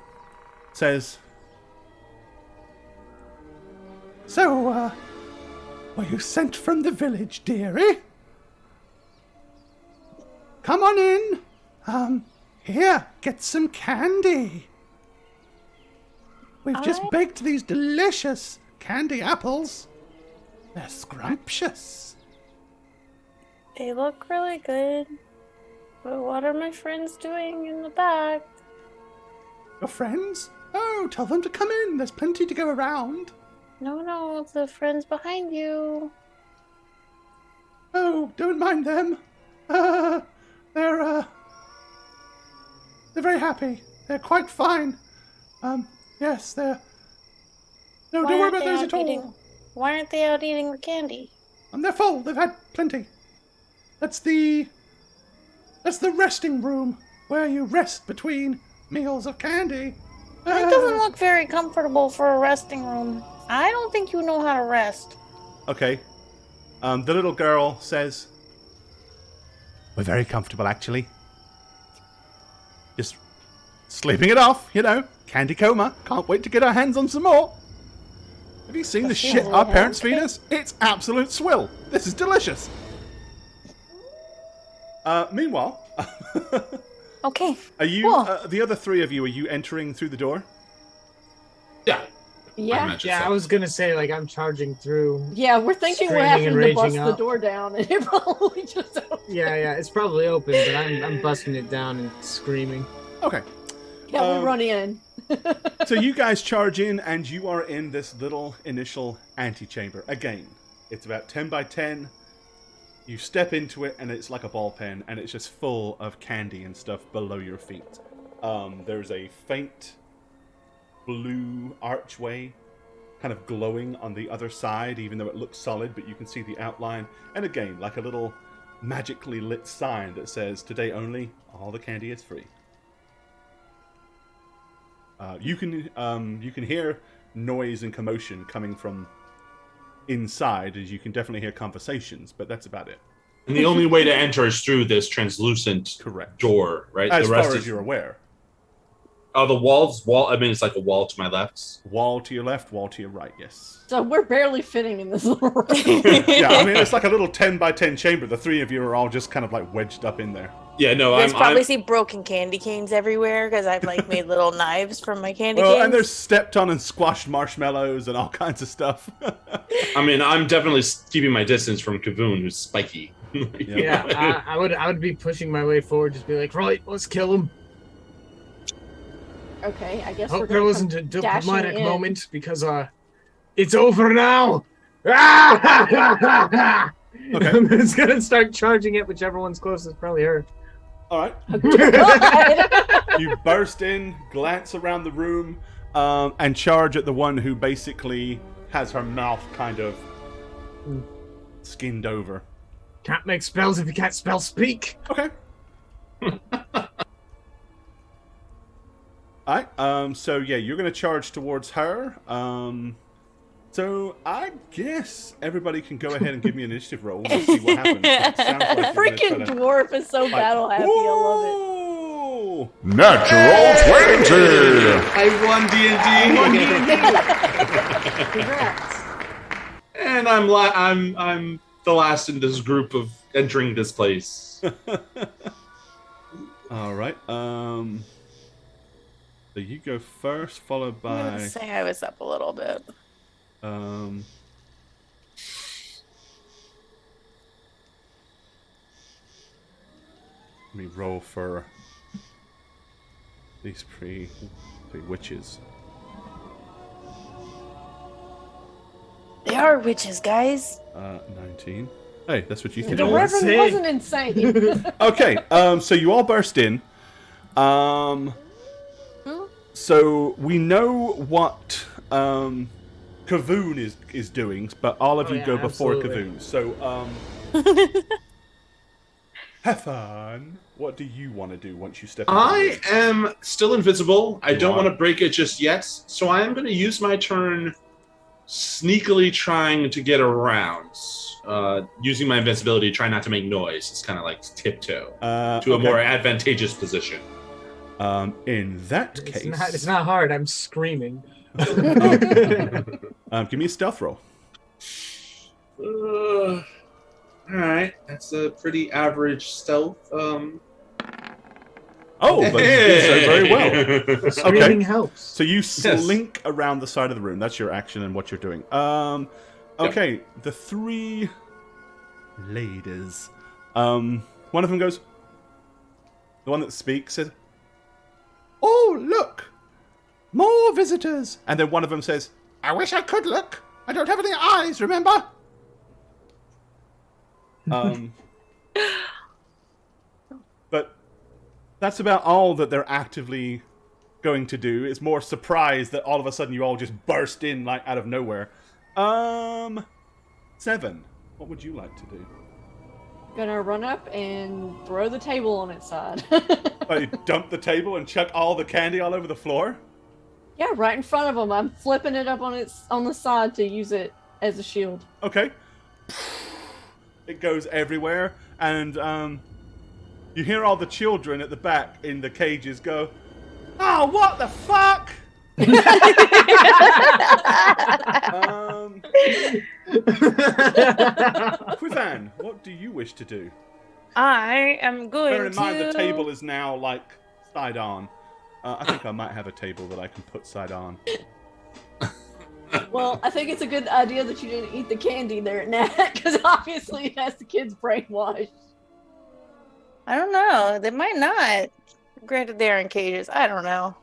says, So, were you sent from the village, dearie? Come on in. Here, get some candy. We've just baked these delicious candy apples. They're scrumptious. They look really good. But what are my friends doing in the back? Your friends? Oh, tell them to come in. There's plenty to go around. No, the friends behind you. Oh, don't mind them. They're very happy. They're quite fine. Yes, they're... No, don't worry about those at all. Why aren't they out eating the candy? They're full. They've had plenty. That's the resting room, where you rest between meals of candy. It doesn't look very comfortable for a resting room. I don't think you know how to rest. okay. The little girl says, we're very comfortable, actually. Just sleeping it off, candy coma. Can't wait to get our hands on some more. Have you seen the shit our parents feed us? It's absolute swill. This is delicious. Meanwhile, Okay. are you, Cool. the other 3 of you, are you entering through the door? Yeah. I Yeah. imagine Yeah, so. I was gonna say, like, I'm charging through. Yeah, we're thinking we're Screaming having and to raging bust the up. door down, and it probably just Yeah, it's probably open, but I'm busting it down and screaming. Okay. yeah, we run in. So you guys charge in, and you are in this little initial antechamber. Again, it's about 10 by 10. You step into it, and it's like a ball pen, and it's just full of candy and stuff below your feet. There's a faint blue archway kind of glowing on the other side, even though it looks solid, but you can see the outline. And again, like a little magically lit sign that says, "Today only, all the candy is free." You can hear noise and commotion coming from inside, as you can definitely hear conversations, but that's about it. And the only way to enter is through this translucent door, right? As the rest far is as you're aware. Oh, the wall. I mean, it's like a wall to my left. Wall to your left, wall to your right. Yes. So we're barely fitting in this little room. Yeah, I mean, it's like a little 10 by 10 chamber. The three of you are all just kind of like wedged up in there. Yeah, no, You guys probably see broken candy canes everywhere because I've like made little knives from my candy canes. And there's stepped on and squashed marshmallows and all kinds of stuff. I mean, I'm definitely keeping my distance from Kavoon, who's spiky. Yeah, I would be pushing my way forward, just be like, right, let's kill him. Okay, I guess Hope we're there gonna wasn't a come dashing diplomatic in. moment because it's over now. Okay. I'm just gonna start charging it, whichever one's closest, probably her. All right. You burst in, glance around the room, and charge at the one who basically has her mouth kind of skinned over. Can't make spells if you can't spell speak. Okay. Alright, so yeah, you're going to charge towards her. So I guess everybody can go ahead and give me an initiative roll and see what happens. It sounds like you're Freaking gonna try to, dwarf is so battle happy. I love it. Whoa! Natural 20! I won D&D. Congrats. And I'm the last in this group of entering this place. All right. So you go first, followed I'm by. gonna say I was up a little bit. Let me roll for these three witches. They are witches, guys. 19. Hey, that's what you think. The Reverend wasn't insane. Okay, so you all burst in. So we know what Kavoon is doing, but all of you go before Kavoon. So, Hethan, what do you want to do once you step in? I am still invisible. I don't want to break it just yet, so I am going to use my turn sneakily trying to get around. Using my invincibility, try not to make noise. It's kind of like tiptoe to a more advantageous position. In that case... It's not hard. I'm screaming. Give me a stealth roll. Alright, that's a pretty average stealth. Oh, but you did so very well. Screaming helps. So you slink around the side of the room. That's your action and what you're doing. Okay, the three ladies. One of them goes... The one that speaks says, "Oh, look! More visitors!" And then one of them says, "I wish I could look. I don't have any eyes, remember?" But that's about all that they're actively going to do. It's more surprise that all of a sudden you all just burst in like out of nowhere. 7. What would you like to do? Gonna run up and throw the table on its side. You dump the table and chuck all the candy all over the floor? Yeah, right in front of them. I'm flipping it up on the side to use it as a shield. Okay. It goes everywhere, and you hear all the children at the back in the cages go, "Oh, what the fuck?" Quivan, what do you wish to do? I am going Bear in to... mind the table is now like side on. I think I might have a table that I can put side on. Well, I think it's a good idea that you didn't eat the candy there, Nat, because obviously it has the kids brainwashed. I don't know. They might not. Granted, they're in cages. I don't know.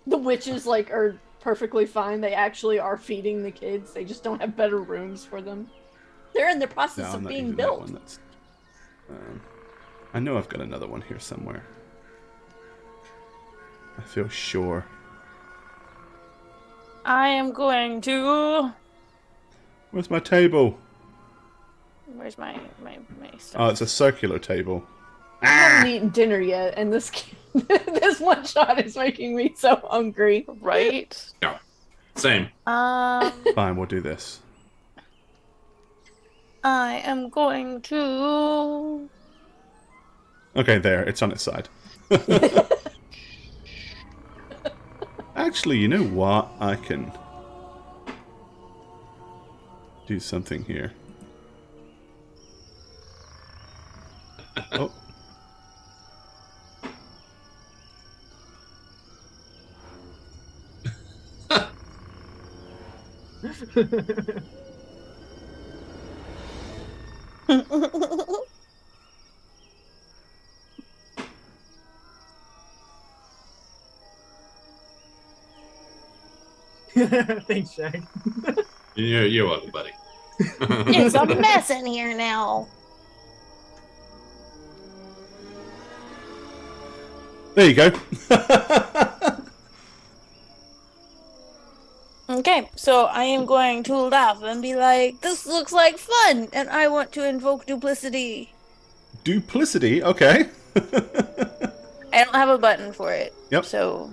The witches, are perfectly fine. They actually are feeding the kids. They just don't have better rooms for them. They're in the process No, I'm of not being using built. that one. That's, I know I've got another one here somewhere. I feel sure. I am going to... Where's my table? Where's my stuff? Oh, it's a circular table. I haven't eaten dinner yet, and this this one shot is making me so hungry. Right? Yeah. Same. Fine, we'll do this. I am going to... Okay, there. It's on its side. Actually, you know what? I can do something here. Oh. Thanks, Shag. You're welcome, buddy. It's a mess in here now. There you go. Okay, so I am going to laugh and be like, this looks like fun, and I want to invoke duplicity. Duplicity? Okay. I don't have a button for it. Yep. So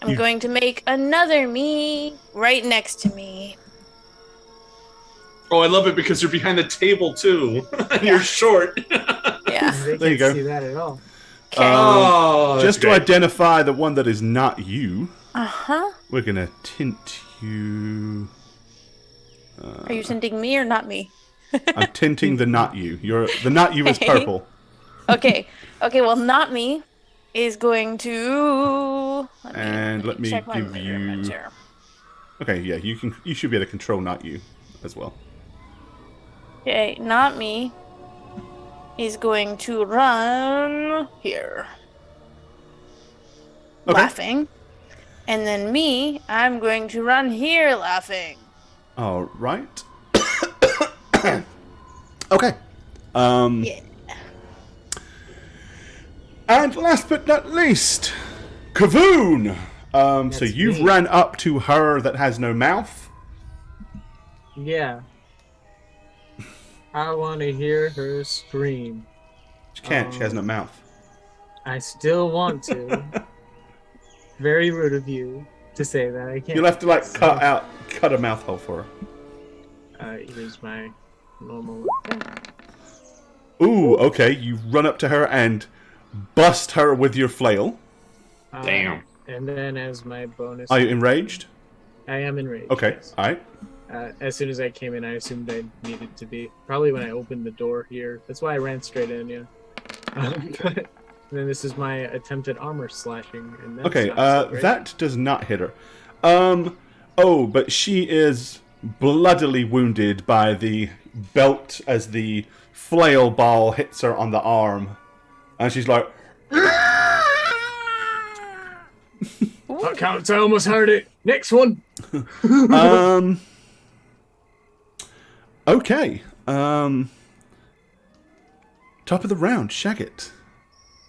I'm going to make another me right next to me. Oh, I love it because you're behind the table too. You're short. Yeah. They There you can't go. see that at all. Okay. Oh, that's Just to great. identify the one that is not you, Uh-huh. we're gonna tint you. Are you sending me or not me? I'm tinting the not you. The not you is Okay. purple. Okay. Okay, well, not me is going to... Let me check my give measurements you. here. Okay, yeah, you should be able to control not you as well. Okay, not me is going to run here. Okay. Laughing. And then me, I'm going to run here laughing. All right. Okay. Yeah. And last but not least, Kavoon. So That's you've me. ran up to her that has no mouth. Yeah. I want to hear her scream. She can't. She has no mouth. I still want to. Very rude of you to say that. I can't. You'll have to cut a mouth hole for her. Here's my normal. Ooh, okay. You run up to her and bust her with your flail. Damn. And then as my bonus, Are you enraged? I am enraged. Okay, yes. alright. As soon as I came in, I assumed I needed to be. Probably when I opened the door here. That's why I ran straight in, yeah. But then this is my attempt at armor slashing. And that's Okay, not so great. that does not hit her. But she is bloodily wounded by the belt as the flail ball hits her on the arm. And she's like, That counts, I almost heard it. Next one. okay. Top of the round, Shagget.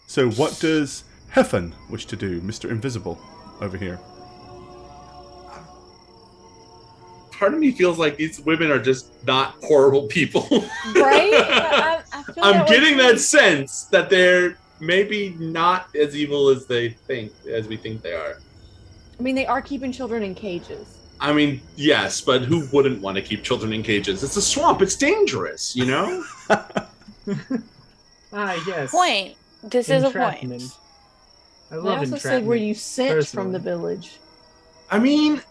So what does Heffen wish to do, Mr. Invisible, over here? Part of me feels like these women are just not horrible people. Right? I feel I'm that way getting too. that sense that they're maybe not as evil as we think they are. I mean, they are keeping children in cages. I mean, yes, but who wouldn't want to keep children in cages? It's a swamp. It's dangerous, you know? Yes. Point. This is a Entrapment. point. I They love also entrapment. said were you sent from the personally. village? I mean,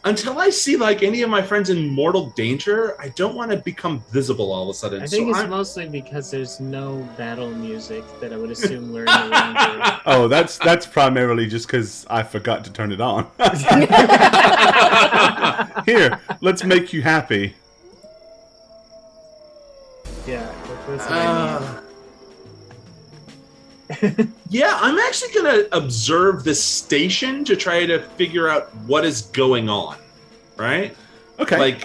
until I see like any of my friends in mortal danger, I don't want to become visible all of a sudden. I think so it's I'm- mostly because there's no battle music that I would assume we're in the round. Oh, that's primarily just because I forgot to turn it on. Here, let's make you happy. Yeah, that's what I mean. Yeah, I'm actually gonna observe this station to try to figure out what is going on. Right? Okay. Like-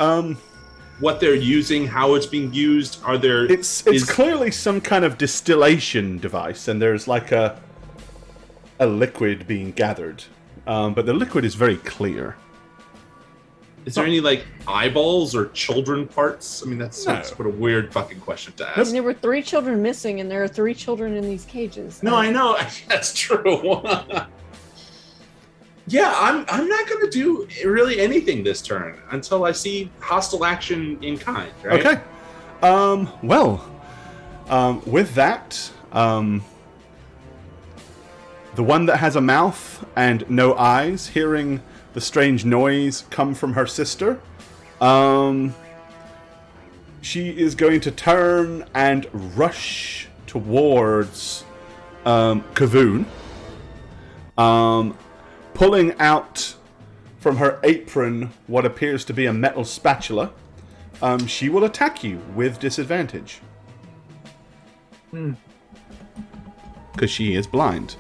What they're using, how it's being used. Are there? It's is- clearly some kind of distillation device, and there's like a liquid being gathered, but the liquid is very clear. Is there any like eyeballs or children parts? I mean, that's No. sort of weird fucking question to And ask. there were 3 children missing, and there are 3 children in these cages. No, I know that's true. Yeah, I'm not gonna do really anything this turn until I see hostile action in kind. Right? Okay. With that, the one that has a mouth and no eyes, hearing the strange noise come from her sister, she is going to turn and rush towards Kavoon, pulling out from her apron what appears to be a metal spatula. She will attack you with disadvantage. Because she is blind.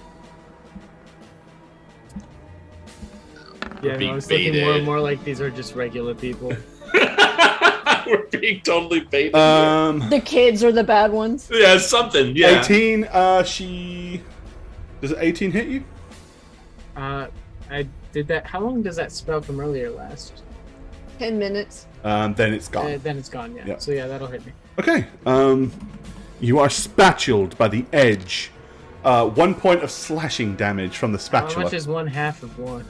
Yeah, being I was thinking more baited. and more like these are just regular people. We're being totally baited. The kids are the bad ones. Yeah, something. Yeah. 18, she... Does 18 hit you? I did that. How long does that spell from earlier last? 10 minutes. Then it's gone. Then it's gone, yeah. Yep. So yeah, that'll hit me. Okay. You are spatuled by the edge. 1 point of slashing damage from the How spatula. much is 1/2 of 1?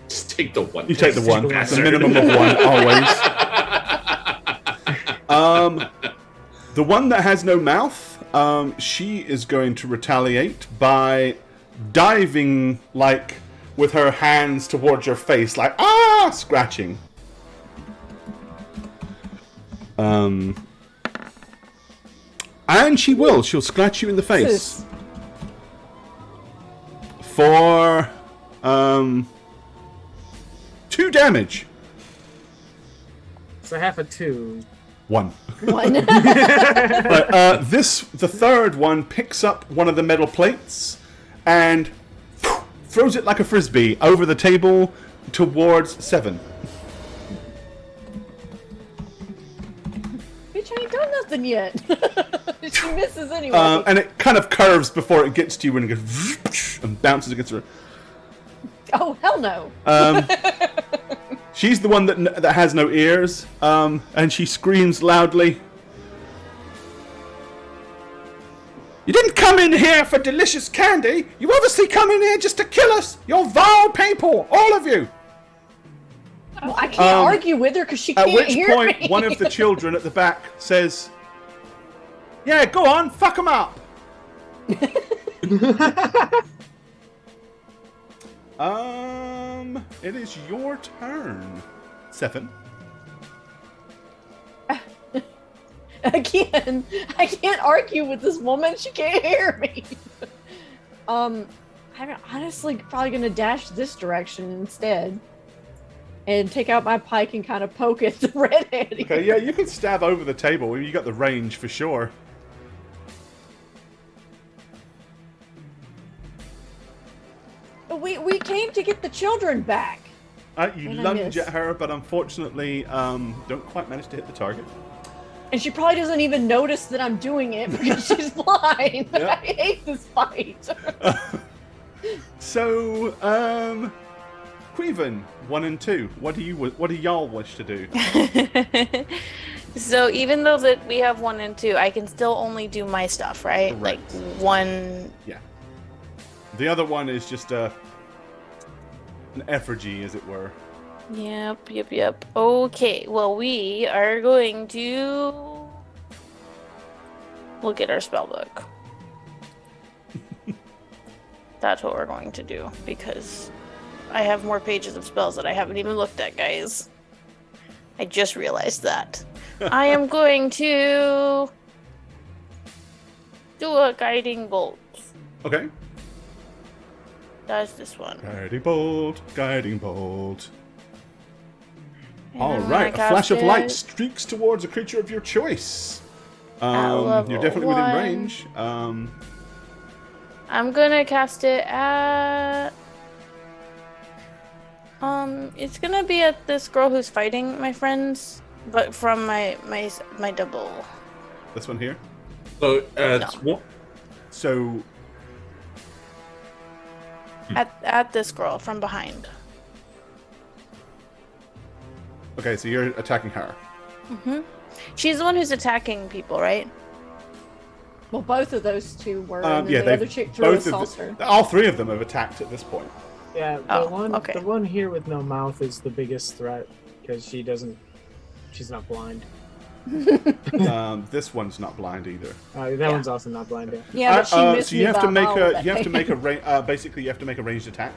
Just take the one. You take the one. It's a bastard. minimum of 1, always. The one that has no mouth, she is going to retaliate by diving, like, with her hands towards your face, like, scratching. And she will. She'll scratch you in the face. Sis. For, 2 damage. So half a 2. 1. 1. But the third one picks up one of the metal plates and throws it like a frisbee over the table towards 7. Bitch, I ain't done nothing yet. She misses anyway. And it kind of curves before it gets to you and it goes and bounces against her. Oh, hell no. She's the one that has no ears, and she screams loudly. You didn't come in here for delicious candy. You obviously come in here just to kill us. You're vile people, all of you. Well, I can't argue with her because she At can't which hear point, me. one of the children at the back says, "Yeah, go on, fuck them up." It is your turn, 7. Again, I can't argue with this woman. She can't hear me. I'm honestly probably gonna dash this direction instead, and take out my pike and kind of poke at the redhead. Okay, yeah, you can stab over the table. You got the range for sure. We came to get the children back. You And I lunge miss. at her, but unfortunately, don't quite manage to hit the target. And she probably doesn't even notice that I'm doing it because she's blind. Yep. I hate this fight. So, Queven, 1 and 2. What do y'all wish to do? So even though that we have 1 and 2, I can still only do my stuff, right? Correct. Like 1. Yeah. The other one is just an effigy, as it were. Yep. Okay, well, we are going to look at our spell book. That's what we're going to do, because I have more pages of spells that I haven't even looked at, guys. I just realized that. I am going to do a guiding bolt. Okay. That's this one. Guiding bolt, guiding bolt. And All I'm right, a gonna flash of cast light it streaks towards a creature of your choice. level You're definitely within 1. range. I'm gonna cast it at. It's gonna be at this girl who's fighting my friends, but from my double. This one here. So it's one. So, At this girl from behind. Okay, so you're attacking her. She's the one who's attacking people, right? Well, both of those two were, and then Yeah, the other chick threw a saucer. All three of them have attacked at this point. Yeah, okay. the one here with no mouth is the biggest threat because she's not blind. This one's not blind either. That one's also not blind. Yeah. Yeah, but she missed so me you have to by a make mile a that you have day. to make basically you have to make a ranged attack.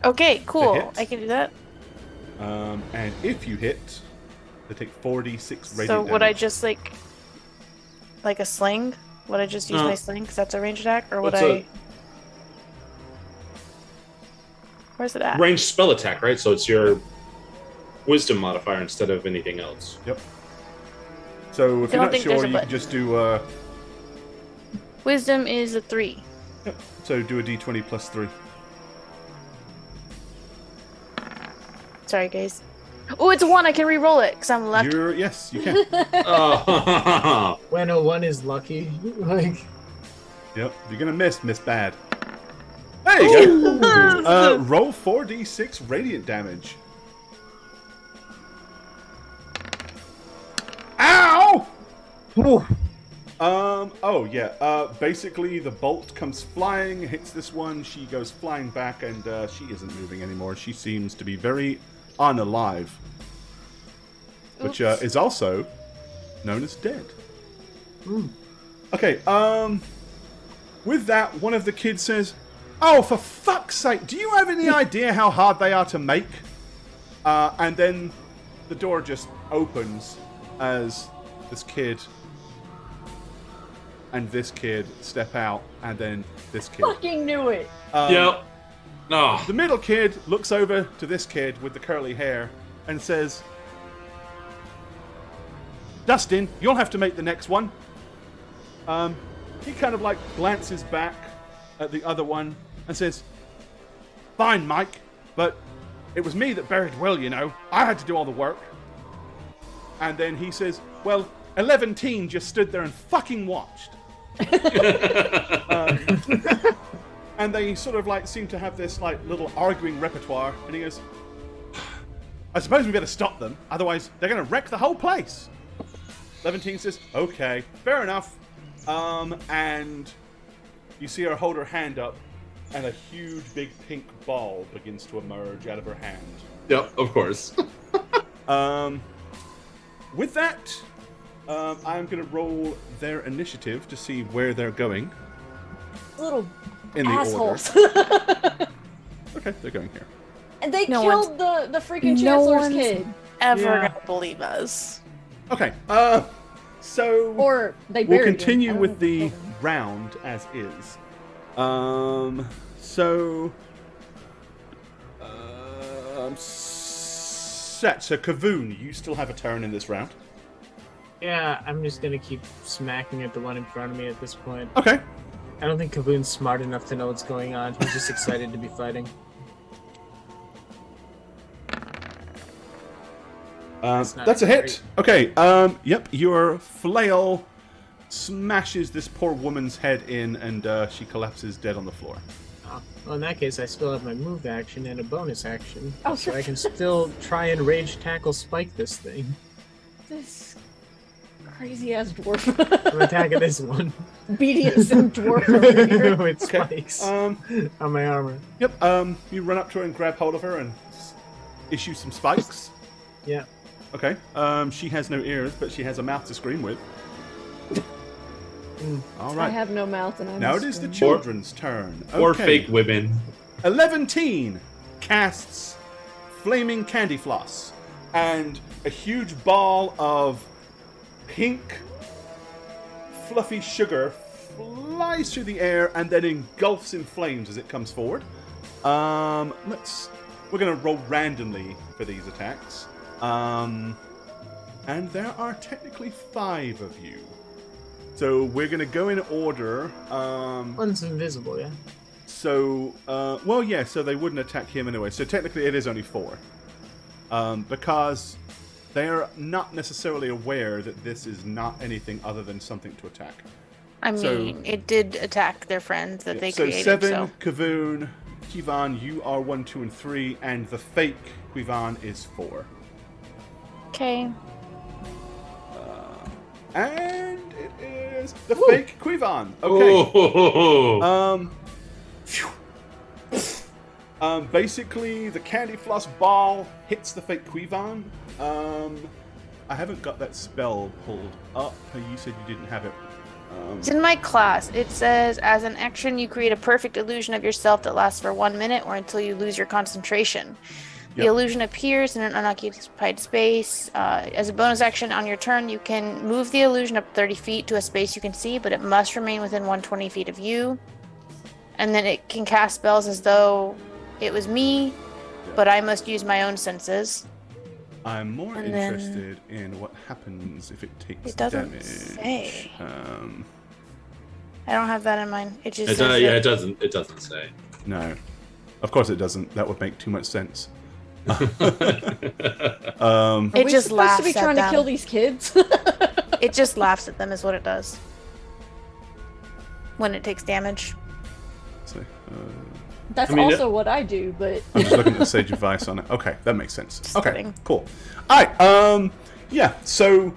Okay, cool. hit. I can do that. And if you hit, they take 46 radiant So would I damage. just like a sling? Would I just use my sling because that's a range attack, or would It's I? Where's it at? Ranged spell attack, right? So it's your wisdom modifier instead of anything else. Yep. So if I you're don't not think there's sure, a you can button. just do. Wisdom is a 3. Yep. So do a d20 plus 3. Sorry, guys. Oh, it's a 1. I can re-roll it because I'm lucky. Yes, you can. Oh. When a one is lucky, like Yep. If you're gonna miss bad. There you go. Roll 4d6 radiant damage. Ow! Oh yeah. Basically, the bolt comes flying, hits this one. She goes flying back, and she isn't moving anymore. She seems to be very unalive, which is also known as dead. Okay. With that, one of the kids says, "Oh, for fuck's sake! Do you have any idea how hard they are to make?" And then the door just opens as this kid and this kid step out, and then this kid. Fucking knew it. Yep. No. The middle kid looks over to this kid with the curly hair and says, "Dustin, you'll have to make the next one." He kind of like glances back at the other one and says, "Fine, Mike, but it was me that buried Will, you know. I had to do all the work." And then he says, "Well, 11 teen just stood there and fucking watched." And they sort of like seem to have this like little arguing repertoire. And he goes, "I suppose we better stop them, otherwise they're going to wreck the whole place." 11 says, "Okay, fair enough." And you see her hold her hand up, and a huge big pink ball begins to emerge out of her hand. Yep, of course. With that, I'm going to roll their initiative to see where they're going Little in the assholes. order. Okay, they're going here. And they No killed the freaking no Chancellor's one's- kid. Ever Yeah. gonna believe us? Okay, so Or they we'll buried him. continue I don't with know. the round as is. So set. So Kavoon, you still have a turn in this round. yeah, I'm just gonna keep smacking at the one in front of me at this point. Okay. I don't think Kavoon's smart enough to know what's going on. He's just excited to be fighting. not That's a hit. great. Okay. Yep. Your flail smashes this poor woman's head in, and she collapses dead on the floor. Oh, well, in that case, I still have my move action and a bonus action, Oh, so I can still try and rage tackle spike this thing. This crazy ass dwarf I'm attacking this one beating some dwarf over here. with Okay. spikes Um. on my armor. Yep. You run up to her and grab hold of her and issue some spikes. Yeah. Okay. She has no ears, but she has a mouth to scream with. All I right. have no mouth and I'm Now it is the screaming. children's turn. Or Okay. fake women. 11 casts flaming candy floss, and a huge ball of pink fluffy sugar flies through the air and then engulfs in flames as it comes forward. We're gonna roll randomly for these attacks. And there are technically 5 of you. So we're gonna go in order. One's invisible, yeah. So they wouldn't attack him anyway. So technically it is only 4. Because they're not necessarily aware that this is not anything other than something to attack. I mean, So- it did attack their friend that they So created. 7, So Kavoon, Kivan, you are 1, 2, and 3, and the fake Quivan is 4. Okay. And it is the fake Quivan. Okay. Oh. Phew. Basically, the candy floss ball hits the fake Quivan. I haven't got that spell pulled up. You said you didn't have it. It's in my class. It says, as an action, you create a perfect illusion of yourself that lasts for 1 minute or until you lose your concentration. The Yep. illusion appears in an unoccupied space. As a bonus action on your turn, you can move the illusion up 30 feet to a space you can see, but it must remain within 120 feet of you. And then it can cast spells as though it was me, but I must use my own senses. I'm more And then- interested in what happens if it takes It doesn't damage. say. I don't have that in mind. It just It, says yeah, that- it doesn't. It doesn't say. No. Of course it doesn't. That would make too much sense. Are It we just supposed laughs to be at trying to them. kill these kids? It just laughs at them is what it does. When it takes damage. So, That's I mean, also what I do, but I'm just looking at the sage advice on it. Okay, that makes sense. Just Okay, kidding. cool. Alright, yeah, so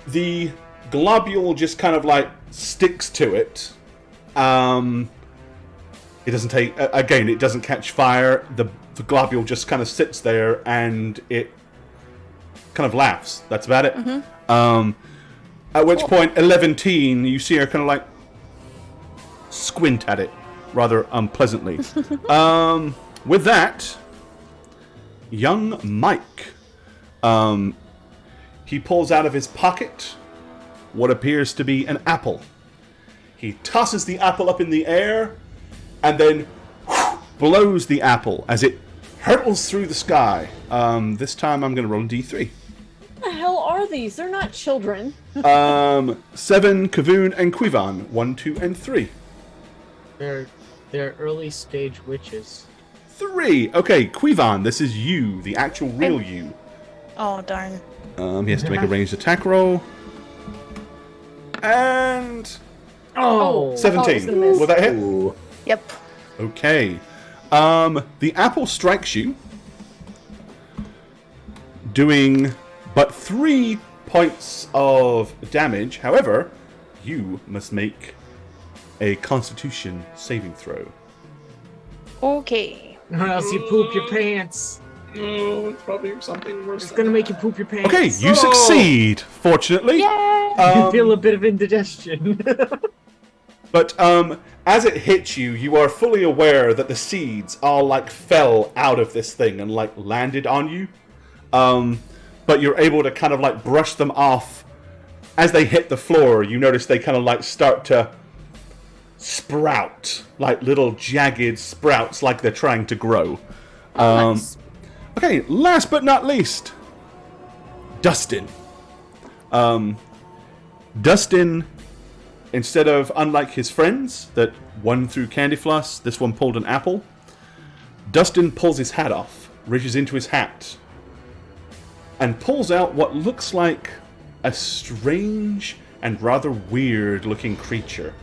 the globule just kind of like sticks to it. It doesn't take, again, it doesn't catch fire. The globule just kind of sits there and it kind of laughs. That's about it. At which point, 11-teen, you see her kind of like squint at it rather unpleasantly. With that, young Mike, he pulls out of his pocket what appears to be an apple. He tosses the apple up in the air and then blows the apple as it hurtles through the sky. This time I'm going to roll a d3. what the hell are these? They're not children. 7, Kavoon, and Quivan. 1, 2, and 3. They're early stage witches. 3. Okay, Quivan, this is you, the actual real you. Oh, darn. He has to make a ranged attack roll. And Oh, I thought I was 17. gonna miss. Will that hit? Ooh. Yep. Okay. The apple strikes you, doing but 3 points of damage. However, you must make a Constitution saving throw. Okay. or else you poop your pants. Oh, it's probably something worse. It's gonna make you poop your pants. Okay, you succeed, fortunately. Yay! You feel a bit of indigestion. But as it hits you, you are fully aware that the seeds all like fell out of this thing and like landed on you. But you're able to kind of like brush them off. As they hit the floor, you notice they kind of like start to sprout, like little jagged sprouts, like they're trying to grow. Nice. Okay, last but not least, Dustin. Dustin, instead of, unlike his friends, that one threw candy floss, this one pulled an apple. Dustin pulls his hat off, reaches into his hat, and pulls out what looks like a strange and rather weird looking creature.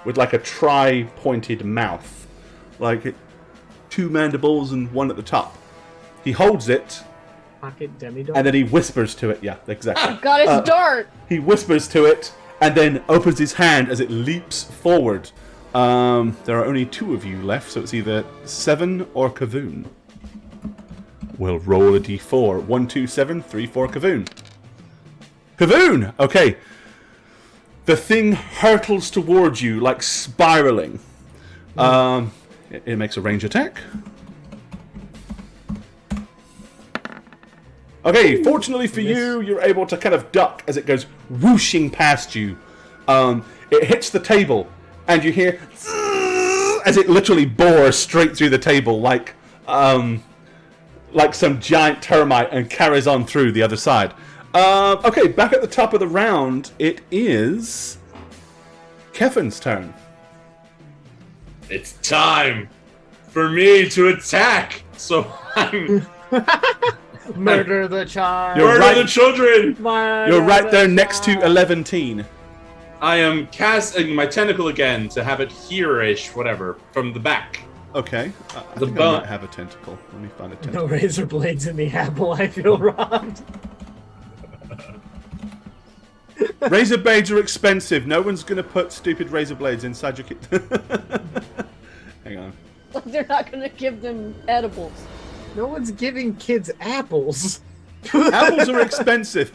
With like a tri-pointed mouth. Like 2 mandibles and one at the top. He holds it, Pocket demi-dog. and then he whispers to it. Yeah, exactly. God, it's dark. He whispers to it, and then opens his hand as it leaps forward. There are only 2 of you left, so it's either 7 or Kavoon. We'll roll a d4. 1, 2, 7, 3, 4, Kavoon. Kavoon! Okay. The thing hurtles towards you, like spiraling. It makes a range attack. Okay, fortunately for you, you're able to kind of duck as it goes whooshing past you. It hits the table, and you hear as it literally bores straight through the table, like some giant termite, and carries on through the other side. Okay, back at the top of the round, it is Kevin's turn. It's time for me to attack. So I'm Murder the child. You're murder right. the children. Murder You're right the there next to child. 11-teen. I am casting my tentacle again to have it here-ish, whatever, from the back. Okay. I The think bone- I might have a tentacle. Let me find a No tentacle. razor blades in the apple. I feel robbed. Razor blades are expensive. No one's going to put stupid razor blades inside your kit. Hang on. They're not going to give them edibles. No one's giving kids apples. Apples are expensive.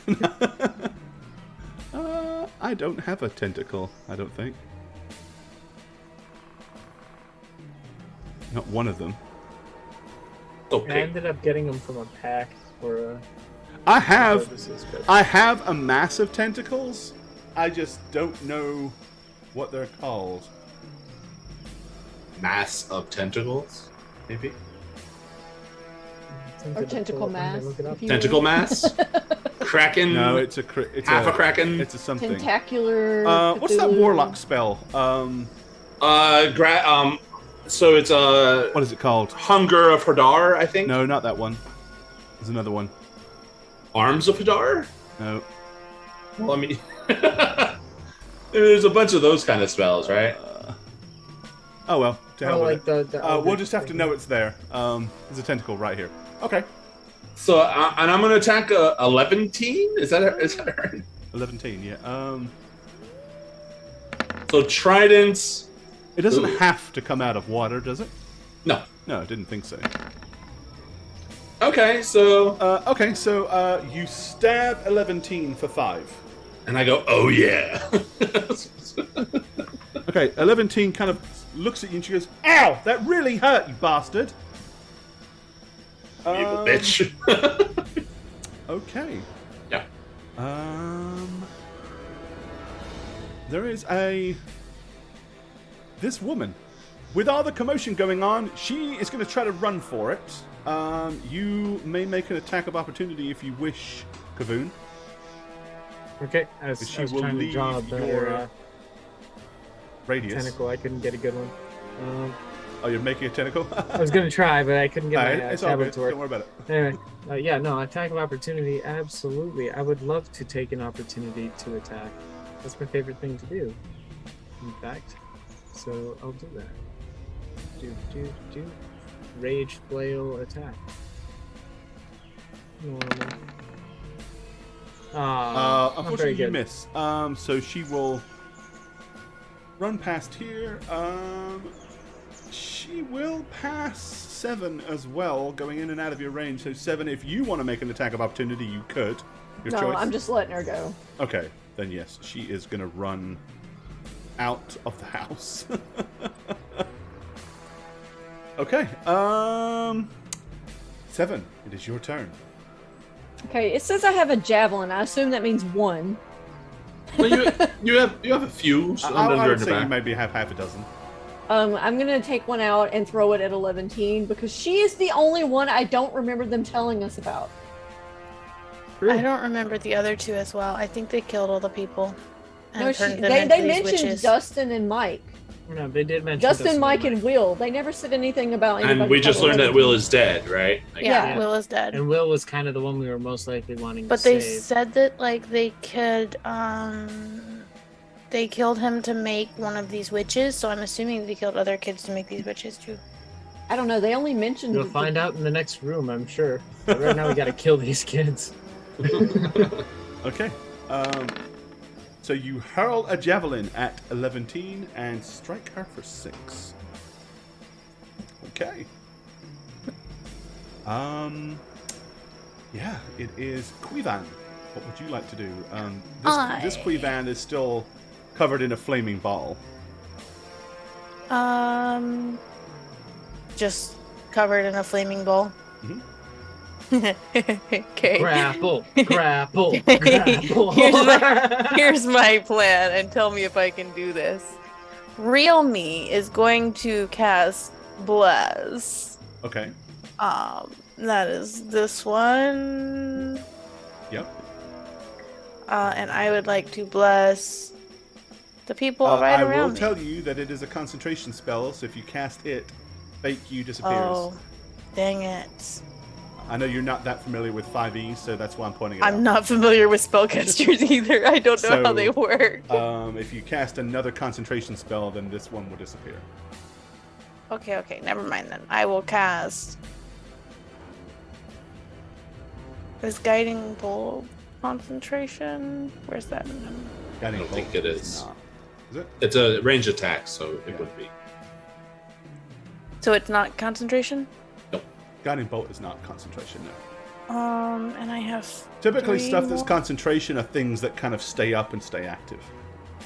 I don't have a tentacle, I don't think. Not one of them. So I pig. ended up getting them from a pack for I have purposes, but I have a mass of tentacles. I just don't know what they're called. Mass of tentacles, maybe. Or tentacle mass. if you Tentacle will. mass. Kraken. No, it's half a kraken. It's a something. Tentacular. What's that Cthulhu. warlock spell? So it's a What is it called? Hunger of Hadar, I think. No, not that one. There's another one. Arms of Hadar. No. Well, I mean, there's a bunch of those kind of spells, right? Oh well. To hell Oh, with like it. the We'll just have to know it's there. There's a tentacle right here. Okay. So, and I'm gonna attack 11 teen. Is that right? 11, yeah. So tridents. It doesn't Ooh. have to come out of water, does it? No. No, I didn't think so. Okay, so Okay, so you stab 11 for 5. and I go, oh yeah. Okay, 11 kind of looks at you and she goes, "Ow! That really hurt, you bastard!" Evil bitch. Okay. Yeah. There is this woman. With all the commotion going on, she is going to try to run for it. You may make an attack of opportunity if you wish, Kavoon. Okay, I was, She I was will trying to draw a leave better your radius. tentacle. I couldn't get a good one. Oh, you're making a tentacle? I was gonna try, but I couldn't get Alright, my it's all tablet good. to work. Don't worry about it. Anyway, yeah, no, attack of opportunity, absolutely. I would love to take an opportunity to attack. That's my favorite thing to do, in fact. So I'll do that. Do. Rage flail attack. Normal. Not very Unfortunately, you good. miss. So she will run past here. She will pass 7 as well, going in and out of your range. So 7, if you want to make an attack of opportunity, you could. Your No, choice. I'm just letting her go. Okay, then yes, she is going to run out of the house. Okay, 7, it is your turn. Okay, it says I have a javelin. I assume that means 1. Well, you have a few. So I would say you maybe have half a dozen. I'm gonna take one out and throw it at 11 because she is the only one I don't remember them telling us about. I don't remember the other two as well. I think they killed all the people. And No, turned them they into these mentioned witches. Dustin and Mike. No, they did mention Dustin, Mike, and Will. They never said anything about anybody. And we just called learned that 11. Will is dead, right? Like, Yeah, Yeah. Will is dead. And Will was kind of the one we were most likely wanting But to they save. said that like they could they killed him to make one of these witches, so I'm assuming they killed other kids to make these witches too. I don't know. They only mentioned. We'll find out in the next room, I'm sure. But right now we gotta kill these kids. Okay. So you hurl a javelin at 11 and strike her for 6. Okay. Yeah, it is Quivan. What would you like to do? This Quivan is still covered in a flaming ball. Just covered in a flaming ball. Mhm. Okay. Grapple, grapple, grapple. Here's my plan, and tell me if I can do this. Real me is going to cast Bless. Okay. That is this one. Yep. And I would like to bless the people right I around will me. tell you that it is a concentration spell, so if you cast it, Fake You disappears. Oh, dang it. I know you're not that familiar with 5e, so that's why I'm pointing it out. I'm not familiar with spellcasters either. I don't know how they work. If you cast another concentration spell, then this one will disappear. Okay, never mind then. I will cast. Is guiding bolt concentration? Where's that? I don't think it is. Not. Is it? It's a range attack, so it would be. So it's not concentration? Guiding bolt is not concentration, no. And I have Typically, 3 stuff that's more. concentration are things that kind of stay up and stay active.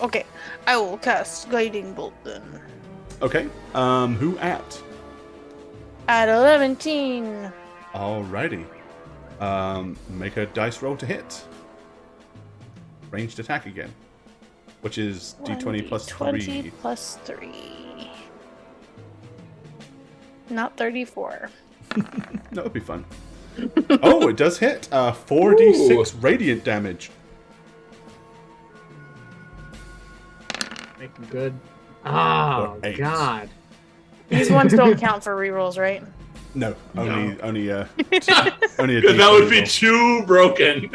Okay, I will cast guiding bolt then. Okay. Who at? At 11. Alrighty. Make a dice roll to hit. Ranged attack again, which is d20 plus 20 3. plus 3. Not 34. That would be fun. Oh, it does hit. 4d6 radiant damage. Make them good. Oh, For 8. God. These ones don't count for rerolls, right? No, only only a Because that would be roll. too broken.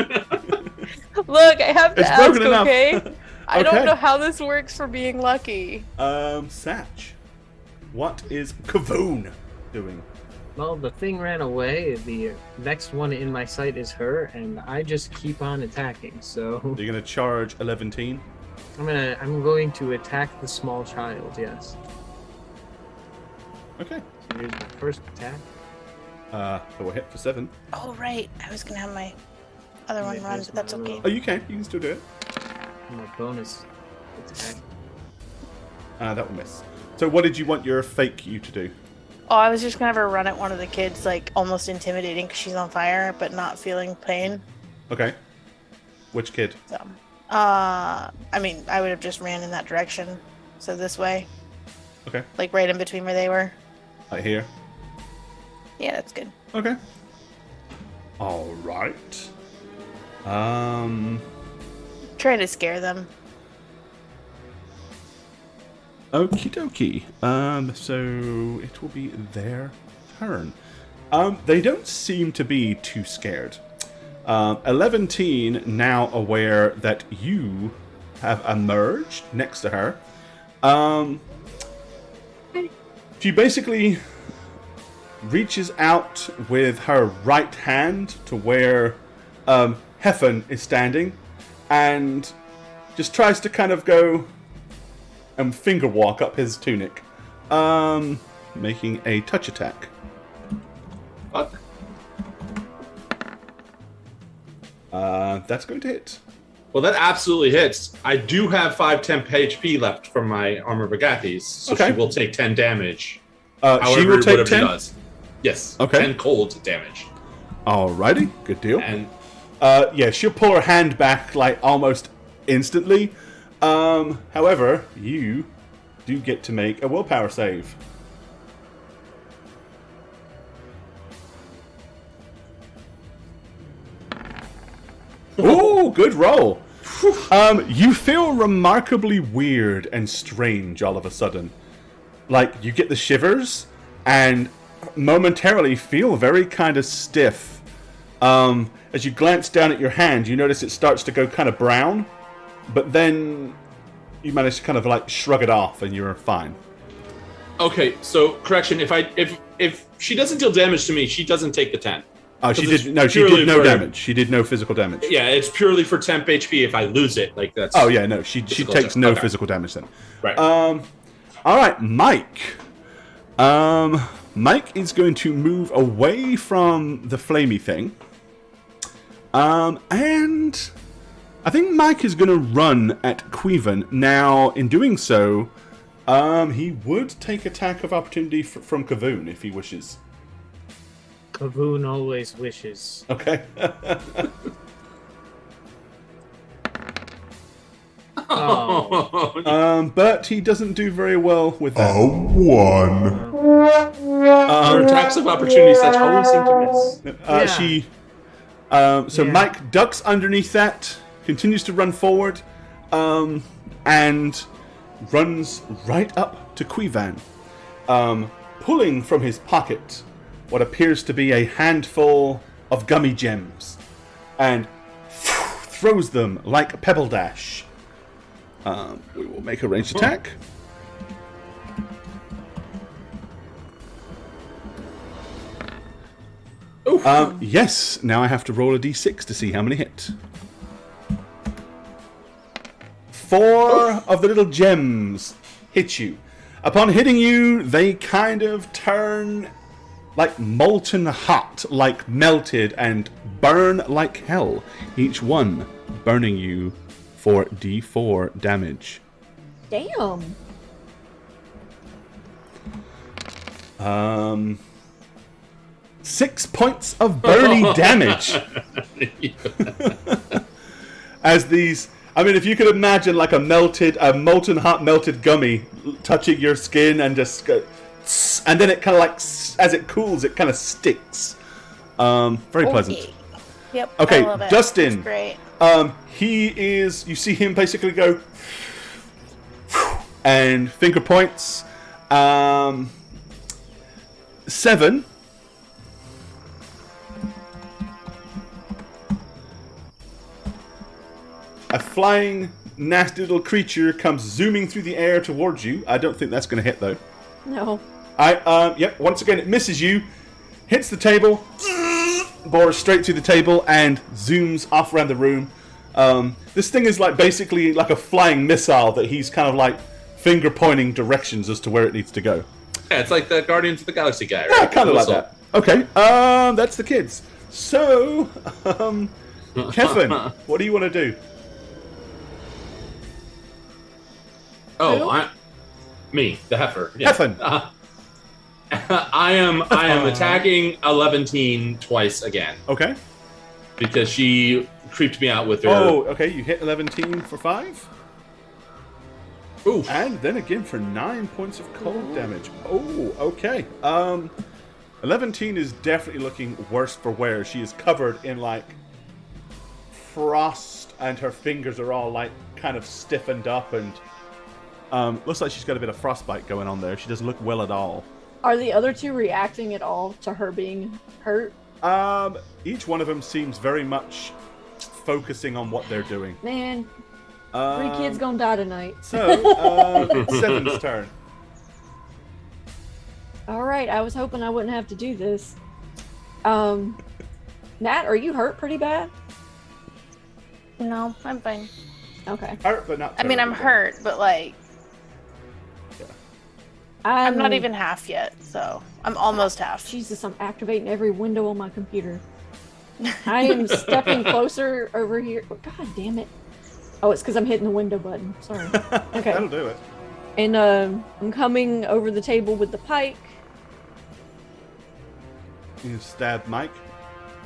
Look, I have to It's ask, broken enough. okay? I Okay. don't know how this works for being lucky. Satch, what is Kavoon doing? Well, the thing ran away. The next one in my sight is her, and I just keep on attacking. So You're gonna charge 11. I'm going to attack the small child. Yes. Okay. So here's the first attack. So we'll hit for 7. Oh, right. I was going to have my other one Yeah, run, there's but that's my okay. roll. Oh, you can still do it. And my bonus attack. That will miss. So what did you want your fake you to do? Oh, I was just going to have her run at one of the kids, like, almost intimidating because she's on fire, but not feeling pain. Okay. Which kid? So, I mean, I would have just ran in that direction. So this way. Okay. Like, right in between where they were. Right here. Yeah, that's good. Okay. All right. Trying to scare them. Okie dokie. So it will be their turn. They don't seem to be too scared. 11 now aware that you have emerged next to her. She basically reaches out with her right hand to where Heffen is standing and just tries to kind of go and finger walk up his tunic, making a touch attack. Fuck. That's going to hit. Well, that absolutely hits. I do have 5 temp HP left from my armor Bagathis, so Okay. she will take 10 damage. She However, will take whatever 10. she does. Yes. Okay. 10 cold damage. Alrighty, good deal. And Yeah, she'll pull her hand back like almost instantly. However, you do get to make a willpower save. Ooh, good roll. You feel remarkably weird and strange all of a sudden. Like, you get the shivers and momentarily feel very kind of stiff. As you glance down at your hand, you notice it starts to go kind of brown, but then you manage to kind of like shrug it off and you're fine. okay, so correction, if she doesn't deal damage to me, she doesn't take the 10. She it's did no purely for- damage. She did no physical damage. Yeah, it's purely for temp HP. If I lose it, like that's Oh yeah, no, she Physical takes check. no Okay. physical damage then. right. All right, Mike. Mike is going to move away from the flamey thing. And I think Mike is going to run at Queven. Now, in doing so, he would take attack of opportunity from Kavoon if he wishes. Kavoon always wishes. Okay. Oh, But he doesn't do very well with that. A 1. Your attacks of opportunity such always seem to miss. Yeah. She. So Yeah. Mike ducks underneath that, continues to run forward, and runs right up to Quivan, pulling from his pocket what appears to be a handful of gummy gems, and throws them like Pebble Dash. We will make a ranged attack. Yes, now I have to roll a d6 to see how many hit. 4 of the little gems hit you. Upon hitting you, they kind of turn like molten hot, like melted, and burn like hell. Each one burning you for d4 damage. Damn. 6 points of burny damage. As these, I mean, if you could imagine like a molten hot melted gummy touching your skin and just go, and then it kind of like, as it cools, it kind of sticks. Very pleasant. Yep. Okay, I love it. Dustin. That's great. He is. You see him basically go, and finger points. 7. A flying, nasty little creature comes zooming through the air towards you. I don't think that's going to hit though. No. Yep. Once again, it misses you, hits the table, bores straight through the table, and zooms off around the room. This thing is like basically like a flying missile that he's kind of like finger pointing directions as to where it needs to go. Yeah, it's like the Guardians of the Galaxy guy, right? Yeah, kind of like that. Okay. That's the kids. So, Kevin, what do you want to do? Oh, me, the heifer. Yeah. Kevin. I am attacking 11-teen twice again Okay. because she creeped me out with her. Oh, okay. You hit 11 for 5. Oof. And then again for 9 points of cold damage. Oh, okay. 11 is definitely looking worse for wear. She is covered in like frost, and her fingers are all like kind of stiffened up, and looks like she's got a bit of frostbite going on there. She doesn't look well at all. Are the other two reacting at all to her being hurt? Each one of them seems very much focusing on what they're doing. Man, 3 kids gonna die tonight. So, 7's turn. Alright, I was hoping I wouldn't have to do this. Nat, are you hurt pretty bad? No, I'm fine. Okay. Hurt, but not I mean, I'm terribly hurt, but like, bad. I'm not even half yet, so I'm almost half. Jesus, I'm activating every window on my computer. I am stepping closer over here. Oh, God damn it. Oh, it's because I'm hitting the window button. Sorry. Okay. That'll do it. And I'm coming over the table with the pike. You stab Mike?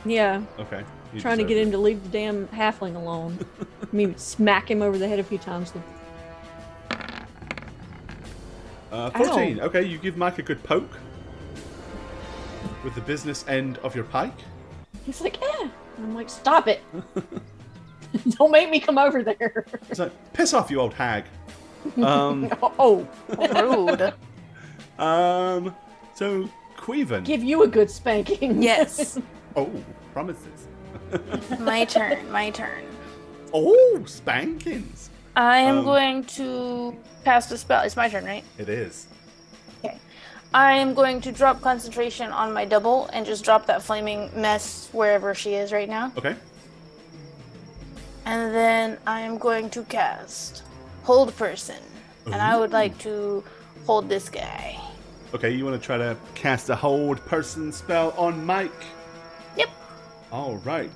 Yeah. Okay. You Trying to deserve get it. him to leave the damn halfling alone. Maybe smack him over the head a few times. 14. Okay, you give Mike a good poke with the business end of your pike. He's like, yeah. And I'm like, stop it. Don't make me come over there. It's like, piss off, you old hag. Oh. Rude. So, Queven. Give you a good spanking. Yes. Oh, promises. My turn. My turn. Oh, spankings. I am going to cast a spell. It's my turn, right? It is. Okay. I am going to drop concentration on my double and just drop that flaming mess wherever she is right now. Okay. And then I am going to cast Hold Person. And I would like to hold this guy. Okay, you want to try to cast a hold person spell on Mike? Yep. All right.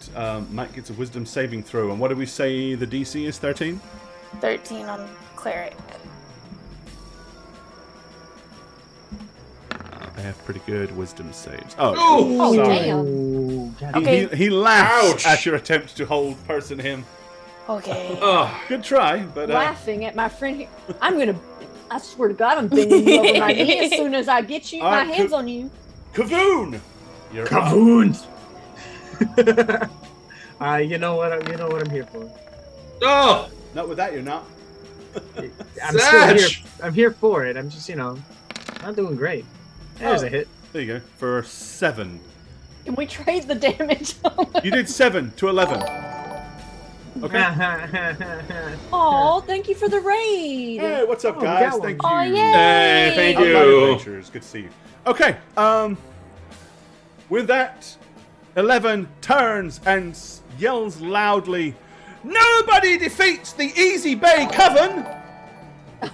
Mike gets a wisdom saving throw. And what do we say the DC is? 13? 13 on Cleric. I have pretty good wisdom saves. Oh, Oh, sorry. damn. Oh, God. Okay. He laughs Ouch. at your attempt to hold person him. Okay. Ugh. Good try, but Laughing at my friend here. I swear to God, I'm bending you over my knee as soon as I get you, All my right, hands on you. Kavoon! You're up. Kavoons! You know what I'm here for. Oh, Not with that, you're not. I'm still here. Satch! I'm here for it. I'm just, not doing great. There's Oh. a hit. There you go. For 7. Can we trade the damage? You did 7 to 11. Okay. Oh, thank you for the raid. Hey, what's up, Oh, we guys? got one. Thank you. Oh, yay! Hey, thank Outline you. Adventures. Good to see you. Okay. With that, 11 turns and yells loudly, "Nobody defeats the Easy Bay Coven!"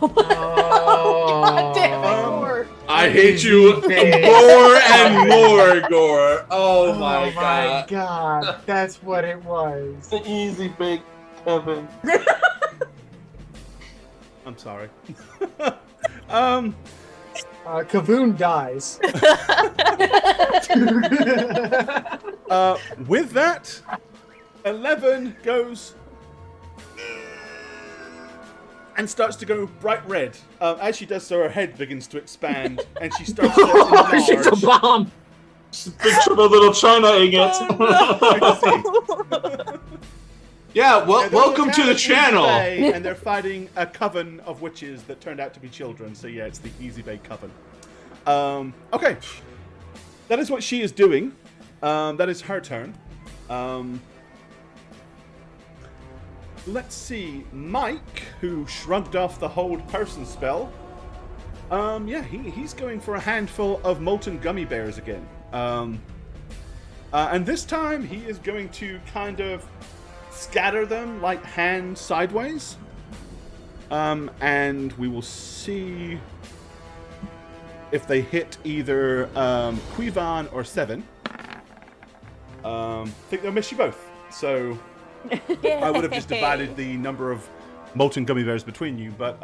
God damn it, Gore. I hate you more and more, Gore. Oh my god. god, that's what it was. The Easy Bake Kevin. I'm sorry. Kavoon dies. With that, 11 goes and starts to go bright red. As she does so, her head begins to expand, and she starts to enlarge. She's a bomb. Picture the little China ingot. Yeah, well, welcome to the channel. Bay, and they're fighting a coven of witches that turned out to be children. So yeah, it's the Easy Bay Coven. Okay, that is what she is doing. That is her turn. Let's see, Mike, who shrugged off the hold person spell. Yeah, he's going for a handful of molten gummy bears again. And this time he is going to kind of scatter them like hand sideways. And we will see if they hit either Quivan or Seven. I think they'll miss you both. So I would have just divided the number of molten gummy bears between you, but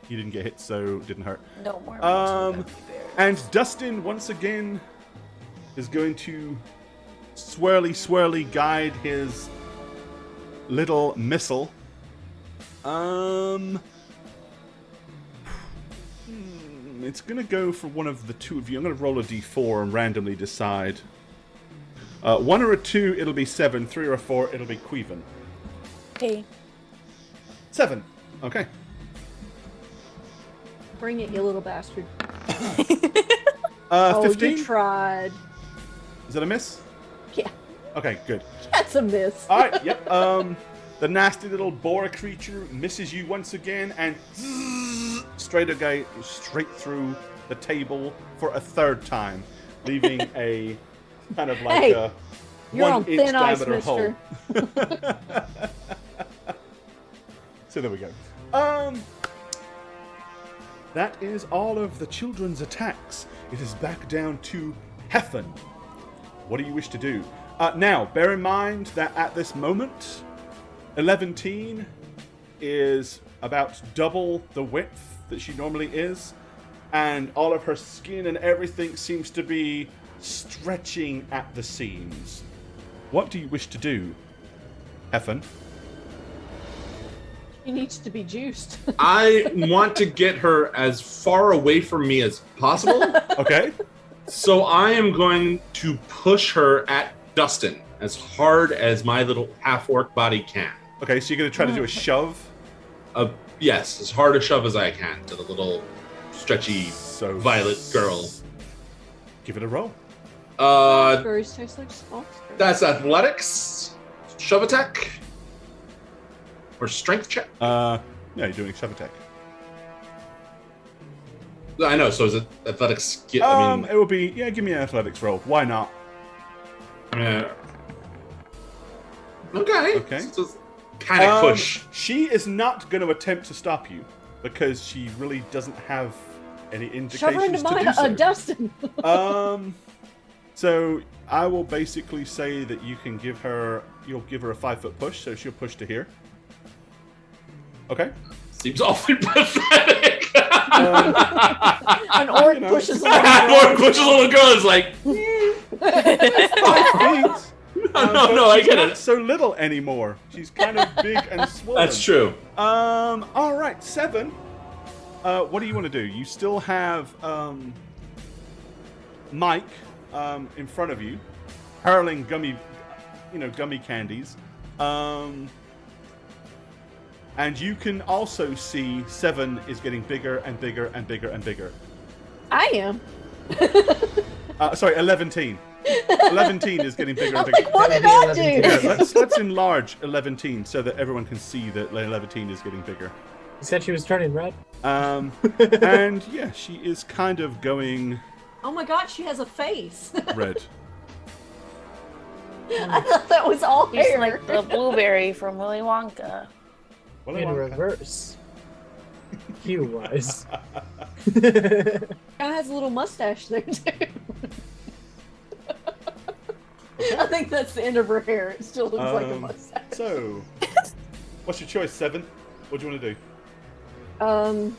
you didn't get hit, so it didn't hurt. No more molten gummy bears. And Dustin, once again, is going to swirly guide his little missile. It's going to go for one of the two of you. I'm going to roll a d4 and randomly decide. 1 or a 2, it'll be 7. 3 or a 4, it'll be Quivan. Okay. 7. Okay. Bring it, you little bastard. 15? You tried. Is that a miss? Yeah. Okay, good. That's a miss. Alright, yep. The nasty little boar creature misses you once again and straight through the table for a third time, leaving a kind of like a you're on 1-inch thin ice, diameter hole. mister. So there we go. That is all of the children's attacks. It is back down to Heffen. What do you wish to do? Now, bear in mind that at this moment, 11 is about double the width that she normally is, and all of her skin and everything seems to be stretching at the seams. What do you wish to do, Heffen? He needs to be juiced. I want to get her as far away from me as possible. Okay. So I am going to push her at Dustin as hard as my little half-orc body can. Okay, so you're going to try to do a shove? Yes, as hard a shove as I can to the little stretchy violet girl. Give it a roll. Berries taste like salt. That's athletics, shove attack, or strength check. Yeah, you're doing a shove attack. I know. So is it athletics? It will be. Yeah, give me an athletics roll. Why not? Okay. Okay. So panic push. She is not going to attempt to stop you because she really doesn't have any Shove her indications into to do my so. Dustin. So I will basically say that you'll give her a 5-foot push, so she'll push to here. Okay. Seems awfully pathetic. An orc pushes a little An orc pushes a little girl. Is like 5 feet. No, I get not it. so little anymore. She's kind of big and swollen. That's true. All right, 7. What do you want to do? You still have Mike in front of you, hurling gummy candies. And you can also see 7 is getting bigger and bigger and bigger and bigger. I am. Sorry, 11. 11 is getting bigger and bigger. Like, what did I do? Yeah, let's enlarge 11 so that everyone can see that 11 is getting bigger. You said she was turning red? And yeah, she is kind of going Oh my god, she has a face. red. I thought that was all He's hair. like the blueberry from Willy Wonka. Well, In I want- reverse. Hue-wise. Guy has a little mustache there too. I think that's the end of her hair. It still looks like a mustache. So, what's your choice, Seven? What do you want to do?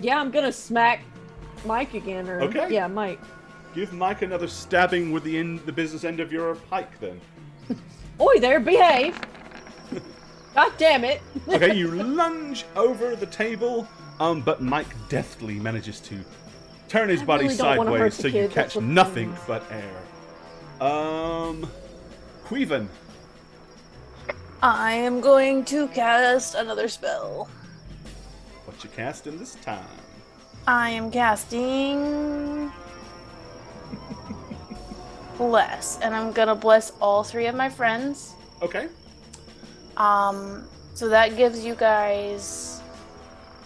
Yeah, I'm gonna smack Mike again. Or Okay. Yeah, Mike. Give Mike another stabbing with the business end of your pike, then. Oi there, behave! God damn it! Okay, you lunge over the table, but Mike deftly manages to turn his I body really don't wanna hurt sideways the so you kid, that's catch what's nothing going on. but air. Queven. I am going to cast another spell. What you casting this time? I am casting bless, and I'm gonna bless all 3 of my friends. Okay. So that gives you guys,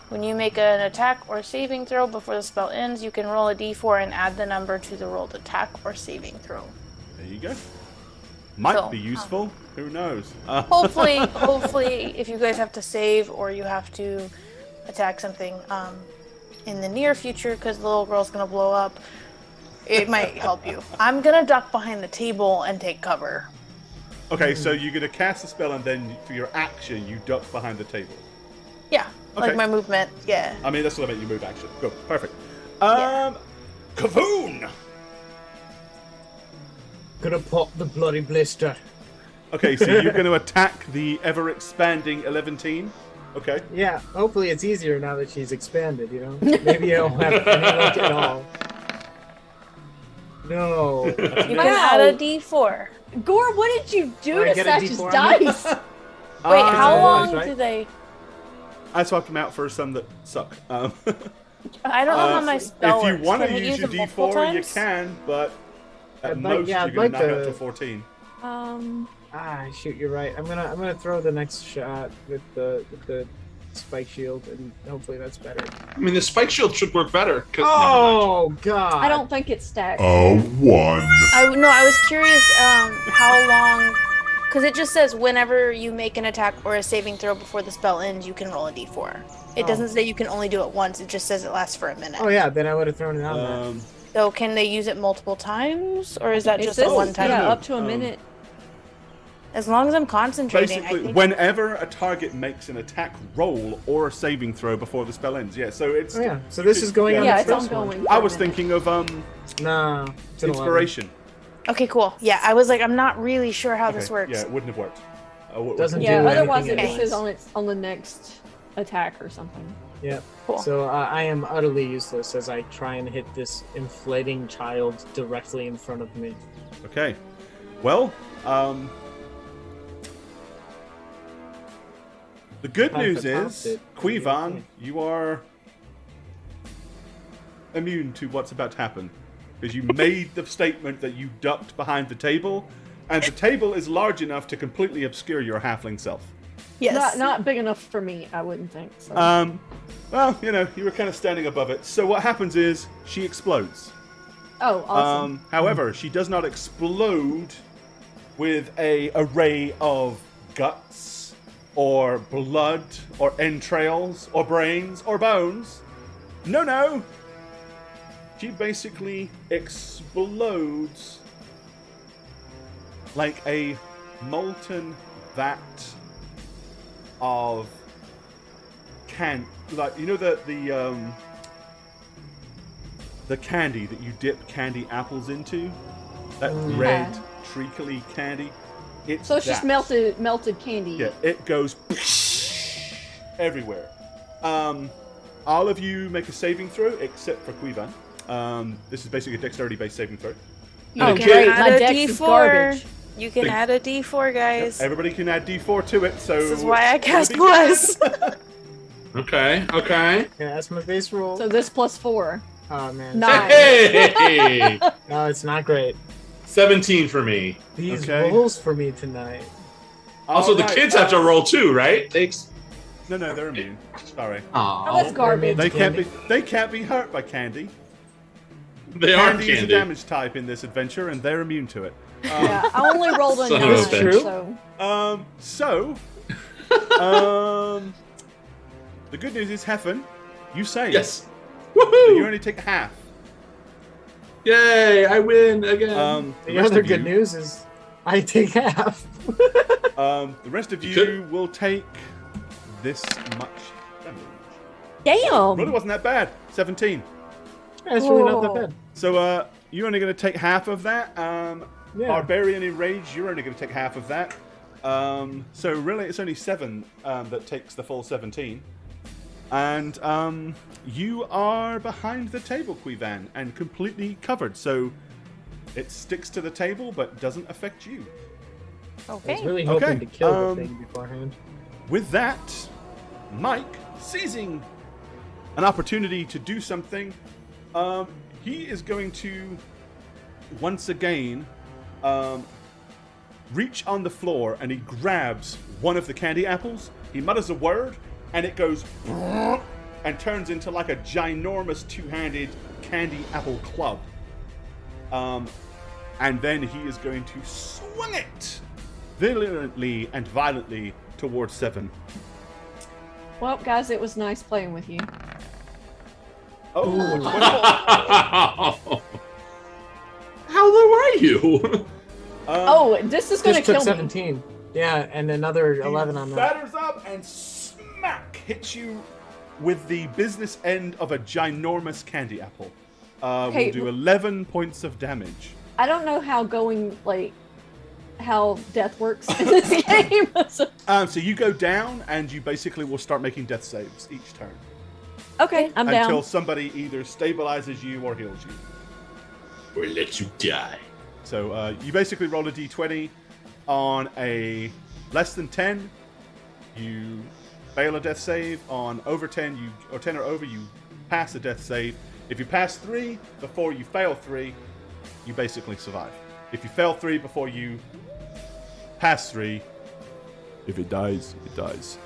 when you make an attack or saving throw before the spell ends, you can roll a d4 and add the number to the rolled attack or saving throw. There you go. Might So, be useful. Who knows? Hopefully, if you guys have to save or you have to attack something in the near future because the little girl's gonna blow up, it might help you. I'm gonna duck behind the table and take cover. Okay, so you're gonna cast a spell and then for your action you duck behind the table. Yeah, Okay. like my movement. Yeah. I mean that's what I meant. You move action. Go. Perfect. Yeah. Kavoon. Gonna pop the bloody blister. Okay, so you're going to attack the ever expanding 11 Okay. Yeah, hopefully it's easier now that she's expanded, you know? Maybe I don't have any luck at all. No. You can Wow. add a d4. Gore, what did you do I to get a Satch's D4? dice? Wait, Ah, how it long was, right? do they? I swapped them out for some that suck. I don't know how my spell if you works. want to Can we use your it multiple D4, you times? can, but at I'd like- most yeah, you're I'd going to like knock out to- to 14. Shoot, you're right. I'm gonna throw the next shot with the spike shield, and hopefully that's better. I mean, the spike shield should work better. 'Cause, Oh God! I don't think it's stacked. A 1. I was curious how long, because it just says whenever you make an attack or a saving throw before the spell ends, you can roll a d4. It Oh. doesn't say you can only do it once. It just says it lasts for a minute. Oh yeah, then I would have thrown it on that. So can they use it multiple times, or is that It just says- a one-time? Yeah, no, up to a um, minute. As long as I'm concentrating, Basically, I think. whenever a target makes an attack roll or a saving throw before the spell ends. Yeah, so it's... Oh yeah, so this is going on Yeah, the it's first one. ongoing. I for a was minute. thinking of No, it's an 11. inspiration. Okay, cool. Yeah, I was like, I'm not really sure how Okay, this works. Yeah, it wouldn't have worked. Doesn't Yeah, do otherwise it anything just else. says on the next attack or something. Yeah. Cool. So I am utterly useless as I try and hit this inflating child directly in front of me. Okay. Well, the good I news forgot is, it. Quevan, Yeah. you are immune to what's about to happen. Because you made the statement that you ducked behind the table, and the table is large enough to completely obscure your halfling self. Yes. Not big enough for me, I wouldn't think. So. Well, you know, you were kind of standing above it. So what happens is, she explodes. Oh, awesome. However, she does not explode with a array of guts, or blood, or entrails, or brains, or bones. No. She basically explodes like a molten vat of like, you know, the candy that you dip candy apples into, that red treacly candy. So it's just that. melted candy. Yeah, it goes everywhere. All of you make a saving throw except for Quevan. This is basically a dexterity-based saving throw. You Oh, can great. add My a dex is d4. garbage. You can add a d4, guys. Everybody can add D4 to it. So This is why I cast it'll be- bless. Okay. Yeah, that's my base roll. So this plus 4. Oh man. 9. Hey! No, it's not great. 17 for me. These Okay. rolls for me tonight. Also, the Alright, kids have to roll too, right? No, they're immune. Sorry. Oh, that's garbage. They can't be hurt by candy. They are Candy is a candy. damage type in this adventure, and they're immune to it. Yeah, I only rolled a Son of a 9, bitch. so The good news is, Heffen, you save. Yes. But you Woohoo! only take half. Yay! I win again. The other good news is I take half. The rest of You you could- will take this much damage. damn. Really wasn't that bad. 17. That's really not that Oh. bad. So you're only going to take half of that. Yeah. Barbarian Enrage, you're only going to take half of that. So really, it's only 7 that takes the full 17. And you are behind the table, Quivan, and completely covered. So it sticks to the table, but doesn't affect you. I was Okay. really hoping Okay, to kill the thing beforehand. With that, Mike, seizing an opportunity to do something, he is going to once again reach on the floor and he grabs one of the candy apples. He mutters a word and it goes and turns into like a ginormous two-handed candy apple club. And then he is going to swing it virulently and violently towards 7. Well, guys, it was nice playing with you. Oh, 24. How low are you? Oh, this is going to Just took kill me. 17. Yeah, and another 11 on that. Batters up and smack hits you with the business end of a ginormous candy apple. Okay, We'll do 11 points of damage. I don't know how death works in this game. So you go down and you basically will start making death saves each turn Okay, I'm until down. somebody either stabilizes you or heals you. Or let you die. So you basically roll a d20 on a less than 10. You fail a death save. On over 10, or 10 or over, you pass a death save. If you pass 3 before you fail 3, you basically survive. If you fail 3 before you pass 3, if it dies, it dies.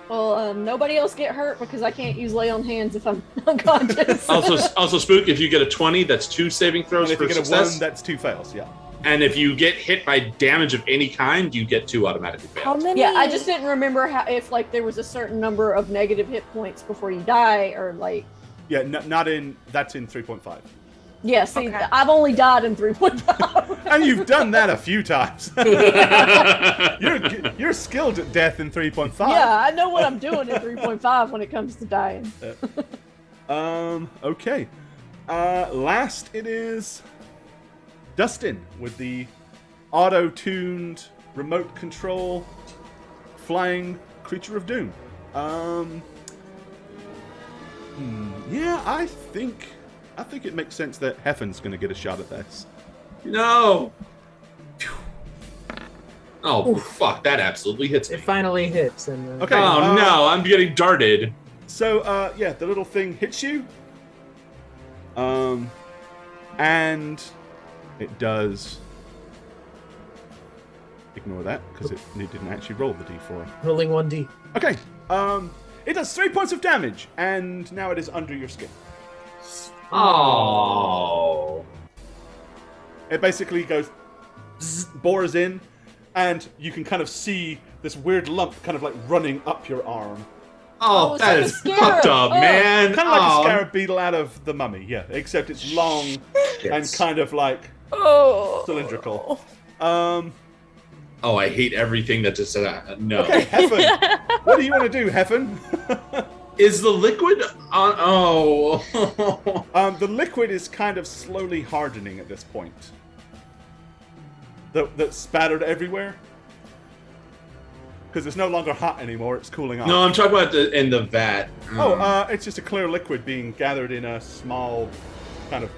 Well, nobody else get hurt because I can't use lay on hands if I'm unconscious. Also, Spook, if you get a 20, that's 2 saving And throws if for you get a success. 1, that's 2 fails, yeah. And if you get hit by damage of any kind, you get 2 automatically How failed. many? Yeah, I just didn't remember if like there was a certain number of negative hit points before you die, or like. Yeah, not in, that's in 3.5. Yeah, see, Okay. I've only died in 3.5. And you've done that a few times. you're skilled at death in 3.5. Yeah, I know what I'm doing in 3.5 when it comes to dying. Okay. Last it is Dustin with the auto-tuned remote control flying creature of doom. Yeah, I think it makes sense that Heffen's going to get a shot at this. No. Oh, fuck. That absolutely hits me. It finally hits. And Okay. Oh, no. I'm getting darted. So, yeah, the little thing hits you. And it does. Ignore that because it didn't actually roll the d4. rolling 1d. Okay. It does 3 points of damage, and now it is under your skin. Oh. It basically goes, bores in, and you can kind of see this weird lump kind of like running up your arm. Oh, it's that like a is scarab. fucked up, Oh. man. Kind of like Oh. a scarab beetle out of The Mummy, yeah, except it's long and kind of like Oh. cylindrical. Oh, I hate everything that just said that. No. Okay, Heffen. What do you want to do, Heffen? Is the liquid on? Oh. The liquid is kind of slowly hardening at this point. That's spattered everywhere. Because it's no longer hot anymore, it's cooling off. No, I'm talking about in the vat. It's just a clear liquid being gathered in a small kind of...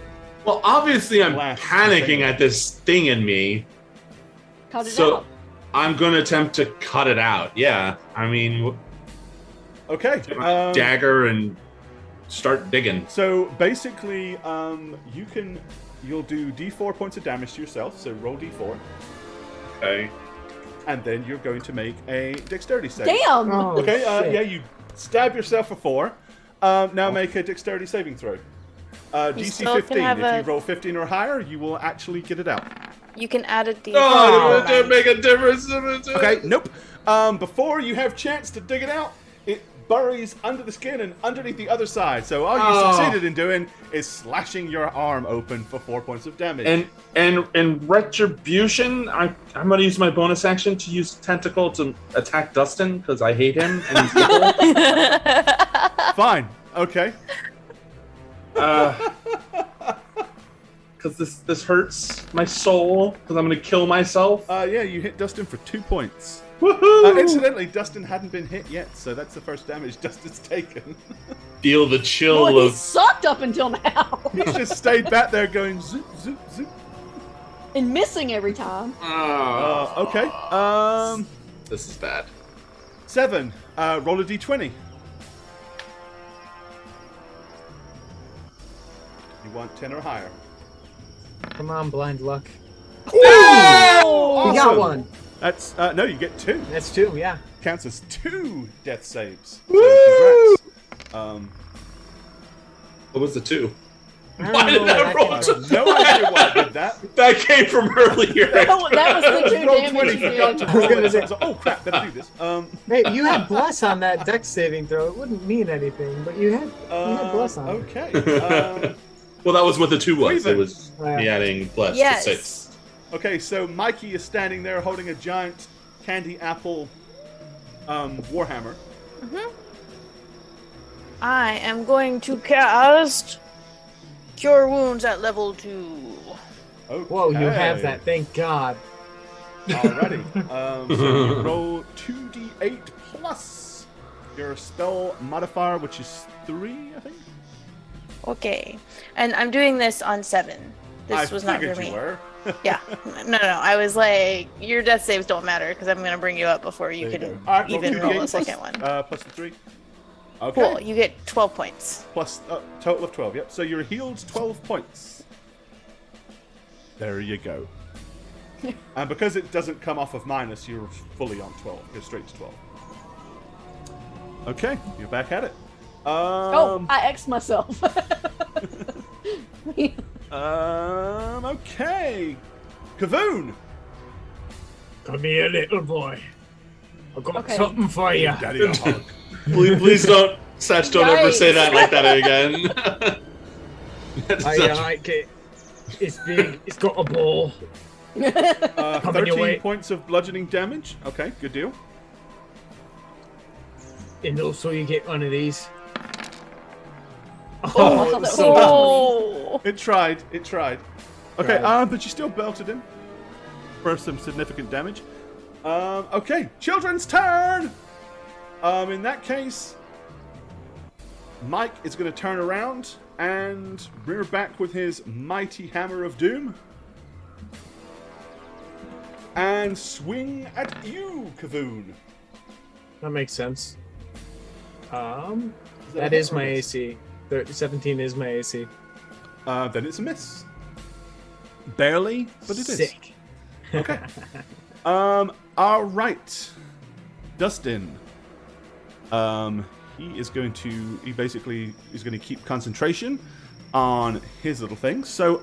Well, obviously I'm Glass panicking container. at this thing in me, Cut it so out. I'm going to attempt to cut it out. Yeah, I mean, Okay. get my dagger and start digging. So basically, you'll do d4 points of damage to yourself, so roll d4, Okay. and then you're going to make a dexterity save. Damn! Oh, Okay, shit. yeah, you stab yourself for 4. Now make a dexterity saving throw. DC still can 15. have If you a- roll 15 or higher, you will actually get it out. You can add a D4. Oh, it didn't make a difference. Okay, nope. Before you have chance to dig it out, it buries under the skin and underneath the other side. So all you succeeded in doing is slashing your arm open for 4 points of damage. And in retribution, I'm going to use my bonus action to use tentacle to attack Dustin because I hate him and he's evil. Fine. Okay. Because this hurts my soul because I'm going to kill myself. Yeah, you hit Dustin for 2 points. Woohoo! Incidentally, Dustin hadn't been hit yet, so that's the first damage Dustin's taken. Feel the chill Well, he of... sucked up until now. He's just stayed back there going zoop, zoop, zoop. And missing every time. Okay. This is bad. 7. Roll a d20. You want 10 or higher. Come on, blind luck. Oh! We got one. That's no, you get 2. That's 2, yeah. Counts as 2 death saves. So congrats. What was the 2? I don't Why know did where that roll? I have no idea why I did that. That came from earlier. That was the 2 Roll damage 20, you forgot to did. roll it. So I was like, oh crap, better do this. Hey, you had bless on that dex saving throw. It wouldn't mean anything, but you had bless on it. Okay. Well, that was what the 2 was. Freeman. It was me adding bless Yes. to 6. Okay, so Mikey is standing there holding a giant candy apple warhammer. I am going to cast Cure Wounds at level 2. Okay. Whoa, you have that. Thank God. Alrighty. So you roll 2d8 plus your spell modifier, which is 3, I think. Okay. And I'm doing this on 7. This was not for figured me. you were. Yeah. No. I was like, your death saves don't matter because I'm going to bring you up before you There you can go. Alright, even 2d8 roll a plus, second one. Plus the 3. Okay. Cool. You get 12 points. Plus total of 12. Yep. So you're healed 12 points. There you go. And because it doesn't come off of minus, you're fully on 12. You're straight to 12. Okay, you're back at it. I X'd myself. Okay. Kavoon. Come here, little boy. I've got Okay. something for you. Daddy, a hug. Please don't, Satch, don't ever say Yikes. that like that again. That's I such- like it. It's big. It's got a ball. Coming your 13 way. points of bludgeoning damage. Okay, good deal. And also you get one of these. I thought that was so funny. Oh. It tried. Okay, Right. but you still belted him for some significant damage. Okay, children's turn. In that case, Mike is going to turn around and rear back with his mighty hammer of doom and swing at you, Kavoon. That makes sense. Is That a is hit or my a miss? AC. 17 is my AC. Then it's a miss. Barely, but it is. Sick. Okay. All right. Dustin. He is going to. He basically is going to keep concentration on his little thing. So,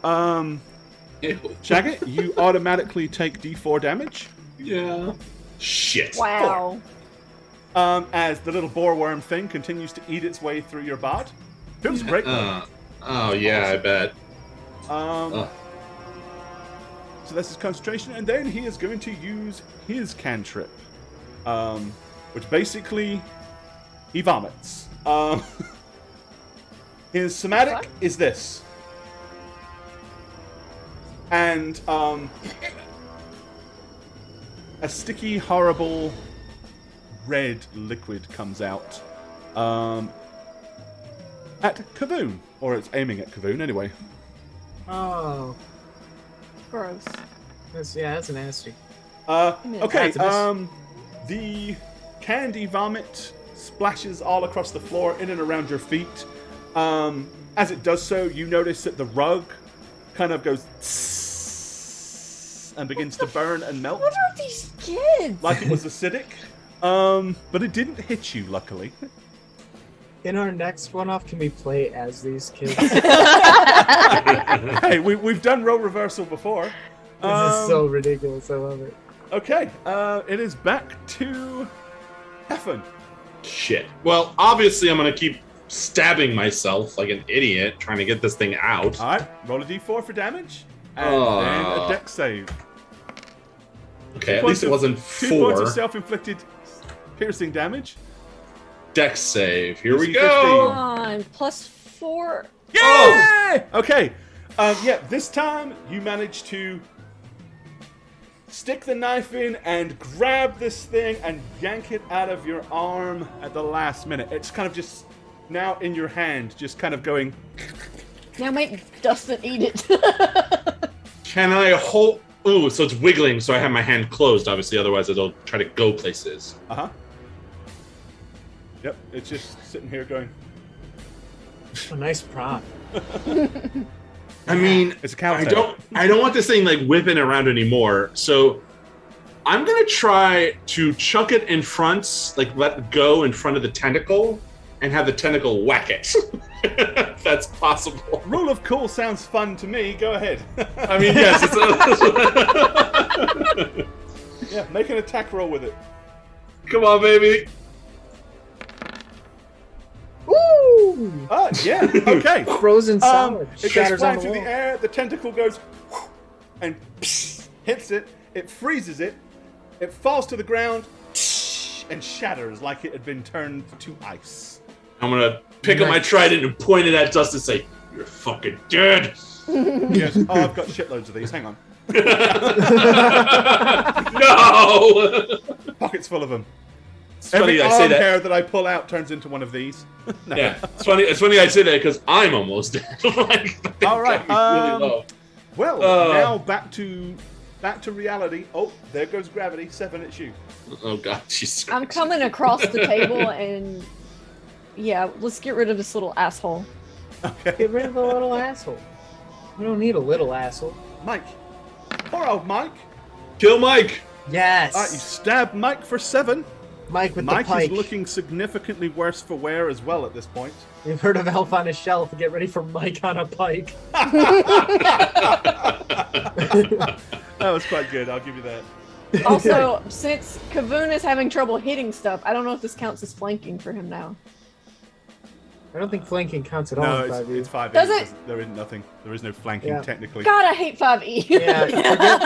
Ew. Shagget, you automatically take D4 damage. Yeah. Shit. Wow. As the little boar worm thing continues to eat its way through your bod. Feels great. Though. Oh, yeah, I bet. So that's his concentration, and then he is going to use his cantrip, which basically he vomits. His somatic is this, and a sticky, horrible red liquid comes out at Kavoon, or it's aiming at Kavoon anyway. Oh, Gross. that's nasty. Okay, That's a miss. the candy vomit splashes all across the floor, in and around your feet. As it does so, you notice that the rug kind of goes and begins to burn and melt What are these kids? like it was acidic. But it didn't hit you, luckily. In our next one-off, can we play as these kids? Hey, we've done role reversal before. This is so ridiculous. I love it. Okay, it is back to Heffen. Shit. Well, obviously I'm gonna keep stabbing myself like an idiot trying to get this thing out. All right, roll a d4 for damage, and then a dex save. Okay, at least it wasn't 2 points of 4. self-inflicted piercing damage. Dex save. Here we DC go. 15. On +4. Yeah! Okay. This time you manage to stick the knife in and grab this thing and yank it out of your arm at the last minute. It's kind of just now in your hand, just kind of going. Now make Dustin eat it. Can I hold? Ooh, so it's wiggling, so I have my hand closed, obviously, otherwise it'll try to go places. Uh-huh. Yep, it's just sitting here going. A nice prop. I mean, It's a cow I tail. don't want this thing like whipping around anymore. So I'm gonna try to chuck it in front, like let it go in front of the tentacle, and have the tentacle whack it. If that's possible. Rule of cool sounds fun to me. Go ahead. I mean, yes. Yeah, make an attack roll with it. Come on, baby. Woo! Yeah, okay. Frozen solid. It goes Shatters on flying the through wall. the air, the tentacle goes and hits it, it freezes it, it falls to the ground and shatters like it had been turned to ice. I'm gonna pick up my trident and point it at Dustin and say, "You're fucking dead." Yes. Oh, I've got shitloads of these, hang on. No! Pockets full of them. It's Every funny I say arm that. hair that I pull out turns into one of these. No. Yeah, it's funny. It's funny I say that because I'm almost dead. Like, All right, really low. Well, now back to reality. Oh, there goes gravity. 7 at you. Oh god, Jesus I'm Christ. coming across the table and yeah, let's get rid of this little asshole. Get rid of the little asshole. We don't need a little asshole. Mike. Poor old Mike. Kill Mike. Yes. All right, you stab Mike for 7. Mike with Mike the pike. is looking significantly worse for wear as well at this point. You've heard of Elf on a Shelf. Get ready for Mike on a pike. That was quite good. I'll give you that. Also, since Kavoon is having trouble hitting stuff, I don't know if this counts as flanking for him now. I don't think flanking counts at all. No, in it's 5e. 5e. Does it? There isn't nothing. There is no flanking Yeah. technically. God, I hate 5e. Yeah,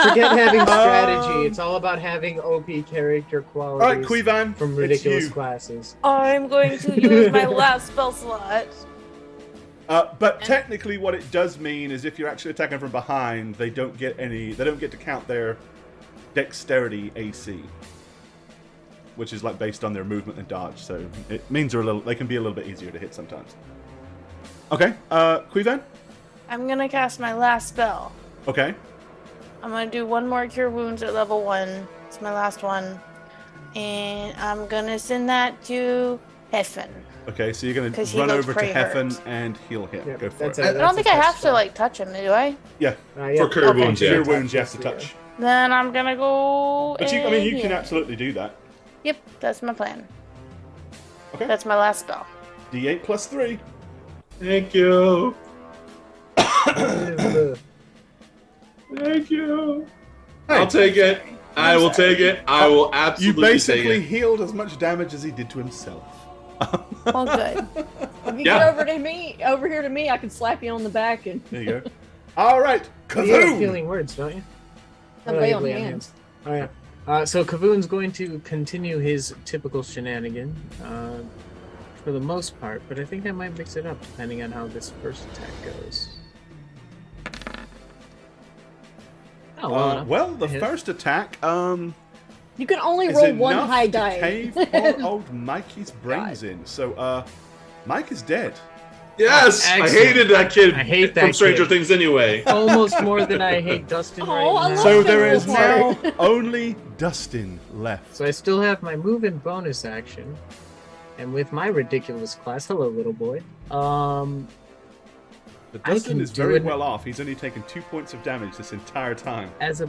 forget having strategy. It's all about having OP character qualities All right, Quivan, from it's ridiculous you. classes. I'm going to use my last spell slot. But technically, what it does mean is if you're actually attacking from behind, they don't get to count their dexterity AC, which is like based on their movement and dodge. So it means they can be a little bit easier to hit sometimes. Okay, Quivan. I'm gonna cast my last spell. Okay. I'm gonna do one more cure wounds at level 1. It's my last one. And I'm gonna send that to Heffen. Okay, so you're going 'Cause to he run looks over to pretty Heffen hurt. and heal him. Yep, Go for that's it. it. I don't think I a have to spell. like touch him, do I? Yeah, Yeah. For cure Okay. wounds, yeah. cure wounds you have to touch. Then I'm gonna go. But you and can heal. absolutely do that. Yep, that's my plan. Okay. That's my last spell. D8 plus 3. Thank you. Uh, Thank you. Hey. I'll take it. I will take it. I will You absolutely basically take it. healed as much damage as he did to himself. Well, good. If you Yeah. get over here to me, I can slap you on the back and There you go. All right, you have Kavoon. healing words, don't you? I'll Oh, lay you on lay hands. Oh yeah. So Kavoon's going to continue his typical shenanigan for the most part, but I think I might mix it up depending on how this first attack goes. Oh, Well, the Hit. first attack You can only is roll enough one high to die. cave poor old Mikey's brains in. So, Mike is dead. Yes, I Excellent. hated that kid I hate from that Stranger kid. Things anyway. Almost more than I hate Dustin Oh, I right now. love So him there real is now hard. only Dustin left. So I still have my move and bonus action, and with my ridiculous class, hello little boy. But I Dustin can is do very it- well off. He's only taken 2 points of damage this entire time. As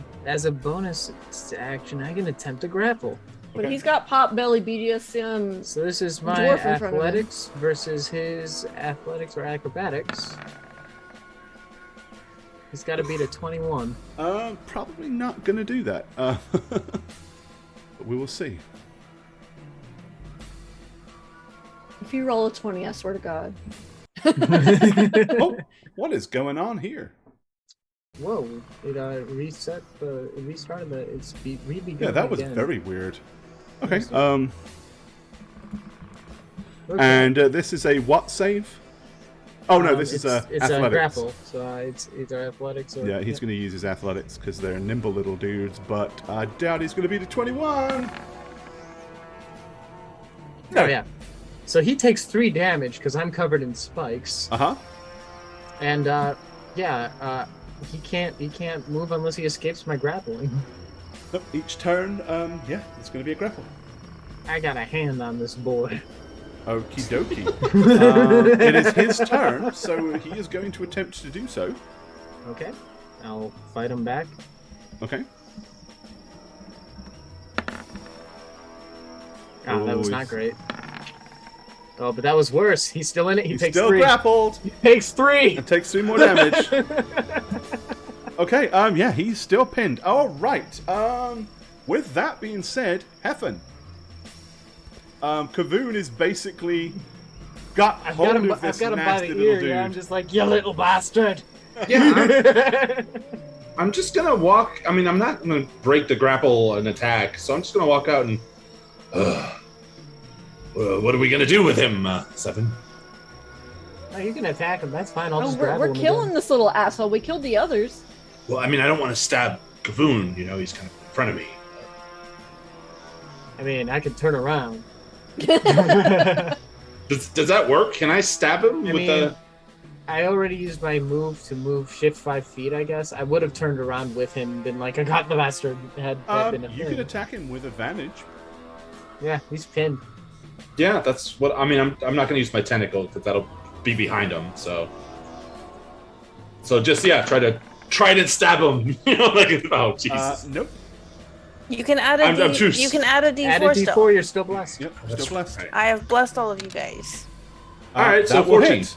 a bonus action, I can attempt to grapple. But he's got pop belly BDSM. So this is my Dwarf in front of him. athletics versus his athletics or acrobatics. He's got to beat a 21. Probably not going to do that. But we will see. If you roll a 20, I swear to God. Oh, what is going on here? Whoa! It restarted the. It's re-begun. Yeah, that was again. very weird. Okay. Okay. And this is a what save? Oh no, this is it's athletics. a grapple, so it's either athletics or Yeah, he's going to use his athletics because they're nimble little dudes, but I doubt he's going to beat a 21. Oh yeah. So he takes 3 damage because I'm covered in spikes, Uh-huh. and he can't move unless he escapes my grappling. Yep, each turn, yeah, it's going to be a grapple. I got a hand on this boy. Okie dokie. It is his turn, so he is going to attempt to do so. Okay, I'll fight him back. Okay. Oh, that was Oh, not great. Oh, but that was worse. He's still in it. He He's takes still 3. grappled. He takes 3. And takes 3 more damage. Okay, yeah, he's still pinned. All right. With that being said, Heffen. Kavoon is basically got hold of this I've got him by nasty the little ear. dude. Yeah, I'm just like, you little bastard. Yeah, I'm just gonna walk. I mean, I'm not gonna break the grapple and attack, so I'm just gonna walk out and. What are we gonna do with him, Seven? Oh, you can attack him. That's fine. I'll No, just we're grapple him killing again. this little asshole. We killed the others. Well, I mean, I don't want to stab Kavoon. You know, he's kind of in front of me. I mean, I could turn around. Does that work? Can I stab him with the? I already used my move to move shift 5 feet, I guess. I would have turned around with him and been like, I got the bastard. Had been a You thing. can attack him with advantage. Yeah, he's pinned. Yeah, that's what I mean. I'm not gonna use my tentacle because that'll be behind him. So just try to stab him. You know, like oh Jesus. Nope. You can add a I'm too- you can add a D4 Add a still. D4, you're still blessed. Yep, That's still blessed. right. I have blessed all of you guys. All right, so that will 14. hit.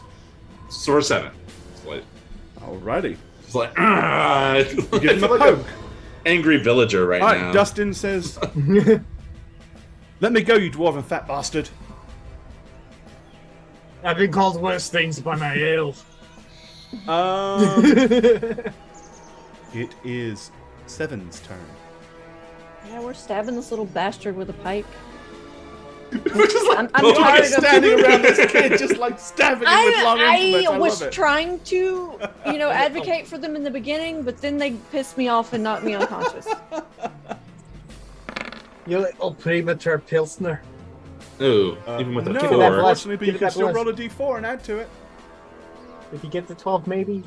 So we're 7. It's like, Alrighty. it's like You give him a like poke. angry villager right Alright, now. Dustin says, let me go, you dwarven fat bastard. I've been called worse things by my elf. It is Seven's turn. Yeah, we're stabbing this little bastard with a pike. Just like, I'm Look tired at of standing around this kid, just like stabbing him with long implements. I was love it. trying to, advocate for them in the beginning, but then they pissed me off and knocked me unconscious. You little premature pilsner. Ooh, even with a no, Give it that 4. blood. unfortunately, but Give you it can that still blood. roll a d4 and add to it. If you get the 12, maybe.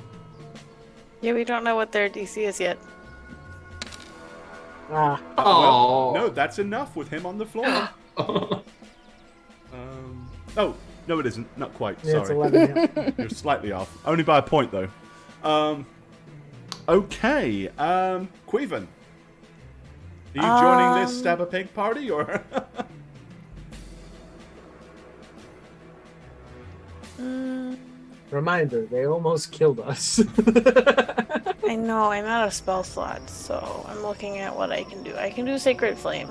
Yeah, we don't know what their DC is yet. Ah, Oh No, that's enough with him on the floor. Oh, no, it isn't. Not quite. yeah, it's Sorry. 11. Yeah. You're slightly off. Only by a point, though. Okay. Queven. Are you joining this Stab a Pig party, or? Reminder, they almost killed us. I know, I'm out of spell slots, so I'm looking at what I can do. I can do Sacred Flame.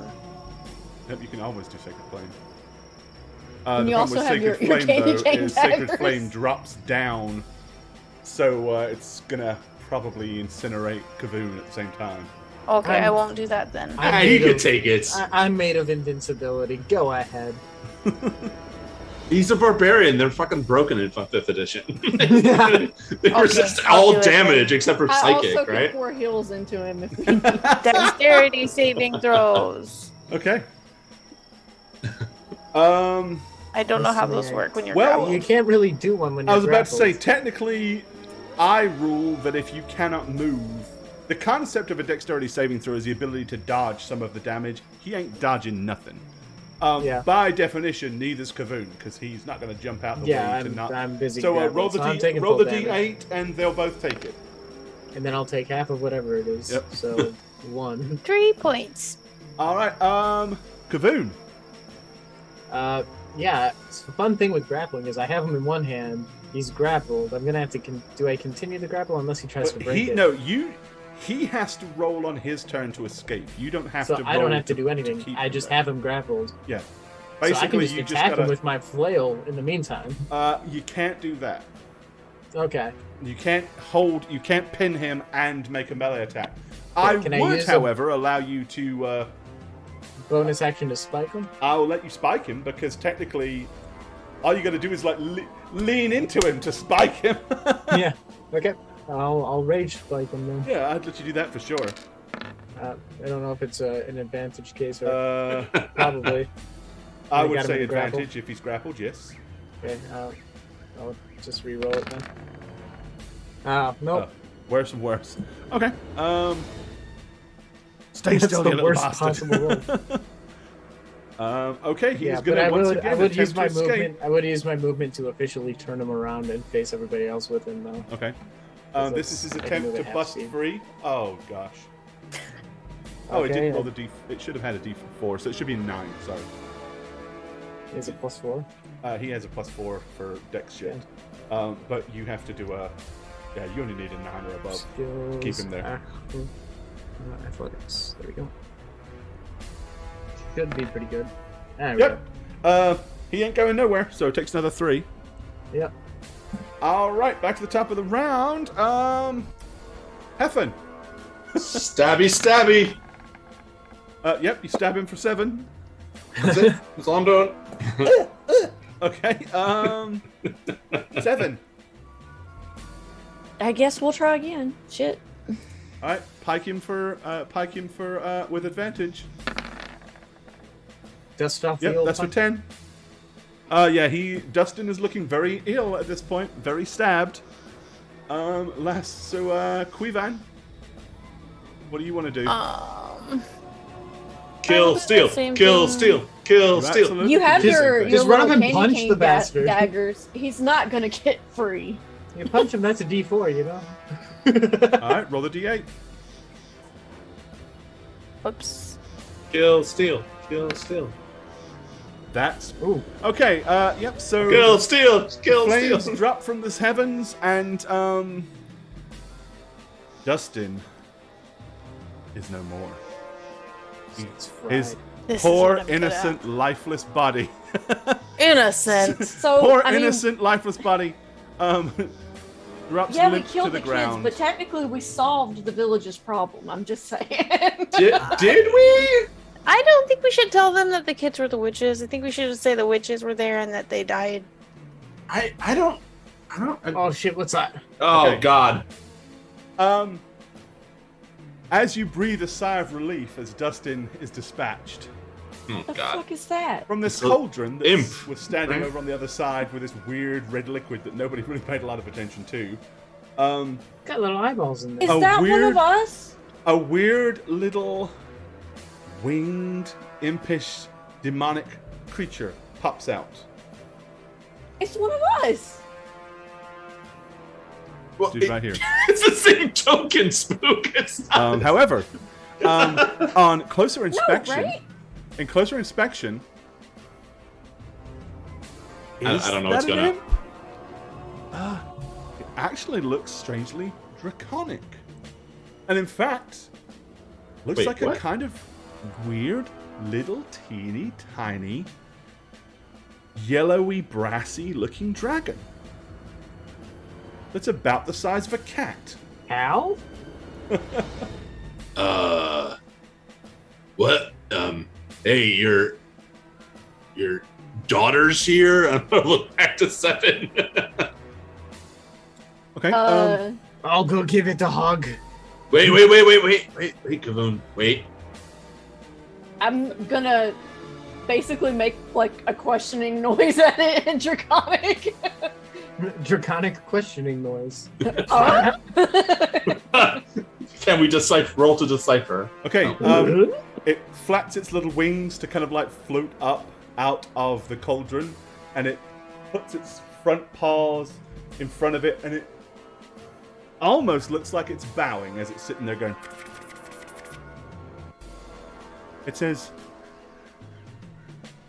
Yep, you can always do Sacred Flame. And The you problem also with have Sacred your Flame, candy though, cane is Sacred daggers. Flame drops down, so it's gonna probably incinerate Kavoon at the same time. Okay, I I'm- won't do that then. he could take it. I'm made of invincibility. Go ahead. He's a barbarian. They're fucking broken in 5th edition. they Okay, resist I'll all do it damage then. except for I psychic, also can right? pour heals into him if we need. Dexterity saving throws. Okay. I don't know how those work when you're Well, grappled. You can't really do one when you're I was about to say, grappled. technically, I rule that if you cannot move, the concept of a dexterity saving throw is the ability to dodge some of the damage. He ain't dodging nothing. Yeah. By definition, neither's Kavoon, because he's not going to jump out the Yeah, way to not. I'm busy. So grappled, roll the so I'm D, taking roll full the damage. D8, and they'll both take it. And then I'll take half of whatever it is. Yep. So 1. 3 points. All right, Kavoon. yeah, the fun thing with grappling is I have him in one hand. He's grappled. I'm gonna have to. Do I continue the grapple unless he tries to break it? No, he has to roll on his turn to escape. You don't have to. So I don't have to do to anything. keep I him just there. have him grappled. Yeah. So I can Basically, just you attack gotta, him with my flail in the meantime. You can't do that. Okay. You can't pin him and make a melee attack. Can I would, use however, allow you to. Bonus action to spike him? I'll let you spike him because technically, all you got to do is like lean into him to spike him. Yeah. Okay. I'll rage spike him then. Yeah, I'd let you do that for sure. I don't know if it's an advantage case or probably. I You would got him say in grapple? advantage if he's grappled. Yes. Okay. I'll just re-roll it then. Nope. Worse and worse. Okay. Stay That's still, the you little worst bastard. possible roll. Okay, he's Yeah, going but to once again I would use attempt my to escape. movement. I would use my movement to officially turn him around and face everybody else with him, though. Okay. Because This is his I can attempt move to at half bust speed. free. Oh gosh. Oh, it Okay, didn't roll the D. It should have had a D4, so it should be 9. Sorry. Is it +4? He has a +4 for Dex shift. But you have to do a. Yeah, you only need a 9 or above. Skills, Keep him there. Athletics. There we go. Should be pretty good. There we Yep. He ain't going nowhere, so it takes another 3. go. Yep. All right, back to the top of the round. Heffen. Stabby, stabby. Yep, you stab him for 7. That's it. That's all I'm doing. Okay. 7. I guess we'll try again. Shit. All right, pike him for with advantage. Dust off the Yep, old that's for punch. 10. Yeah, Dustin is looking very ill at this point, very stabbed. Quivan, what do you want to do? Kill, the steal, same kill, thing. steal, kill, You steal. absolutely You have can do the your same thing. Just run up little and candy punch cane the bastard. daggers. He's not gonna get free. You punch him, that's a D4, you know? All right, roll the d8. Whoops. Kill, steal, kill, steal. That's Ooh. okay. Yep. So Kill, steal, kill, flames steal. drop from the heavens, and Dustin is no more. It's fried. His This is poor, what I'm good at. innocent, lifeless body. Innocent. So Poor, I mean, innocent, lifeless body. Drops yeah, we limp to killed the the kids, ground. but technically we solved the village's problem. I'm just saying. Did we? I don't think we should tell them that the kids were the witches. I think we should just say the witches were there and that they died. I don't. Oh shit, what's that? Oh Okay. God. As you breathe a sigh of relief as Dustin is dispatched Oh the God. fuck is that? from this It's a cauldron that imp, was standing right? over on the other side with this weird red liquid that nobody really paid a lot of attention to. Um, Got little eyeballs in there. Is A that one weird- of us? a weird little winged, impish, demonic creature pops out. It's one of us. Well, Dude, right here. It's the same token spook. It's not. However, on closer No, inspection, right? in closer inspection, I is don't know that what's an going on. imp? It actually looks strangely draconic, and in fact, looks Wait, like what? a kind of weird, little, teeny, tiny, yellowy, brassy-looking dragon. That's about the size of a cat. Hal? What? Hey, your daughter's here. I'm gonna look back to 7. Okay. I'll go give it a hug. Wait, Kavoon, wait. I'm gonna basically make like a questioning noise at it in Draconic. Draconic questioning noise. Huh? Can we roll to decipher? Okay. It flaps its little wings to kind of like float up out of the cauldron, and it puts its front paws in front of it, and it almost looks like it's bowing as it's sitting there going. It says,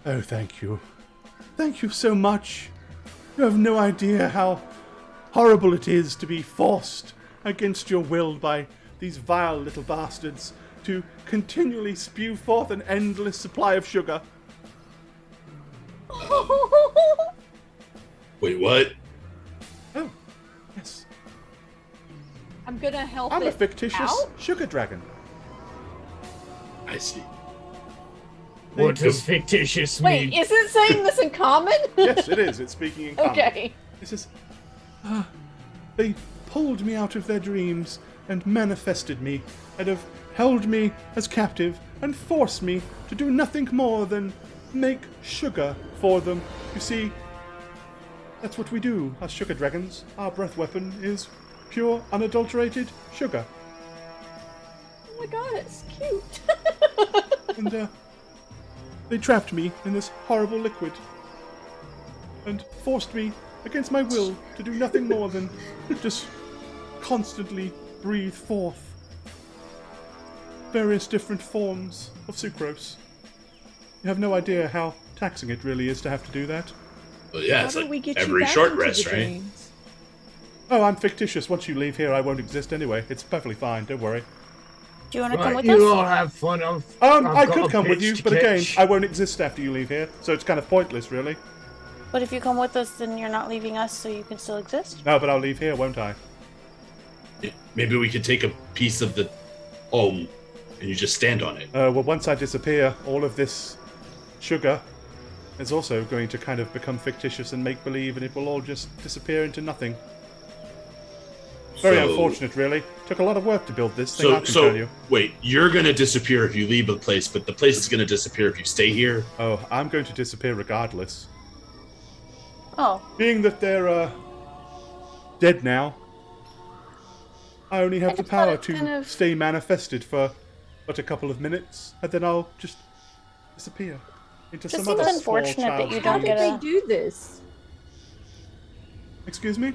"Oh, thank you. Thank you so much. You have no idea how horrible it is to be forced against your will by these vile little bastards to continually spew forth an endless supply of sugar. Wait, what? Oh, yes. I'm gonna help I'm a it fictitious out? sugar dragon. I see. What does fictitious mean? Wait, is it saying this in common? Yes, it is. It's speaking in common. Okay. It says, they pulled me out of their dreams and manifested me, and have held me as captive and forced me to do nothing more than make sugar for them. You see, that's what we do, us sugar dragons. Our breath weapon is pure, unadulterated sugar. Oh my god, it's cute. And, they trapped me in this horrible liquid and forced me, against my will, to do nothing more than just constantly breathe forth various different forms of sucrose. You have no idea how taxing it really is to have to do that. Well, yeah, How it's do we like get you every back short into rest, the right? dreams? Oh, I'm fictitious. Once you leave here, I won't exist anyway. It's perfectly fine. Don't worry. Do you want to come with you us? all have fun. I could come with you, but again, I won't exist after you leave here, so it's kind of pointless, really. But if you come with us, then you're not leaving us, so you can still exist. No, but I'll leave here, won't I? Maybe we could take a piece of the home and you just stand on it. Well, once I disappear, all of this sugar is also going to kind of become fictitious and make-believe, and it will all just disappear into nothing. Very unfortunate, really. Took a lot of work to build this thing, I can tell you. Wait, you're gonna disappear if you leave the place, but the place is gonna disappear if you stay here? Oh, I'm going to disappear regardless. Oh, Being that they're, dead now, I only have I the just thought power it to kind of- stay manifested for but a couple of minutes, and then I'll just disappear into Just some seems other small unfortunate that child's you How don't dream. did get they a- do this? Excuse me?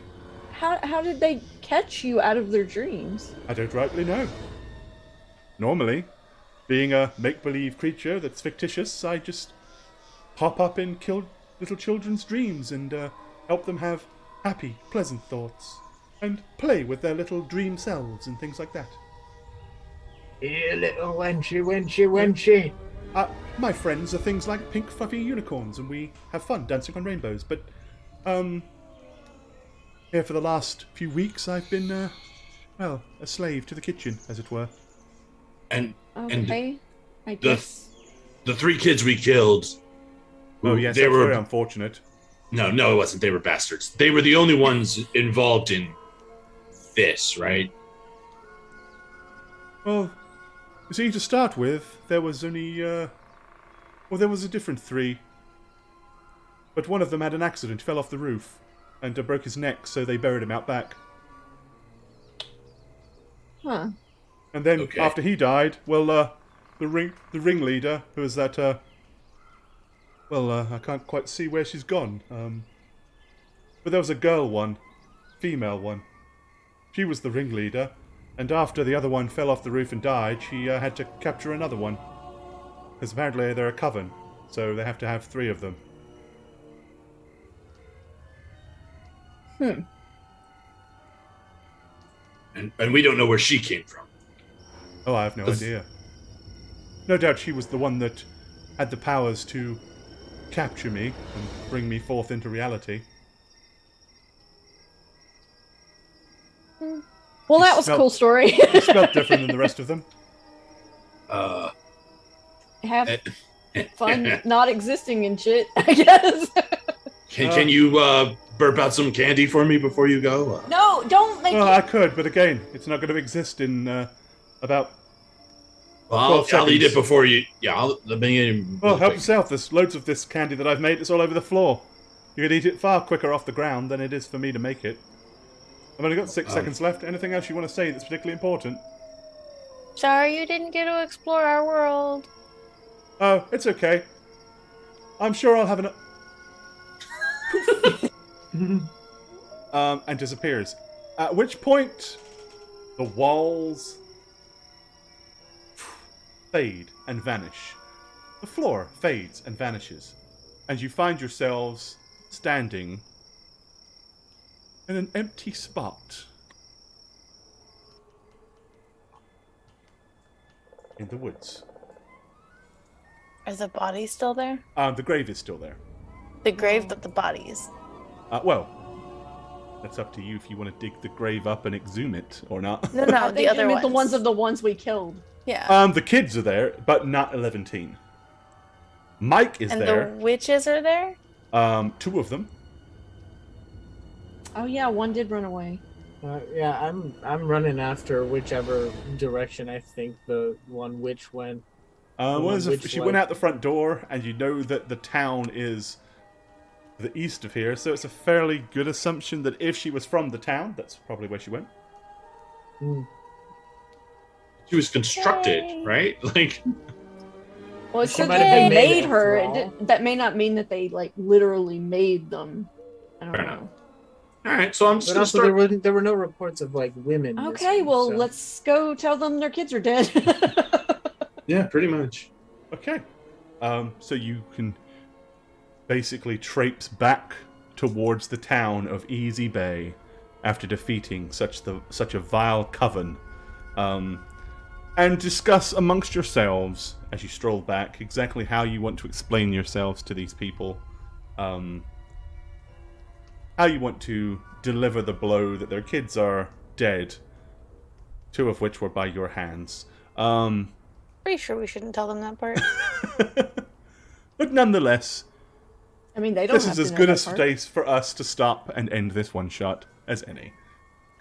How did they catch you out of their dreams? I don't rightly know. Normally, being a make-believe creature that's fictitious, I just pop up and kill little children's dreams and help them have happy, pleasant thoughts, and play with their little dream selves and things like that. Here, little wenchy. My friends are things like pink fluffy unicorns, and we have fun dancing on rainbows, but, here for the last few weeks I've been, a slave to the kitchen, as it were. And Okay, I the guess. the 3 kids we killed. Oh yes, they that's were very unfortunate. no, it wasn't. They were bastards. They were the only ones involved in this, right? Well, you see, to start with, there was only, there was a different 3. But one of them had an accident, fell off the roof, and broke his neck, so they buried him out back. Huh. And then, Okay. after he died, well, the ringleader, who was that, I can't quite see where she's gone, but there was a girl one, female one. She was the ringleader, and after the other one fell off the roof and died, she had to capture another one. Because apparently they're a coven, so they have to have 3 of them. And we don't know where she came from. Oh, I have no That's- idea. No doubt she was the one that had the powers to capture me and bring me forth into reality. Well, that was a smelled- cool story. She smelled different than the rest of them. Have fun not existing and shit, I guess. Can you burp out some candy for me before you go? No, don't make Well, it. I could, but again, it's not going to exist in about... Well, 12 I'll eat it seconds. before you. Yeah, let me. Well, help yourself. There's loads of this candy that I've made. It's all over the floor. You could eat it far quicker off the ground than it is for me to make it. I've only got 6 seconds left. Anything else you want to say that's particularly important? sorry you didn't get to explore our world. Oh, it's okay. I'm sure I'll have an... and disappears. At which point, the walls fade and vanish. The floor fades and vanishes. and you find yourselves standing in an empty spot in the woods. Is the body still there? The grave is still there. The grave that the body is. Well, that's up to you if you want to dig the grave up and exhume it or not. No, I the think other you meant ones. the ones we killed. Yeah. The kids are there, but not 11-teen. Mike is and there. the witches are there? 2 of them. Oh yeah, one did run away. Yeah, I'm running after whichever direction I think the one witch went. She went out the front door, and you know that the town is the east of here, so it's a fairly good assumption that if she was from the town, that's probably where she went. She was constructed, Yay. right? Like, Well, it She could might be have they been made made her. after all. That may not mean that they like literally made them. I don't Fair know. enough. All right, so I'm just But gonna also, start. there were no reports of like women. Okay, missing, well, so- let's go tell them their kids are dead. Yeah, pretty much. Okay. So you can basically traipse back towards the town of Easy Bay after defeating such a vile coven, and discuss amongst yourselves as you stroll back exactly how you want to explain yourselves to these people, how you want to deliver the blow that their kids are dead, 2 of which were by your hands. Pretty sure we shouldn't tell them that part. But nonetheless, I mean, they don't. this have is to as know good that a part. space for us to stop and end this one shot as any.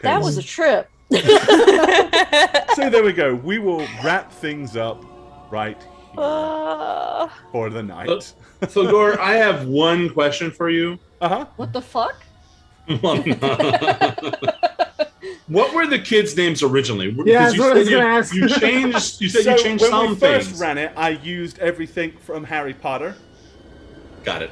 That was a trip. So there we go. We will wrap things up right here for the night. So, Gore, I have one question for you. Uh-huh. What the fuck? What were the kids' names originally? Yeah, Because that's what I was gonna ask. You changed. You said So you changed when some we first things. ran it, I used everything from Harry Potter. Got it.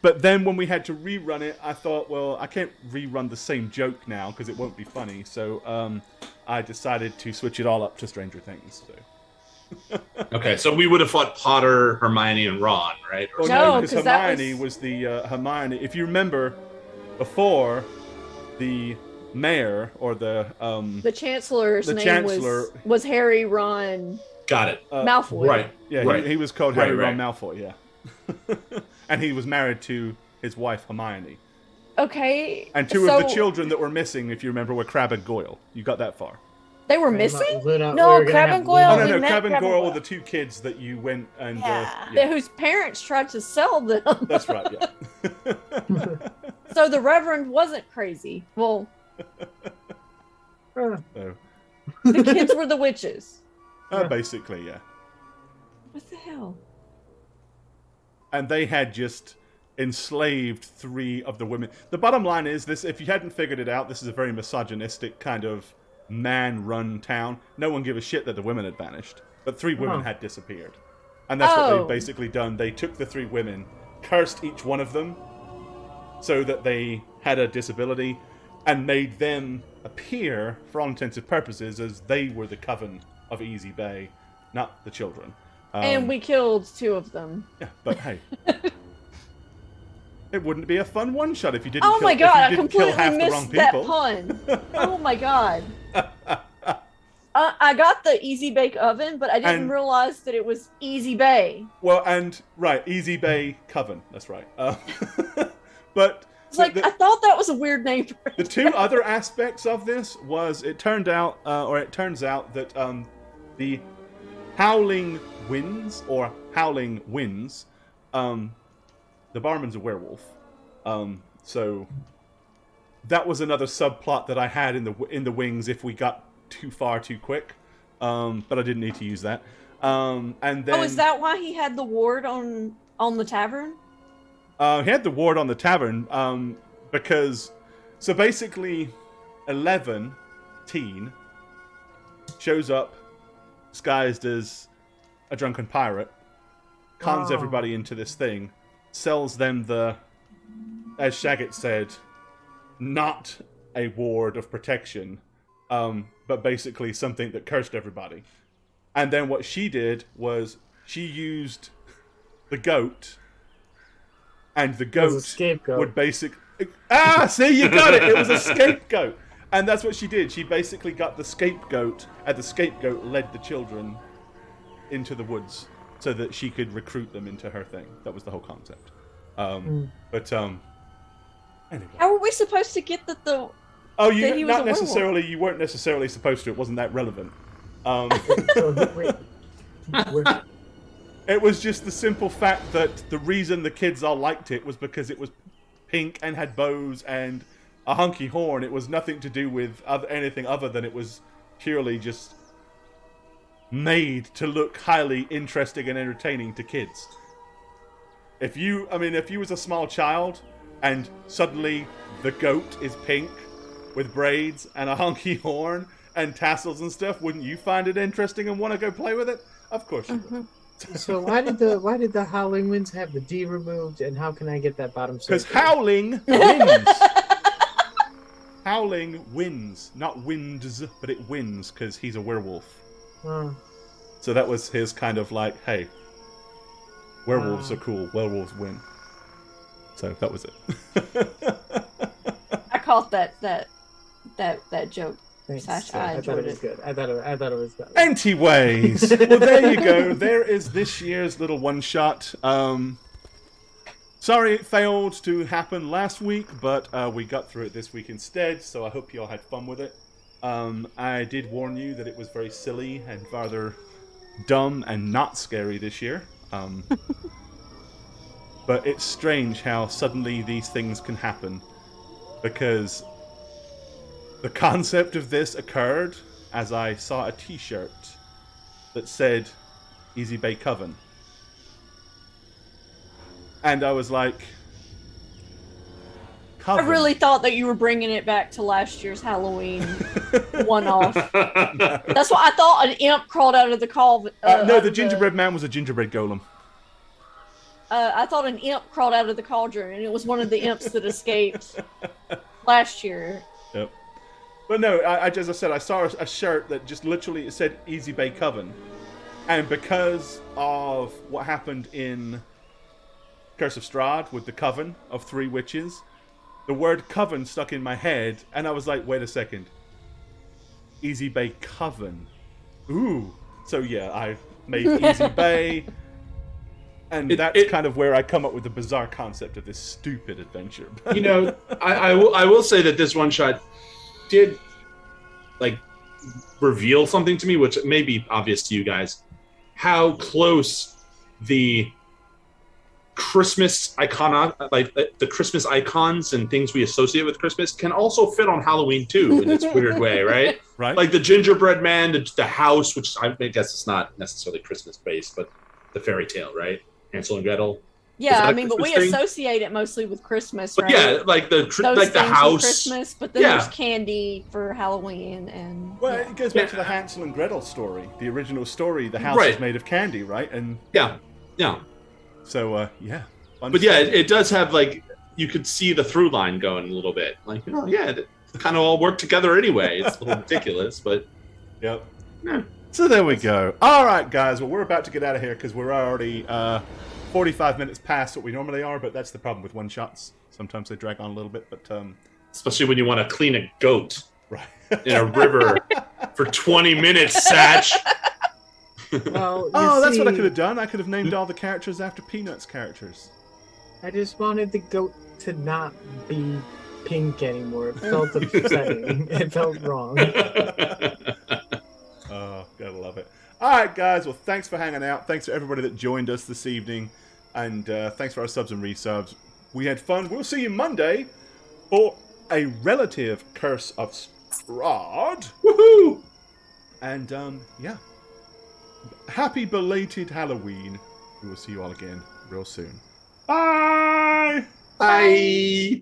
But then when we had to rerun it, I thought, well, I can't rerun the same joke now because it won't be funny. So I decided to switch it all up to Stranger Things. So. Okay, so we would have fought Potter, Hermione, and Ron, right? Or Well, No, no, because 'cause that Hermione was the Hermione. If you remember, before the mayor or The chancellor's The name chancellor- was Harry Ron Got it. Malfoy. Right. yeah, Right. he was called Right, Harry Ron right. Malfoy. Yeah, and he was married to his wife Hermione. Okay. And 2 of the so children that were missing, if you remember, were Crab and Goyle. You got that far. They were We're not- missing. we're not- No, we're gonna Crab have and Goyle- Oh, Luna. no, we no. met Crab and Crab and Goyle were Goyle. the 2 kids that you went and... Yeah. Whose parents tried to sell them. That's right, yeah. So the Reverend wasn't crazy. Well, Uh, So, the kids were the witches. basically, yeah. What the hell? And they had just enslaved 3 of the women. The bottom line is this: if you hadn't figured it out, this is a very misogynistic kind of man-run town. No one gave a shit that the women had vanished, but 3 women had disappeared, and that's what Oh. they've basically done. They took the 3 women, cursed each one of them, so that they had a disability, and made them appear, for all intents and purposes, as they were the coven of Easy Bay, not the children. And we killed 2 of them. Yeah, but hey. It wouldn't be a fun one-shot if you didn't Oh kill, my if god, you I didn't kill completely half the wrong missed that people. pun. Oh my god. I got the Easy Bake Oven, but I didn't And- realize that it was Easy Bay. Well, and, right, Easy Bay Coven, that's right. But It's like, I thought that was a weird name for the it. 2 other aspects of this was, it turns out that the Howling Winds, or Howling Winds, the barman's a werewolf. So that was another subplot that I had in the wings if we got too far too quick. But I didn't need to use that. And then Oh, is that why he had the ward on the tavern? he had the ward on the tavern because so basically 11 teen shows up disguised as a drunken pirate, cons everybody into this thing, sells them as Shagget said, not a ward of protection, but basically something that cursed everybody. And then what she did was she used the goat, and the was a goat scapegoat. would basically... see, you got it! It was a scapegoat! And that's what she did. She basically got the scapegoat, and the scapegoat led the children into the woods so that she could recruit them into her thing. That was the whole concept. But, anyway. How are we supposed to get that the... Oh, that he you was not a werewolf? necessarily. You weren't necessarily supposed to. It wasn't that relevant. So, wait. Where- It was just the simple fact that the reason the kids all liked it was because it was pink and had bows and a hunky horn. It was nothing to do with anything other than it was purely just made to look highly interesting and entertaining to kids. If you was a small child and suddenly the goat is pink with braids and a hunky horn and tassels and stuff, wouldn't you find it interesting and want to go play with it? Of course you would. So why did the howling winds have the D removed, and how can I get that bottom Because circle? howling wins. Howling wins. Not winds, but it wins because he's a werewolf. Oh, So that was his kind of like, hey, werewolves are cool. Werewolves win. So that was it. I caught that joke. thanks. Sash, I I thought enjoyed it was it. good. I thought it was good. Anyways, well, there you go. There is this year's little one-shot. Sorry it failed to happen last week, but we got through it this week instead, so I hope you all had fun with it. I did warn you that it was very silly and rather dumb and not scary this year. But it's strange how suddenly these things can happen, because the concept of this occurred as I saw a t-shirt that said Easy Bay Coven. And I was like, I really thought that you were bringing it back to last year's Halloween one-off. That's what I thought. An imp crawled out of the call. no, the gingerbread man was a gingerbread golem. I thought an imp crawled out of the cauldron, and it was one of the imps that escaped last year. Yep. But no, as I said, I saw a shirt that just literally said Easy Bay Coven. And because of what happened in Curse of Strahd with the Coven of Three Witches, the word Coven stuck in my head, and I was like, wait a second. Easy Bay Coven. Ooh. So yeah, I made Easy Bay. And that's kind of where I come up with the bizarre concept of this stupid adventure. You know, I will say that this one shot did like reveal something to me, which may be obvious to you guys, how close the Christmas the Christmas icons and things we associate with Christmas can also fit on Halloween too, in its weird way, right? Right. Like the gingerbread man, the house, which I guess it's not necessarily Christmas based, but the fairy tale, right? Hansel and Gretel. Yeah, that I a mean, but we Christmas thing? associate it mostly with Christmas, But right? yeah, like Those like the things with house. Christmas, but then Yeah. there's candy for Halloween, and Well, yeah. it goes back to the Hansel and Gretel story, the original story. The house Right. is made of candy, right? And Yeah. so, yeah. But yeah, it does have like you could see the through line going a little bit. Like, oh yeah, it kind of all work together anyway. It's a little ridiculous, but Yep. yeah. So there we go. All right, guys. Well, we're about to get out of here because we're already 45 minutes past what we normally are. But that's the problem with one shots. Sometimes they drag on a little bit. But Especially when you want to clean a goat right. in a river for 20 minutes, Satch. Well, Oh, that's what I see, could have done. I could have named all the characters after Peanuts characters. I just wanted the goat to not be pink anymore. It felt upsetting. It felt wrong. Oh, gotta love it. All right, guys. Well, thanks for hanging out. Thanks to everybody that joined us this evening. And thanks for our subs and resubs. We had fun. We'll see you Monday for a relative Curse of Strahd. Woohoo! And, yeah. Happy belated Halloween. We will see you all again real soon. Bye! Bye.